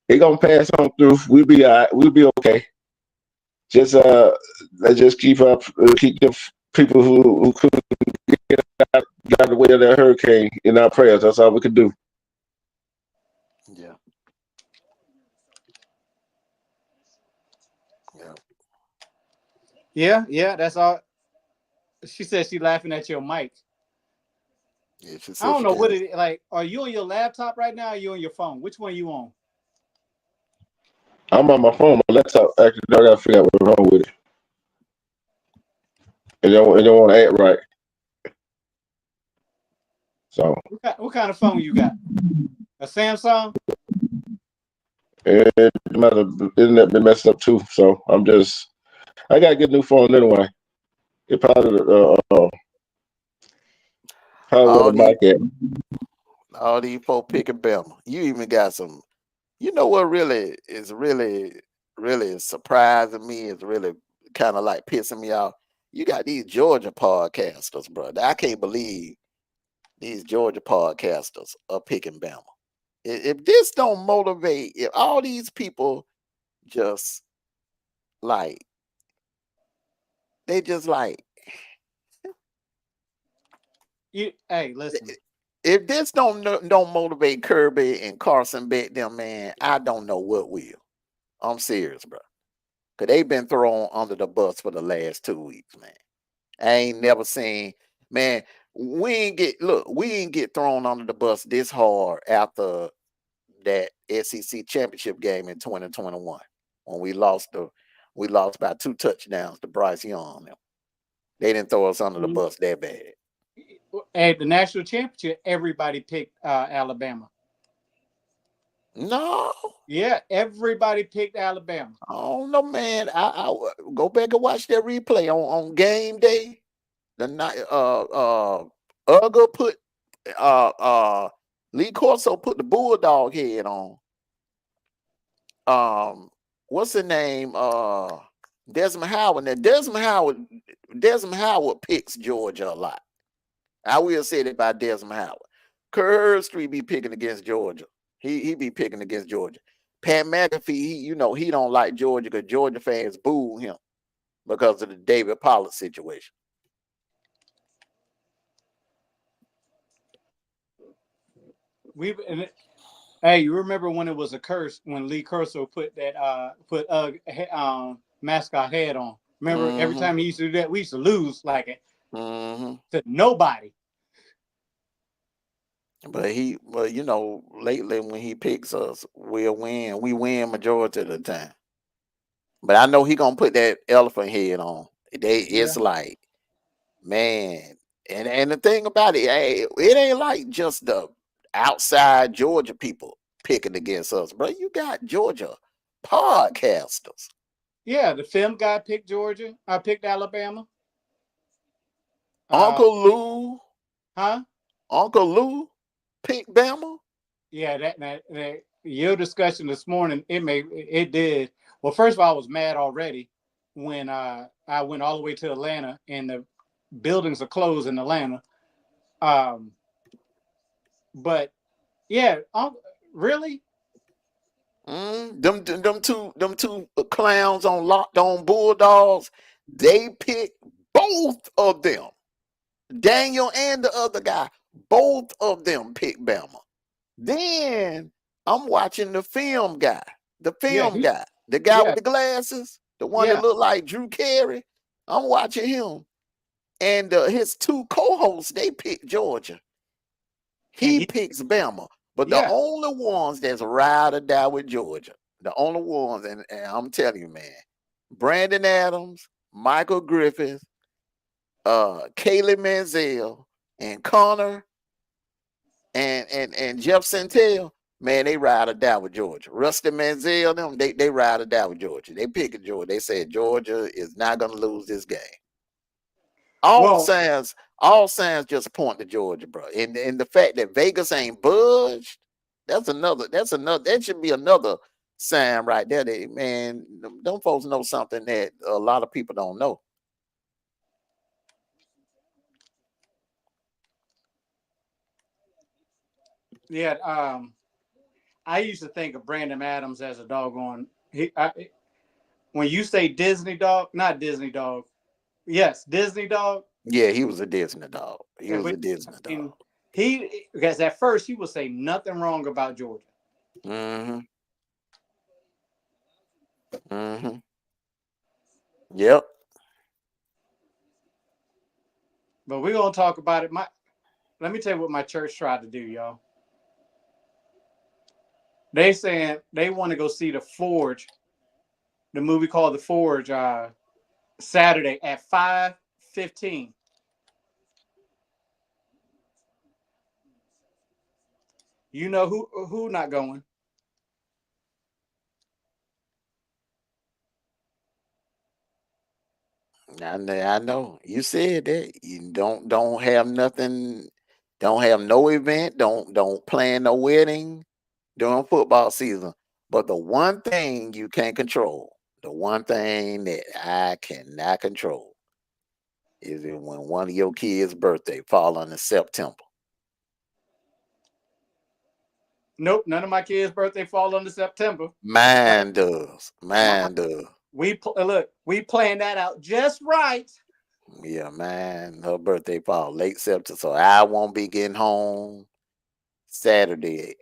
he gonna pass on through. We'll be all right. We'll be okay. Just let's just keep the people who couldn't get out of the way of that hurricane in our prayers. That's all we could do. Yeah, that's all. She said she's laughing at your mic. Yeah, I don't know what it is. Like, are you on your laptop right now or are you on your phone? Which one are you on? I'm on my phone. My laptop actually, I gotta figure out what's wrong with it. It don't want to act right. So what kind of phone you got? A Samsung? It might have been messed up too. So I gotta get a new phone anyway. It probably where the mic at. All these folks picking Bama. You even got some. You know what really is really surprising me, is really kind of like pissing me off. You got these Georgia podcasters, bro. I can't believe these Georgia podcasters are picking Bama. If this don't motivate, if all these people just like, they just like, hey, listen. If this don't motivate Kirby and Carson back them, man, I don't know what will. I'm serious, bro. Cause they've been thrown under the bus for the last 2 weeks, man. I ain't never seen, man. We ain't get thrown under the bus this hard after that SEC championship game in 2021 when we lost by 2 touchdowns to Bryce Young. They didn't throw us under the bus that bad. At the national championship, everybody picked Alabama. No. Yeah, everybody picked Alabama. Oh no, man. I go back and watch that replay on game day. The night Uga put Lee Corso put the bulldog head on. What's the name? Desmond Howard. Now Desmond Howard picks Georgia a lot. I will say that about Desmond Howard. Kerr Street be picking against Georgia. He be picking against Georgia. Pat McAfee, he don't like Georgia because Georgia fans boo him because of the David Pollack situation. Hey, you remember when it was a curse when Lee Corso put that mascot head on? Remember every time he used to do that, we used to lose like it to nobody. But you know, lately when he picks us, we'll win. We win majority of the time. But I know he gonna put that elephant head on. It's like, man, and the thing about it, it ain't like just the outside Georgia people picking against us, bro. You got Georgia podcasters. Yeah, the film guy picked Georgia. I picked Alabama. Uncle Lou. Huh? Uncle Lou picked Bama. Yeah, that your discussion this morning, it did. Well, first of all, I was mad already when I went all the way to Atlanta and the buildings are closed in Atlanta. But yeah, really? Them two clowns on Locked On Bulldogs, they picked both of them. Daniel and the other guy, both of them picked Bama. Then I'm watching the film guy, the guy with the glasses, the one that looked like Drew Carey. I'm watching him, and his two co-hosts, they picked Georgia. He picks Bama, but the only ones that's ride or die with Georgia, the only ones, and I'm telling you, man, Brandon Adams, Michael Griffith, Kaylee Manziel, and Connor, and Jeff Santel, man, they ride or die with Georgia. Rusty Manziel, them, they ride or die with Georgia. They pick Georgia. They said Georgia is not gonna lose this game. All signs just point to Georgia, bro. And the fact that Vegas ain't budged, that should be another sign right there. That, man, them folks know something that a lot of people don't know. Yeah, I used to think of Brandon Adams as a doggone. When you say Disney dog, not Disney dog. Yes, Disney dog. Yeah, he was a Disney dog. Because at first he would say nothing wrong about Georgia. Yep. But we're gonna talk about it. Let me tell you what my church tried to do, y'all. They saying they want to go see The Forge, the movie called The Forge, Saturday at 5:15. You know who not going? I know. You said that. You don't have nothing, don't have no event, don't plan no wedding during football season. But the one thing you can't control, the one thing that I cannot control is it when one of your kids' birthday fall in September. Nope, none of my kids' birthday fall under September. Mine does. Mine does. We playing that out just right. Yeah, man, her birthday fall late September, so I won't be getting home Saturday.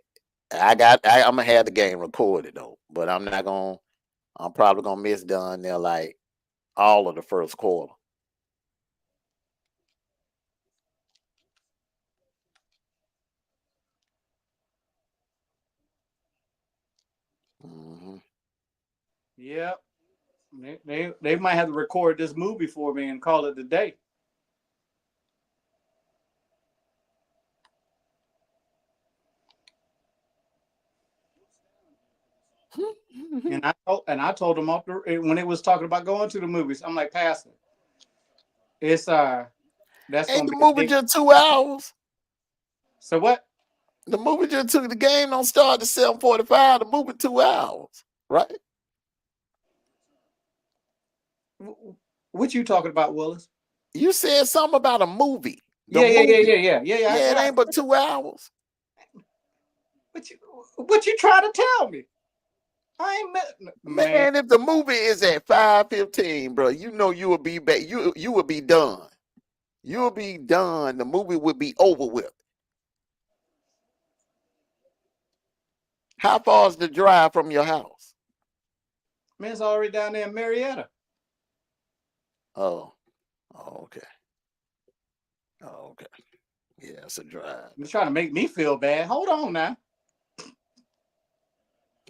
I'm gonna have the game recorded though, but I'm probably gonna miss down there like all of the first quarter. Yep. They might have to record this movie for me and call it a day. And I told them when it was talking about going to the movies, I'm like, Pastor, it's that's gonna be the movie just 2 hours. So what? The movie just took the game don't start at 7:45. The movie 2 hours, right? What you talking about, Willis? You said something about a movie. Yeah. It ain't but 2 hours. What you trying to tell me? I ain't man. If the movie is at 5:15, bro, you know you will be back. You will be done. You'll be done. The movie will be over with. How far is the drive from your house? Man, it's already down there in Marietta. Oh, okay. Yeah, it's a drive. You're trying to make me feel bad. Hold on now.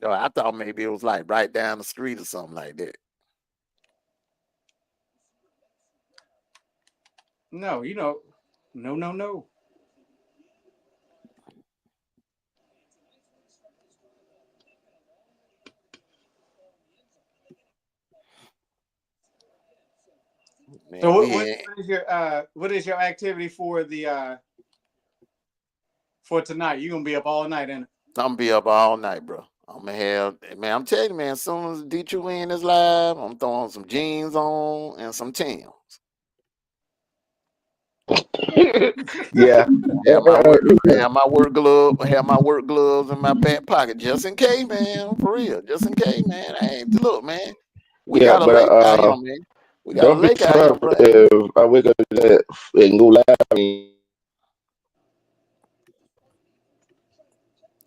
Oh, I thought maybe it was like right down the street or something like that. No, no. Man, So what is your activity for the for tonight? You gonna be up all night, ain't it? I'm gonna be up all night, bro. I'm gonna have, man. I'm telling you, man. As soon as D2 Win is live, I'm throwing some jeans on and some Tims. Yeah. Have my work gloves in my back pocket just in case, man. For real, just in case, man. Hey, look, man. We got a lake out here, man. We got a Don't be lake out here, bro. if I wake up and go live.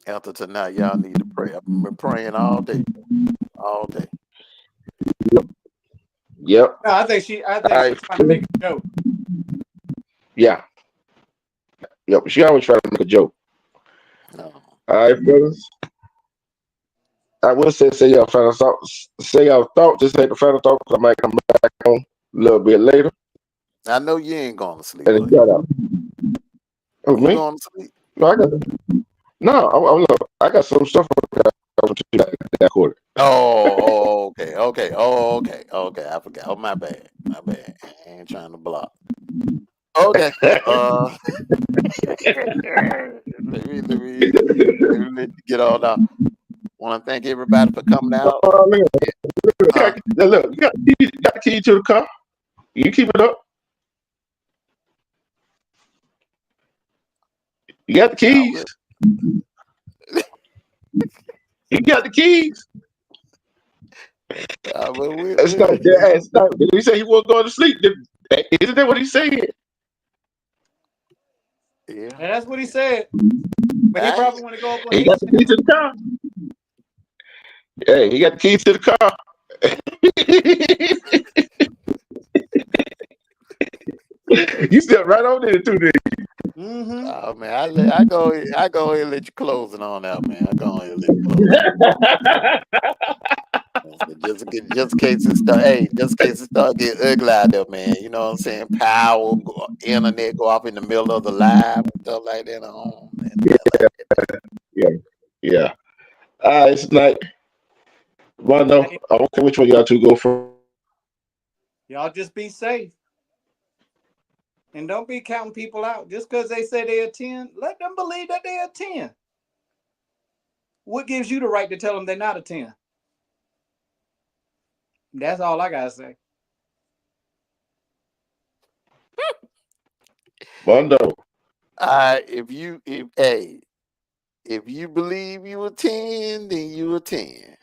After tonight, y'all need to pray. I've been praying all day. All day. Yep. No, I think she's trying to make a joke. Yeah. Yep. She always trying to make a joke. No. All right, brothers. I will say y'all final thoughts. Say y'all thought. Just say the final thought. I might come back on a little bit later. I know you ain't going to sleep. And shout out. Oh, you me? going to sleep? No, I got some stuff that quarter. Okay. Okay. I forgot. Oh, my bad. I ain't trying to block. Okay. Let me let you get all out. Want to thank everybody for coming out. Look, you got the key to the car. You keep it up. You got the keys. You got the keys. Stop. Did he say he wasn't going to sleep? Isn't that what he said? Yeah, that's what he said. But he probably want to go up on He got the key to the car. Hey, he got the keys to the car. You stepped right on there too, didn't you? Mm-hmm. Oh man, I go ahead and let you close it on out, man. I go ahead and let you close it. Just in case it start getting ugly out there, man. You know what I'm saying? Power, internet go off in the middle of the live and stuff like that. Yeah. It's night. Rondo, I don't care which one y'all two go for. Y'all just be safe. And don't be counting people out. Just because they say they attend, let them believe that they attend. What gives you the right to tell them they're not a 10? That's all I gotta say. Rondo. If you believe you a 10, then you a 10.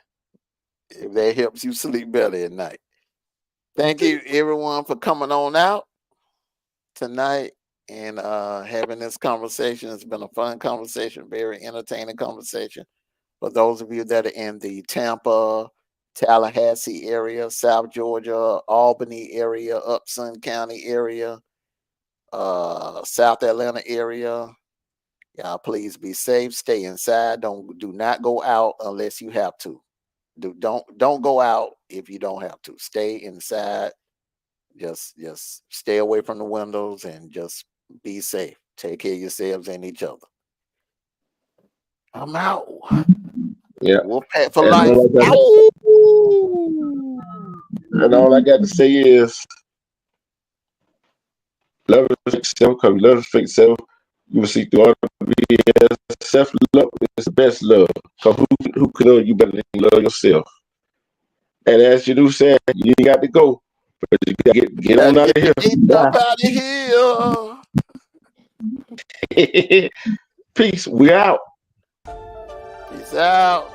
If that helps you sleep better at night. Thank you everyone for coming on out tonight and having this conversation. It's been a fun conversation, very entertaining conversation. For those of you that are in the Tampa, Tallahassee area, South Georgia, Albany area, Upson County area, South Atlanta area, y'all please be safe. Stay inside. Do not go out unless you have to. Don't go out if you don't have to. Stay inside. Just stay away from the windows and just be safe. Take care of yourselves and each other. I'm out. Yeah. Wolfpack for life. And all I got to say is love yourself, because love yourself. You will see through all the BS. Self-love is the best love. Because who can love you better than you love yourself? And as you do say, you got to go. But you got to get on out of here. Up out of here. Peace. We out. Peace out.